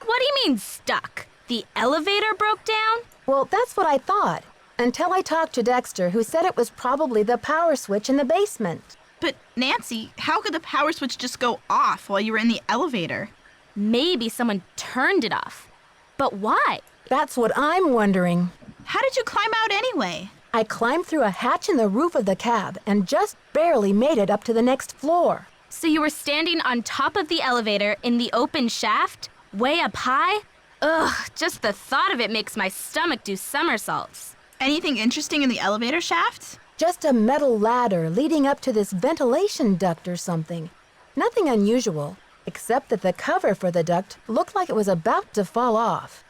What do you mean stuck? The elevator broke down? Well, that's what I thought. Until I talked to Dexter, who said it was probably the power switch in the basement. But, Nancy, how could the power switch just go off while you were in the elevator? Maybe someone turned it off. But why? That's what I'm wondering. How did you climb out anyway? I climbed through a hatch in the roof of the cab and just barely made it up to the next floor. So you were standing on top of the elevator in the open shaft? Way up high? Ugh, just the thought of it makes my stomach do somersaults. Anything interesting in the elevator shaft? Just a metal ladder leading up to this ventilation duct or something. Nothing unusual, except that the cover for the duct looked like it was about to fall off.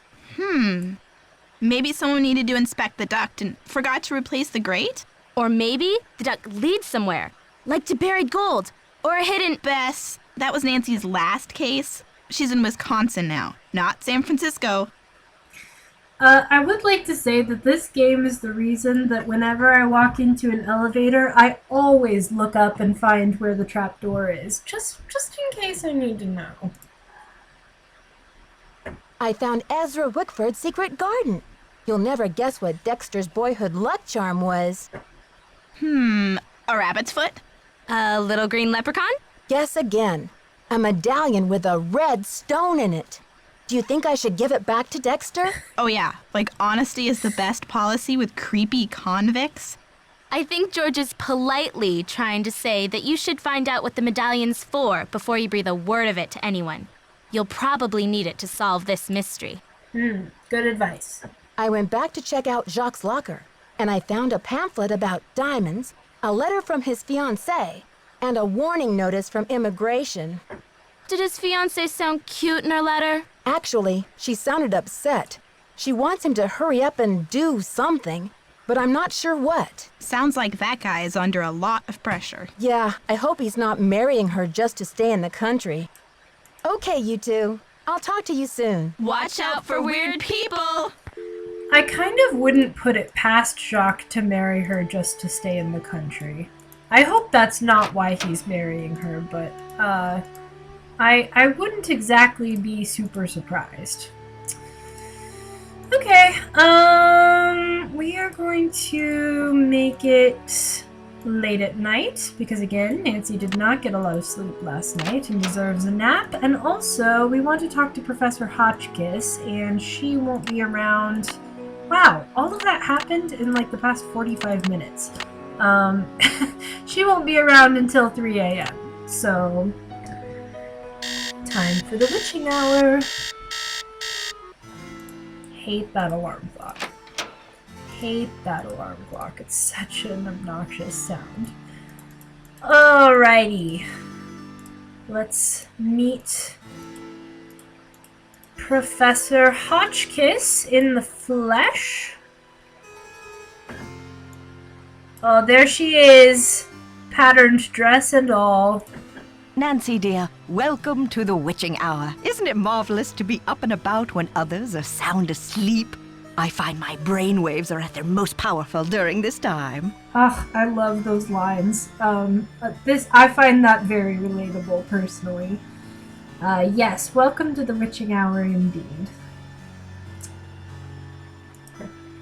Maybe someone needed to inspect the duct and forgot to replace the grate? Or maybe the duct leads somewhere, like to buried gold, or a hidden... Bess, that was Nancy's last case. She's in Wisconsin now, not San Francisco. I would like to say that this game is the reason that whenever I walk into an elevator, I always look up and find where the trapdoor is, just in case I need to know. I found Ezra Wickford's secret garden. You'll never guess what Dexter's boyhood luck charm was. A rabbit's foot? A little green leprechaun? Guess again. A medallion with a red stone in it. Do you think I should give it back to Dexter? Oh yeah, like honesty is the best policy with creepy convicts? I think George is politely trying to say that you should find out what the medallion's for before you breathe a word of it to anyone. You'll probably need it to solve this mystery. Good advice. I went back to check out Jacques' locker, and I found a pamphlet about diamonds, a letter from his fiancée, and a warning notice from immigration. Did his fiancée sound cute in her letter? Actually, she sounded upset. She wants him to hurry up and do something, but I'm not sure what. Sounds like that guy is under a lot of pressure. Yeah, I hope he's not marrying her just to stay in the country. Okay, you two. I'll talk to you soon. Watch out for weird people! I kind of wouldn't put it past Jacques to marry her just to stay in the country. I hope that's not why he's marrying her, but, I wouldn't exactly be super surprised. Okay, we are going to make it late at night because, again, Nancy did not get a lot of sleep last night and deserves a nap. And also, we want to talk to Professor Hotchkiss, and she won't be around. Wow, all of that happened in like the past 45 minutes. She won't be around until 3 a.m. So, time for the witching hour. Hate that alarm clock. Hate that alarm clock. It's such an obnoxious sound. Alrighty. Let's meet Professor Hotchkiss in the flesh. Oh, there she is. Patterned dress and all. Nancy, dear, welcome to the witching hour. Isn't it marvelous to be up and about when others are sound asleep? I find my brainwaves are at their most powerful during this time. Ah, I love those lines. I find that very relatable, personally. Yes, welcome to the witching hour indeed.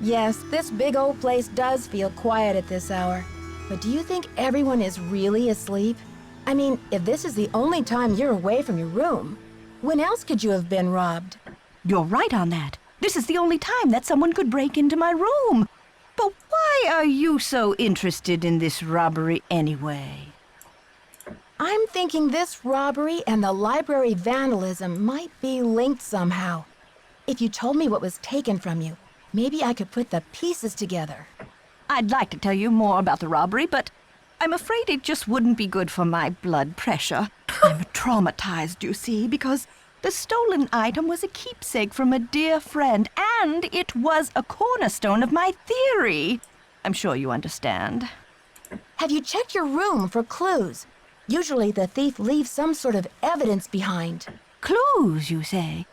Yes, this big old place does feel quiet at this hour. But do you think everyone is really asleep? I mean, if this is the only time you're away from your room, when else could you have been robbed? You're right on that. This is the only time that someone could break into my room. But why are you so interested in this robbery anyway? I'm thinking this robbery and the library vandalism might be linked somehow. If you told me what was taken from you, maybe I could put the pieces together. I'd like to tell you more about the robbery, but I'm afraid it just wouldn't be good for my blood pressure. I'm traumatized, you see, because the stolen item was a keepsake from a dear friend, and it was a cornerstone of my theory. I'm sure you understand. Have you checked your room for clues? Usually the thief leaves some sort of evidence behind. Clues, you say?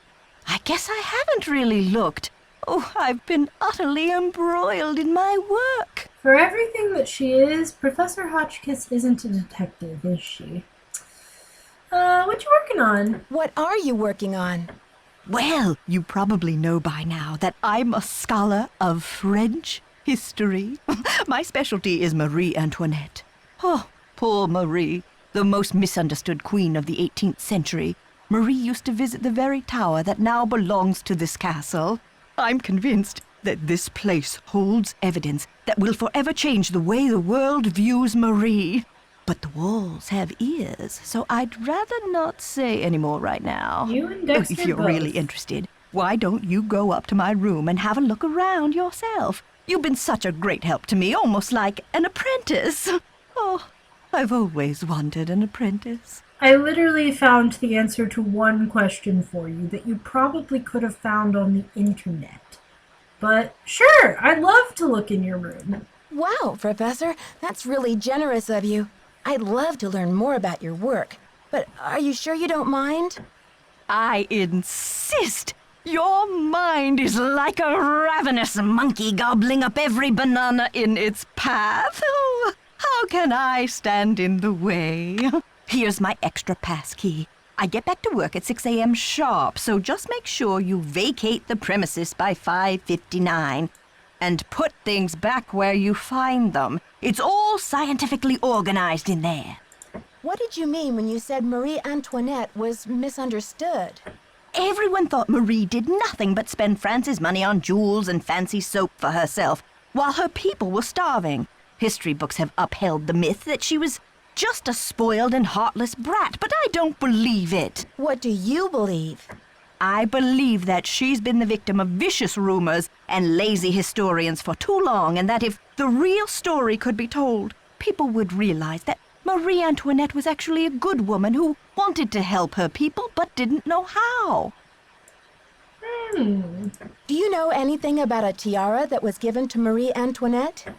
I guess I haven't really looked. Oh, I've been utterly embroiled in my work. For everything that she is, Professor Hotchkiss isn't a detective, is she? What you working on? What are you working on? Well, you probably know by now that I'm a scholar of French history. My specialty is Marie Antoinette. Oh, poor Marie, the most misunderstood queen of the 18th century. Marie used to visit the very tower that now belongs to this castle. I'm convinced that this place holds evidence that will forever change the way the world views Marie. But the walls have ears, so I'd rather not say any more right now. You and Dexter If you're both. really interested, why don't you go up to my room and have a look around yourself? You've been such a great help to me, almost like an apprentice. Oh, I've always wanted an apprentice. I literally found the answer to one question for you that you probably could have found on the internet. But sure, I'd love to look in your room. Wow, Professor, that's really generous of you. I'd love to learn more about your work, but are you sure you don't mind? I insist. Your mind is like a ravenous monkey gobbling up every banana in its path. Oh, how can I stand in the way? Here's my extra pass key. I get back to work at 6 a.m. sharp, so just make sure you vacate the premises by 5:59. And put things back where you find them. It's all scientifically organized in there. What did you mean when you said Marie Antoinette was misunderstood? Everyone thought Marie did nothing but spend France's money on jewels and fancy soap for herself, while her people were starving. History books have upheld the myth that she was just a spoiled and heartless brat, but I don't believe it. What do you believe? I believe that she's been the victim of vicious rumors and lazy historians for too long, and that if the real story could be told, people would realize that Marie Antoinette was actually a good woman who wanted to help her people but didn't know how. Do you know anything about a tiara that was given to Marie Antoinette?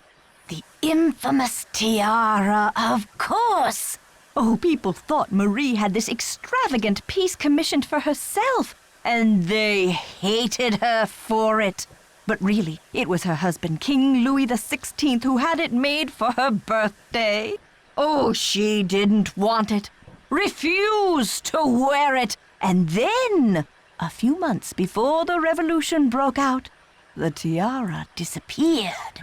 The infamous tiara, of course! Oh, people thought Marie had this extravagant piece commissioned for herself, and they hated her for it. But really, it was her husband, King Louis XVI, who had it made for her birthday. Oh, she didn't want it. refused to wear it. And then, a few months before the revolution broke out, the tiara disappeared.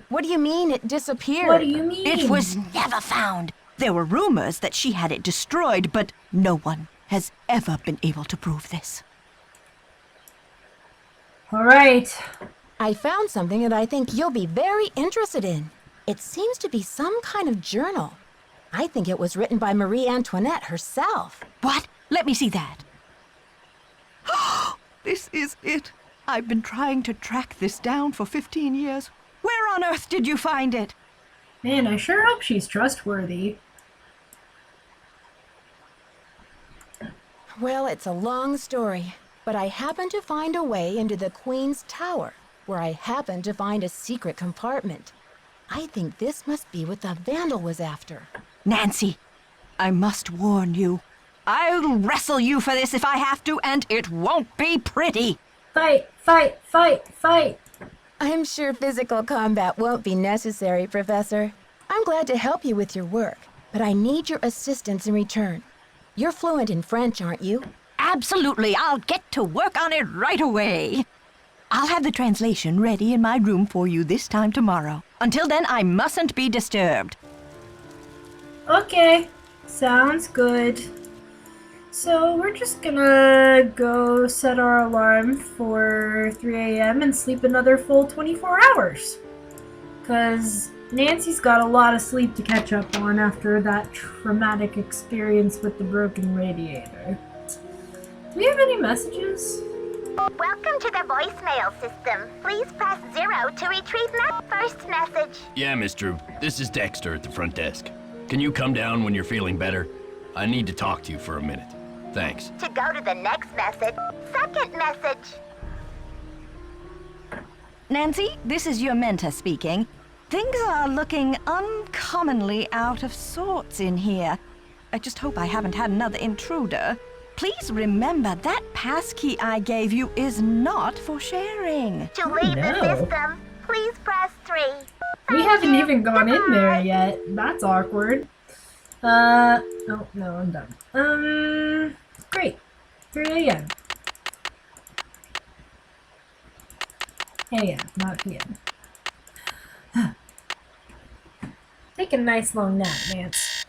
What do you mean it disappeared? What do you mean? It was never found. There were rumors that she had it destroyed, but no one has ever been able to prove this. All right. I found something that I think you'll be very interested in. It seems to be some kind of journal. I think it was written by Marie Antoinette herself. What? Let me see that. This is it. I've been trying to track this down for 15 years. Where on earth did you find it? Man, I sure hope she's trustworthy. Well, it's a long story, but I happened to find a way into the Queen's Tower, where I happened to find a secret compartment. I think this must be what the vandal was after. Nancy, I must warn you. I'll wrestle you for this if I have to, and it won't be pretty. Fight, fight, fight, fight. I'm sure physical combat won't be necessary, Professor. I'm glad to help you with your work, but I need your assistance in return. You're fluent in French, aren't you? Absolutely. I'll get to work on it right away. I'll have the translation ready in my room for you this time tomorrow. Until then, I mustn't be disturbed. Okay, sounds good. So we're just gonna go set our alarm for 3 a.m. and sleep another full 24 hours. Because Nancy's got a lot of sleep to catch up on after that traumatic experience with the broken radiator. Do we have any messages? Welcome to the voicemail system. Please press 0 to retrieve first message. Yeah, Miss Drew. This is Dexter at the front desk. Can you come down when you're feeling better? I need to talk to you for a minute. Thanks. To go to the next message, second message. Nancy, this is your mentor speaking. Things are looking uncommonly out of sorts in here. I just hope I haven't had another intruder. Please remember that passkey I gave you is not for sharing. To leave the no. system, please press 3. We haven't even gone in there yet. That's awkward. Oh, no, I'm done. Great. 3 a.m. A.m., not p.m. Take a nice long nap, Nance.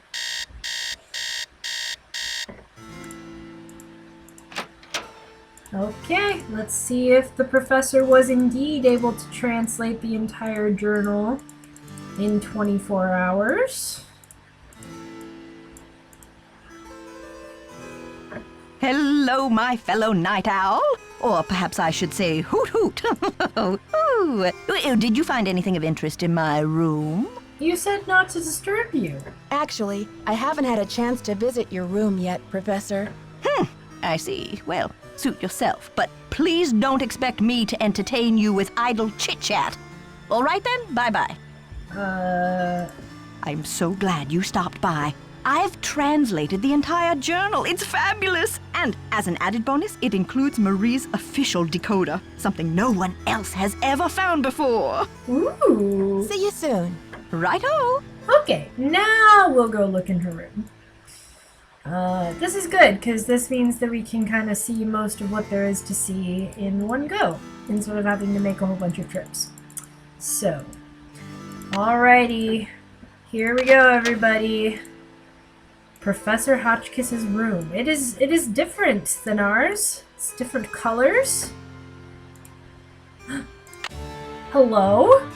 Okay, let's see if the professor was indeed able to translate the entire journal in 24 hours. Hello, my fellow night owl. Or perhaps I should say hoot hoot. Ooh. Did you find anything of interest in my room? You said not to disturb you. Actually, I haven't had a chance to visit your room yet, Professor. I see. Well, suit yourself. But please don't expect me to entertain you with idle chit-chat. All right then, bye-bye. I'm so glad you stopped by. I've translated the entire journal. It's fabulous. And as an added bonus, it includes Marie's official decoder, something no one else has ever found before. Ooh. See you soon. Righto. Okay, now we'll go look in her room. This is good, because this means that we can kind of see most of what there is to see in one go, instead of having to make a whole bunch of trips. So, alrighty, here we go, everybody. Professor Hotchkiss's room. It is different than ours. It's different colors. Hello?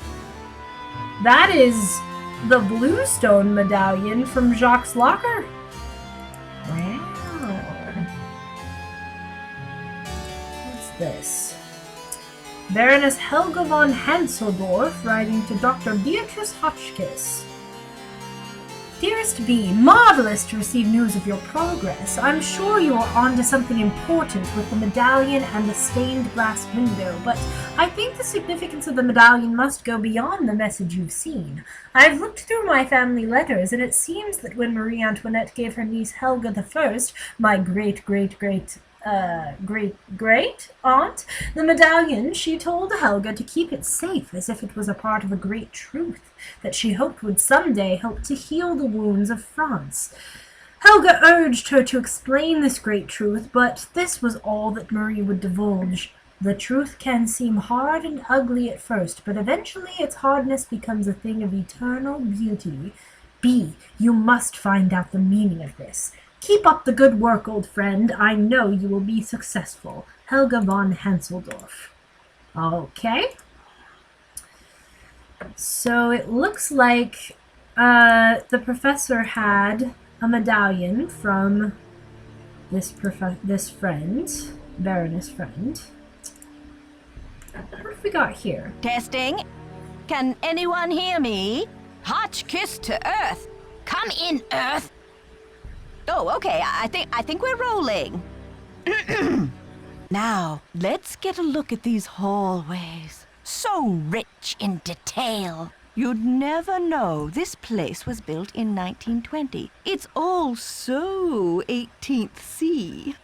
That is the Bluestone medallion from Jacques' locker. Wow. What's this? Baroness Helga von Hanseldorf writing to Dr. Beatrice Hotchkiss. Dearest Bee, marvelous to receive news of your progress. I'm sure you are onto something important with the medallion and the stained glass window, but I think the significance of the medallion must go beyond the message you've seen. I've looked through my family letters, and it seems that when Marie Antoinette gave her niece Helga I, my great-great-great aunt, the medallion, she told Helga to keep it safe as if it was a part of a great truth that she hoped would someday help to heal the wounds of France. Helga urged her to explain this great truth, but this was all that Marie would divulge. The truth can seem hard and ugly at first, but eventually its hardness becomes a thing of eternal beauty. B, you must find out the meaning of this. Keep up the good work, old friend. I know you will be successful. Helga von Hanseldorf. Okay. So it looks like the professor had a medallion from this friend, Baroness friend. What have we got here? Testing. Can anyone hear me? Hotchkiss to Earth. Come in, Earth. Oh, okay. I think we're rolling. Now, let's get a look at these hallways. So rich in detail. You'd never know this place was built in 1920. It's all so 18th C.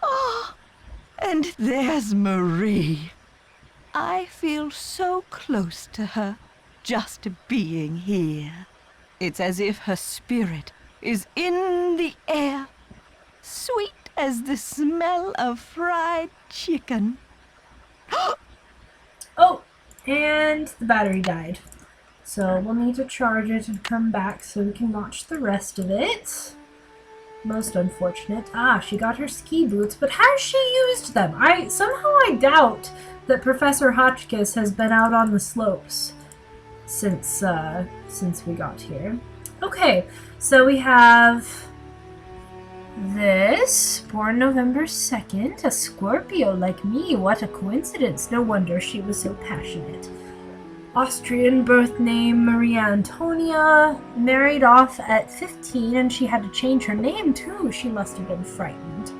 Oh, and there's Marie. I feel so close to her, just being here. It's as if her spirit is in the air, sweet as the smell of fried chicken. Oh, and the battery died. So we'll need to charge it and come back so we can watch the rest of it. Most unfortunate. Ah, she got her ski boots, but has she used them? Somehow I doubt that Professor Hotchkiss has been out on the slopes since we got here. Okay, so we have this, born November 2nd, a Scorpio like me. What a coincidence. No wonder she was so passionate. Austrian birth name Maria Antonia, married off at 15, and she had to change her name too. She must have been frightened.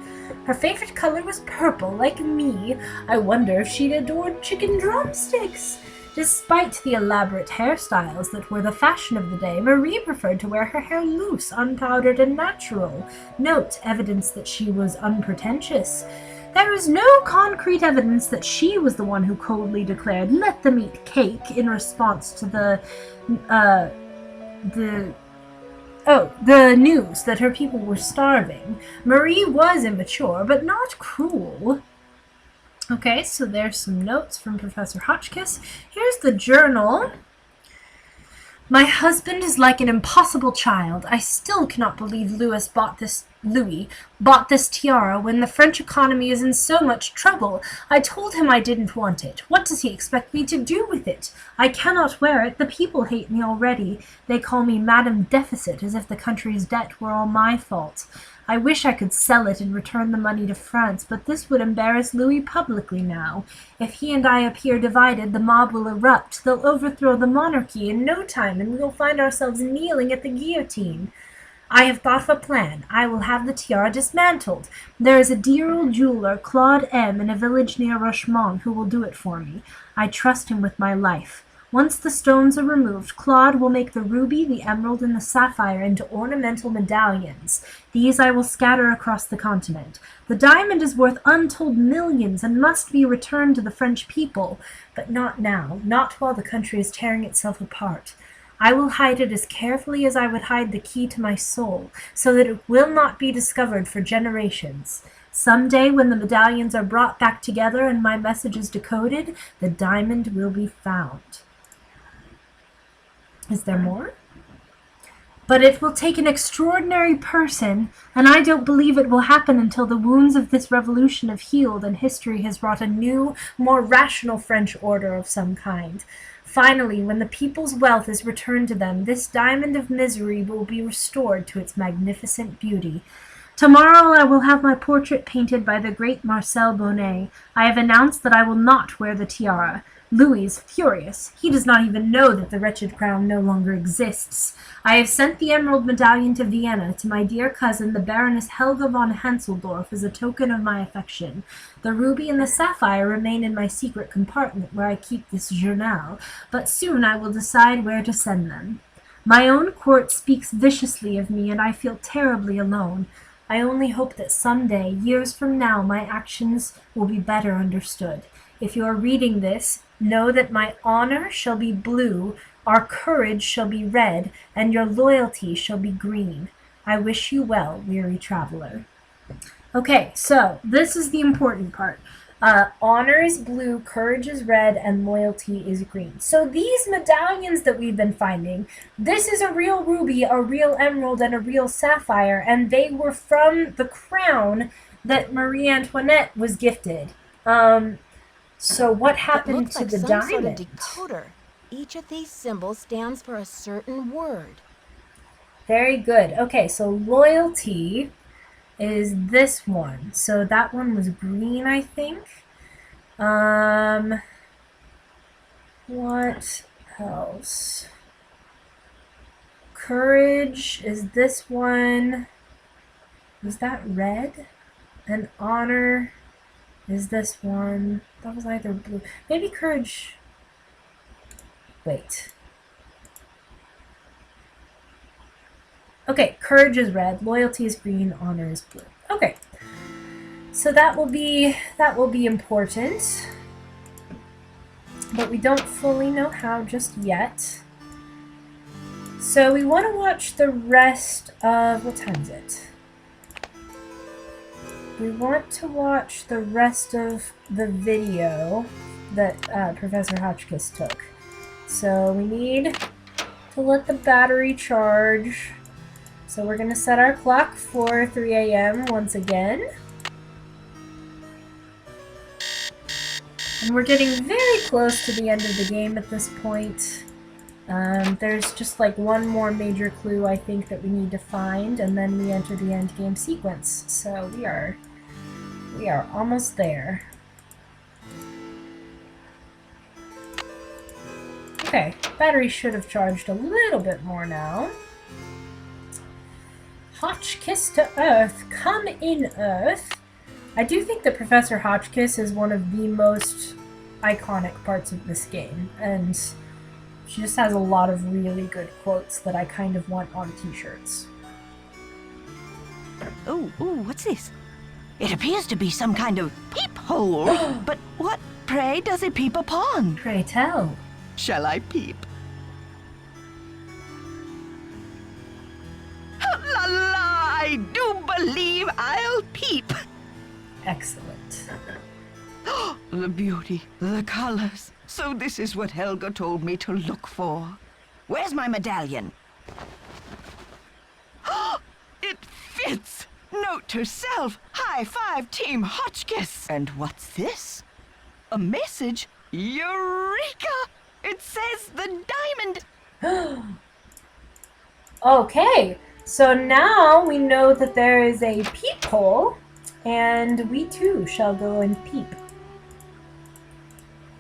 Her favorite color was purple, like me. I wonder if she'd adored chicken drumsticks. Despite the elaborate hairstyles that were the fashion of the day, Marie preferred to wear her hair loose, unpowdered, and natural. Note evidence that she was unpretentious. There is no concrete evidence that she was the one who coldly declared, "Let them eat cake," in response to the news that her people were starving. Marie was immature, but not cruel. Okay, so there's some notes from Professor Hotchkiss. Here's the journal. My husband is like an impossible child. I still cannot believe Louis bought this tiara when the French economy is in so much trouble. I told him I didn't want it. What does he expect me to do with it? I cannot wear it. The people hate me already. They call me Madame Deficit, as if the country's debt were all my fault. I wish I could sell it and return the money to France, but this would embarrass Louis publicly now. If he and I appear divided, the mob will erupt. They'll overthrow the monarchy in no time, and we will find ourselves kneeling at the guillotine. I have thought of a plan. I will have the tiara dismantled. There is a dear old jeweler, Claude M., in a village near Rochemont, who will do it for me. I trust him with my life. Once the stones are removed, Claude will make the ruby, the emerald, and the sapphire into ornamental medallions. These I will scatter across the continent. The diamond is worth untold millions and must be returned to the French people, but not now, not while the country is tearing itself apart. I will hide it as carefully as I would hide the key to my soul, so that it will not be discovered for generations. Someday, when the medallions are brought back together and my message is decoded, the diamond will be found. Is there more? But it will take an extraordinary person, and I don't believe it will happen until the wounds of this revolution have healed and history has wrought a new, more rational French order of some kind. Finally, when the people's wealth is returned to them, this diamond of misery will be restored to its magnificent beauty. Tomorrow I will have my portrait painted by the great Marcel Bonnet. I have announced that I will not wear the tiara. Louis is furious. He does not even know that the wretched crown no longer exists. I have sent the emerald medallion to Vienna, to my dear cousin, the Baroness Helga von Hanseldorf, as a token of my affection. The ruby and the sapphire remain in my secret compartment, where I keep this journal, but soon I will decide where to send them. My own court speaks viciously of me, and I feel terribly alone. I only hope that someday, years from now, my actions will be better understood. If you are reading this, know that my honor shall be blue, our courage shall be red, and your loyalty shall be green. I wish you well, weary traveler. Okay, so this is the important part. Honor is blue, courage is red, and loyalty is green. So these medallions that we've been finding, this is a real ruby, a real emerald, and a real sapphire, and they were from the crown that Marie Antoinette was gifted. So what happened to the diamond? Sort of decoder. Each of these symbols stands for a certain word. Very good. Okay, so loyalty is this one. So that one was green, I think. What else? Courage is this one. Was that red? And honor is this one. That was either blue. Maybe courage. Wait. Okay, courage is red, loyalty is green, honor is blue. Okay. So that will be important. But we don't fully know how just yet. So we want to watch the rest of, what time is it? We want to watch the rest of the video that Professor Hotchkiss took. So we need to let the battery charge. So we're going to set our clock for 3 a.m. once again. And we're getting very close to the end of the game at this point. There's just like one more major clue I think that we need to find, and then we enter the end game sequence. So we are almost there. Okay, battery should have charged a little bit more now. Hotchkiss to Earth, come in Earth. I do think that Professor Hotchkiss is one of the most iconic parts of this game, and she just has a lot of really good quotes that I kind of want on t-shirts. Oh, what's this? It appears to be some kind of peephole. But what, pray, does it peep upon? Pray tell. Shall I peep? La la! I do believe I'll peep. Excellent. The beauty, the colors. So this is what Helga told me to look for. Where's my medallion? It fits! Note to self, high five Team Hotchkiss. And what's this? A message? Eureka! It says the diamond. Okay, so now we know that there is a peephole, and we too shall go and peep.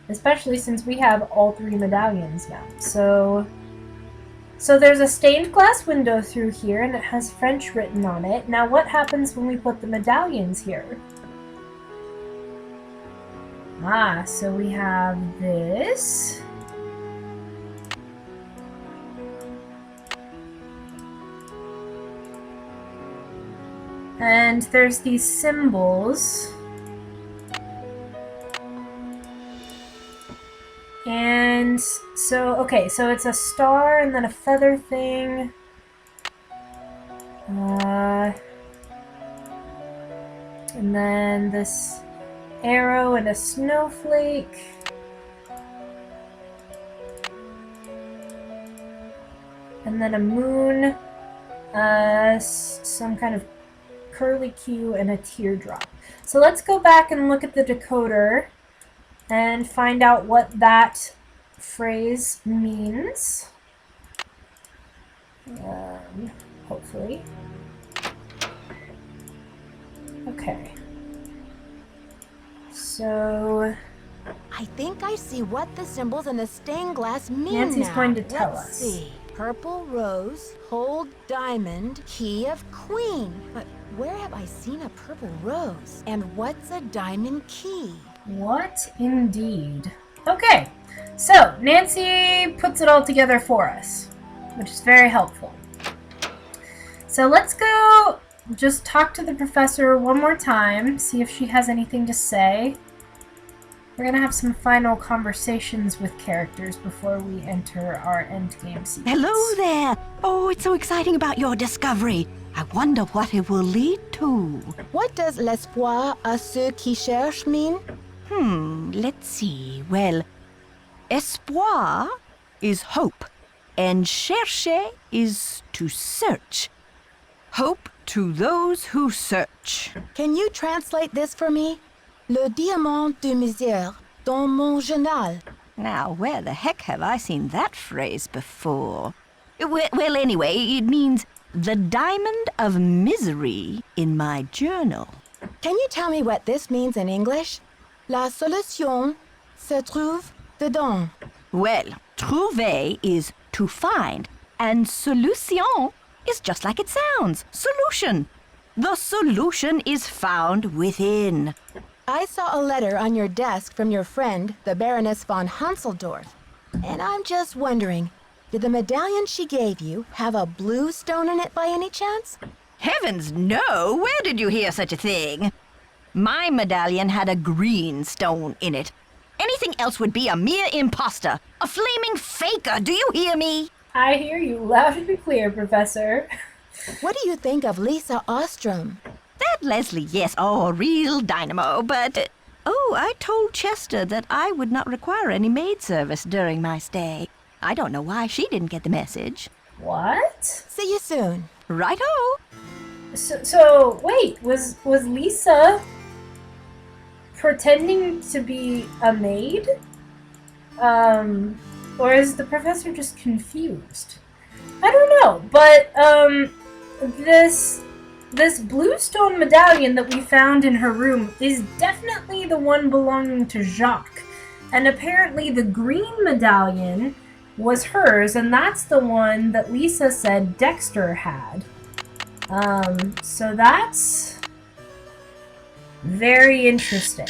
Especially since we have all 3 medallions now. So there's a stained glass window through here, and it has French written on it. Now what happens when we put the medallions here? Ah, so we have this. And there's these symbols. And so, okay, so it's a star and then a feather thing. And then this arrow and a snowflake. And then a moon, some kind of curly Q, and a teardrop. So let's go back and look at the decoder and find out what that phrase means. Hopefully. Okay. So I think I see what the symbols in the stained glass mean Nancy's now. going to tell Let's us. See. Purple rose, hold diamond, key of queen. But where have I seen a purple rose? And what's a diamond key? What indeed? Okay, so Nancy puts it all together for us, which is very helpful. So let's go just talk to the professor one more time, see if she has anything to say. We're going to have some final conversations with characters before we enter our endgame sequence. Hello there. Oh, it's so exciting about your discovery. I wonder what it will lead to. What does l'espoir à ceux qui cherchent mean? Let's see. Well, espoir is hope, and chercher is to search. Hope to those who search. Can you translate this for me? Le diamant de misère dans mon journal. Now, where the heck have I seen that phrase before? Well, anyway, it means the diamond of misery in my journal. Can you tell me what this means in English? La solution se trouve dedans. Well, trouver is to find, and solution is just like it sounds, solution. The solution is found within. I saw a letter on your desk from your friend, the Baroness von Hanseldorf. And I'm just wondering, did the medallion she gave you have a blue stone in it by any chance? Heavens no! Where did you hear such a thing? My medallion had a green stone in it. Anything else would be a mere imposter, a flaming faker, do you hear me? I hear you loud and clear, Professor. What do you think of Lisa Ostrom? That Leslie, yes, oh, a real dynamo, but... I told Chester that I would not require any maid service during my stay. I don't know why she didn't get the message. What? See you soon. Righto. So wait, was Lisa pretending to be a maid? Or is the professor just confused? I don't know, but, this blue stone medallion that we found in her room is definitely the one belonging to Jacques. And apparently the green medallion was hers, and that's the one that Lisa said Dexter had. So that's very interesting.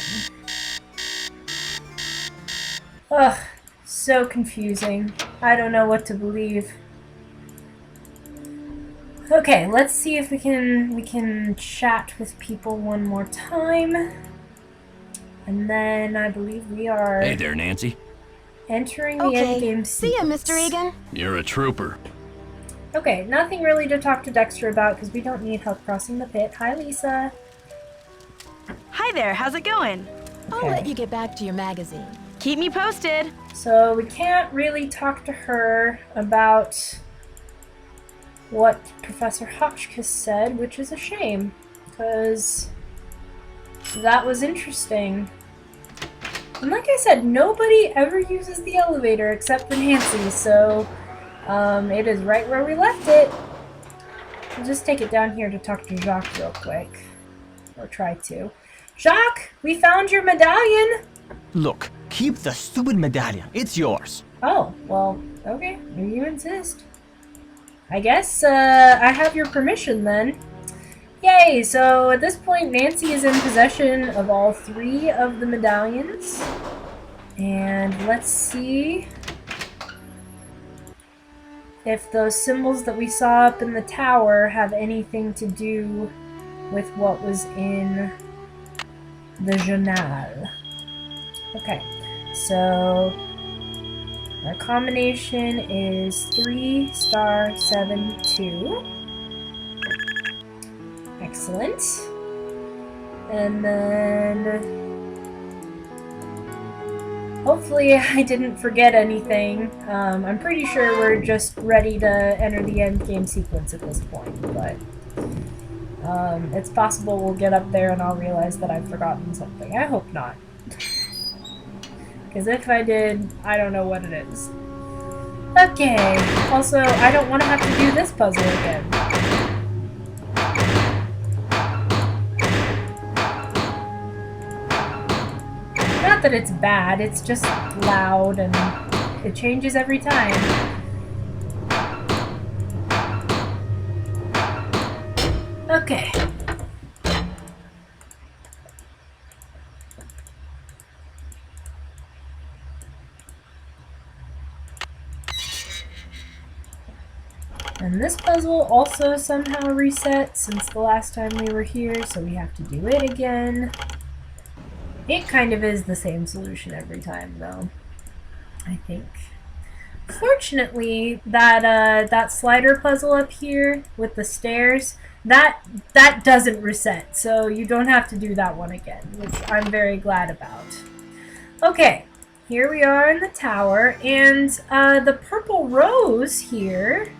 Ugh, so confusing. I don't know what to believe. Okay, let's see if we can chat with people one more time. And then I believe we are Hey there, Nancy. entering the endgame See ya, sequence. Mr. Egan. You're a trooper. Okay, nothing really to talk to Dexter about because we don't need help crossing the pit. Hi, Lisa. Hi there, how's it going? I'll let you get back to your magazine. Keep me posted. So we can't really talk to her about what Professor Hotchkiss said, which is a shame, because that was interesting. And like I said, nobody ever uses the elevator except for Nancy, so it is right where we left it. We'll just take it down here to talk to Jacques real quick. Or try to. Jacques, we found your medallion! Look, keep the stupid medallion. It's yours. Oh, well, okay, if you insist. I guess, I have your permission then. Yay, so at this point Nancy is in possession of all 3 of the medallions. And let's see if those symbols that we saw up in the tower have anything to do with what was in the journal. Okay, so our combination is 3*7*2. Excellent. And then hopefully I didn't forget anything. I'm pretty sure we're just ready to enter the end game sequence at this point, but it's possible we'll get up there and I'll realize that I've forgotten something. I hope not. Because if I did, I don't know what it is. Okay, also, I don't want to have to do this puzzle again. Not that it's bad, it's just loud and it changes every time. Okay. And this puzzle also somehow reset since the last time we were here, so we have to do it again. It kind of is the same solution every time, though, I think. Fortunately, that slider puzzle up here with the stairs, that doesn't reset, so you don't have to do that one again, which I'm very glad about. Okay, here we are in the tower, and the purple rose here,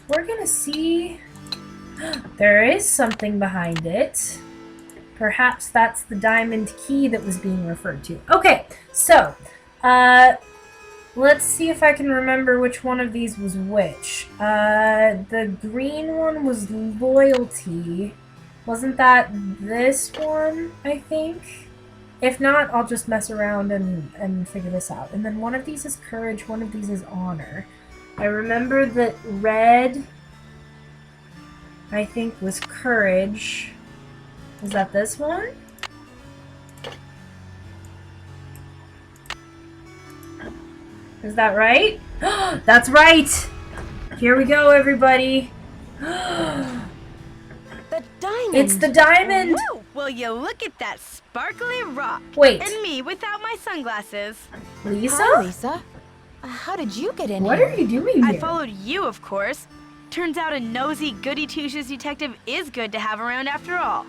we're gonna see there is something behind it. Perhaps that's the diamond key that was being referred to. Okay, so let's see if I can remember which one of these was which. The green one was loyalty. Wasn't that this one, I think? If not, I'll just mess around and figure this out. And then one of these is courage, one of these is honor. I remember that red, I think, was courage. Is that this one? Is that right? That's right! Here we go, everybody. The diamond! It's the diamond! Woo! Will you look at that sparkly rock? Wait. And me without my sunglasses. Lisa? Hi, Lisa. How did you get in What here? are you doing here? I followed you, of course. Turns out a nosy, goody-two-shoes detective is good to have around after all.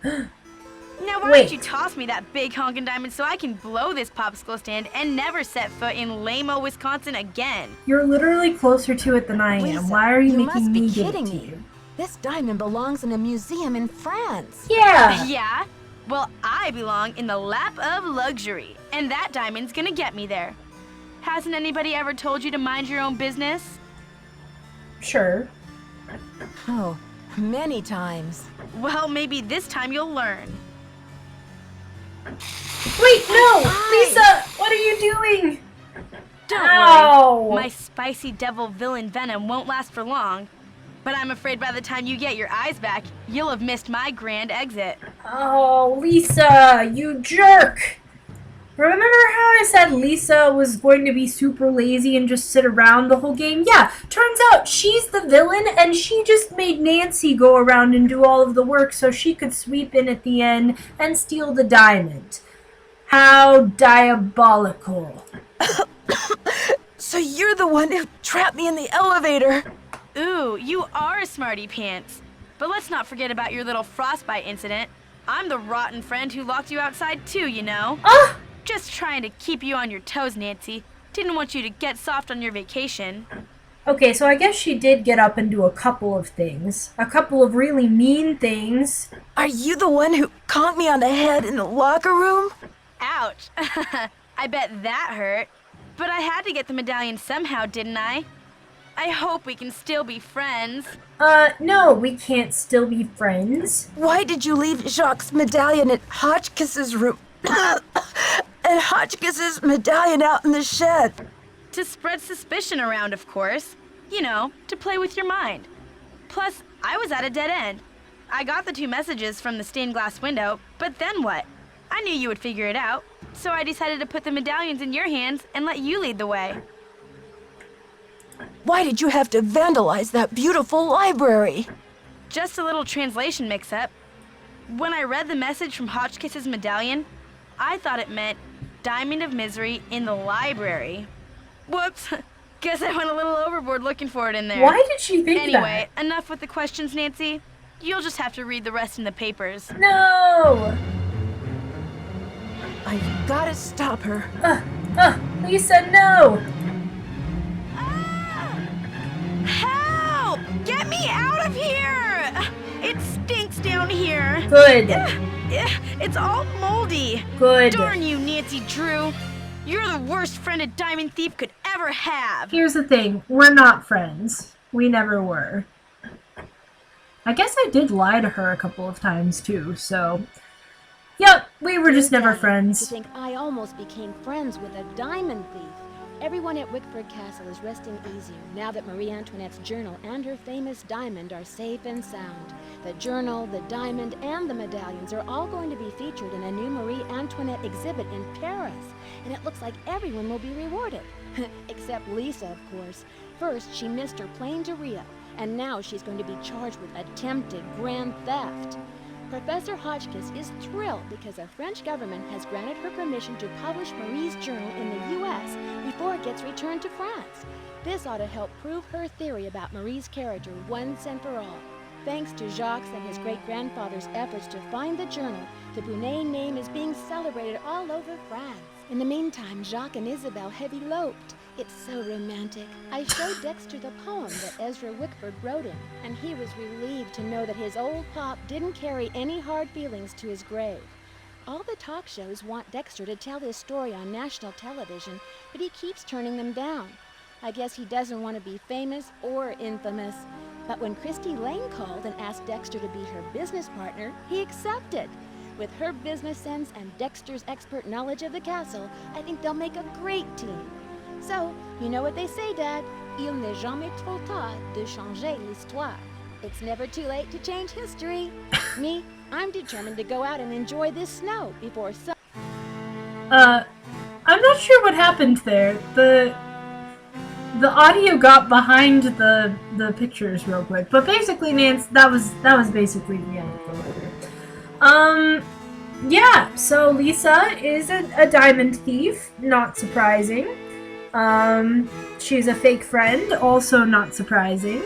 Now why Wait. don't you toss me that big honkin' diamond so I can blow this popsicle stand and never set foot in lame-o Wisconsin again? You're literally closer to it than I am. Lisa, Why are you must making be me give it kidding to me. you? This diamond belongs in a museum in France. Yeah! Yeah? Well, I belong in the lap of luxury, and that diamond's gonna get me there. Hasn't anybody ever told you to mind your own business? Sure. Oh, many times. Well, maybe this time you'll learn. Wait, no! Lisa! What are you doing? Don't Ow! worry, my spicy devil villain venom won't last for long. But I'm afraid by the time you get your eyes back, you'll have missed my grand exit. Oh, Lisa, you jerk! Remember how I said Lisa was going to be super lazy and just sit around the whole game? Yeah, turns out she's the villain and she just made Nancy go around and do all of the work so she could sweep in at the end and steal the diamond. How diabolical. So you're the one who trapped me in the elevator. Ooh, you are a smarty pants. But let's not forget about your little frostbite incident. I'm the rotten friend who locked you outside too, you know. Ah! Just trying to keep you on your toes, Nancy. Didn't want you to get soft on your vacation. Okay, so I guess she did get up and do a couple of things. A couple of really mean things. Are you the one who conked me on the head in the locker room? Ouch. I bet that hurt. But I had to get the medallion somehow, didn't I? I hope we can still be friends. No, we can't still be friends. Why did you leave Jacques' medallion at Hotchkiss's room? And Hotchkiss's medallion out in the shed? To spread suspicion around, of course. You know, to play with your mind. Plus, I was at a dead end. I got the 2 messages from the stained glass window, but then what? I knew you would figure it out, so I decided to put the medallions in your hands and let you lead the way. Why did you have to vandalize that beautiful library? Just a little translation mix-up. When I read the message from Hotchkiss's medallion, I thought it meant Diamond of Misery in the library. Whoops. Guess I went a little overboard looking for it in there. Why did she think Anyway, enough with the questions, Nancy. You'll just have to read the rest in the papers. that? No! I've got to stop her. Lisa, no! Help! Get me out of here! It stinks down here. Good. It's all moldy. Good. Darn you, Nancy Drew. You're the worst friend a diamond thief could ever have. Here's the thing. We're not friends. We never were. I guess I did lie to her a couple of times, too, so... Yep, we were just never To friends. think I almost became friends with a diamond thief. Everyone at Wickford Castle is resting easier now that Marie Antoinette's journal and her famous diamond are safe and sound. The journal, the diamond, and the medallions are all going to be featured in a new Marie Antoinette exhibit in Paris. And it looks like everyone will be rewarded. Except Lisa, of course. First, she missed her plane to Rio, and now she's going to be charged with attempted grand theft. Professor Hotchkiss is thrilled because the French government has granted her permission to publish Marie's journal in the U.S. before it gets returned to France. This ought to help prove her theory about Marie's character once and for all. Thanks to Jacques and his great-grandfather's efforts to find the journal, the Brunet name is being celebrated all over France. In the meantime, Jacques and Isabelle have eloped. It's so romantic. I showed Dexter the poem that Ezra Wickford wrote him, and he was relieved to know that his old pop didn't carry any hard feelings to his grave. All the talk shows want Dexter to tell his story on national television, but he keeps turning them down. I guess he doesn't want to be famous or infamous. But when Christy Lane called and asked Dexter to be her business partner, he accepted. With her business sense and Dexter's expert knowledge of the castle, I think they'll make a great team. So, you know what they say, Dad. Il n'est jamais trop tard de changer l'histoire. It's never too late to change history. Me, I'm determined to go out and enjoy this snow before I'm not sure what happened there. The audio got behind the pictures real quick, but basically, Nance, that was basically the end of the letter. Yeah. So Lisa is a diamond thief. Not surprising. She's a fake friend. Also not surprising.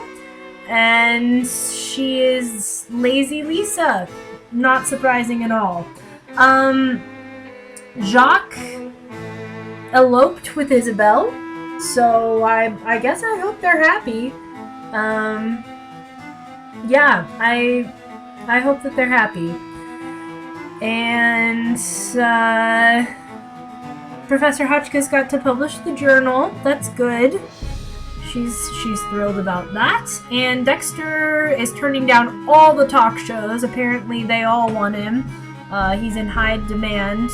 And she is lazy Lisa. Not surprising at all. Jacques eloped with Isabelle. So I guess I hope they're happy. Yeah, I hope that they're happy. And Professor Hotchkiss got to publish the journal. That's good. She's thrilled about that. And Dexter is turning down all the talk shows. Apparently they all want him. He's in high demand.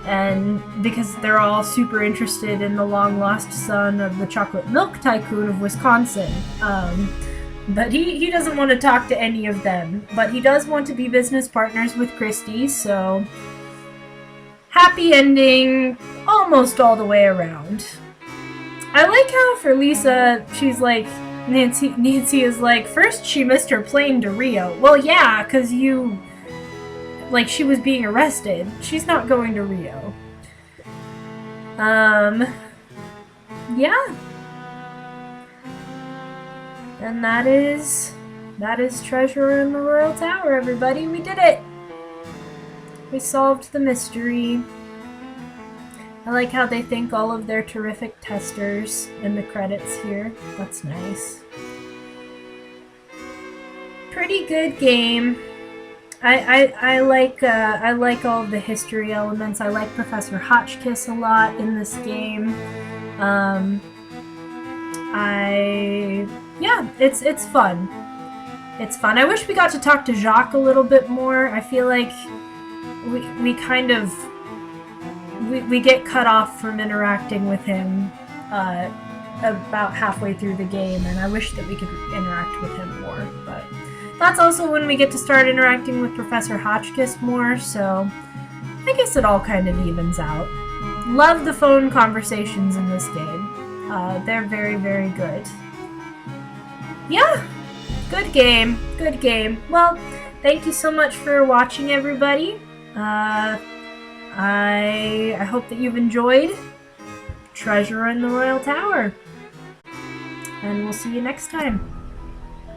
And because they're all super interested in the long-lost son of the chocolate milk tycoon of Wisconsin. But he doesn't want to talk to any of them. But he does want to be business partners with Christy, so happy ending almost all the way around. I like how for Lisa, she's like, Nancy is like, first she missed her plane to Rio. Well, yeah, because she was being arrested. She's not going to Rio. Yeah. And that is Treasure in the Royal Tower, everybody. We did it! We solved the mystery. I like how they thank all of their terrific testers in the credits here. That's nice. Pretty good game. I like all of the history elements. I like Professor Hotchkiss a lot in this game. Yeah, it's fun. It's fun. I wish we got to talk to Jacques a little bit more. I feel like we kind of we get cut off from interacting with him about halfway through the game, and I wish that we could interact with him more. But that's also when we get to start interacting with Professor Hotchkiss more, so I guess it all kind of evens out. Love the phone conversations in this game. They're very, very good. Yeah, good game. Good game. Well, thank you so much for watching, everybody. I hope that you've enjoyed Treasure in the Royal Tower. And we'll see you next time.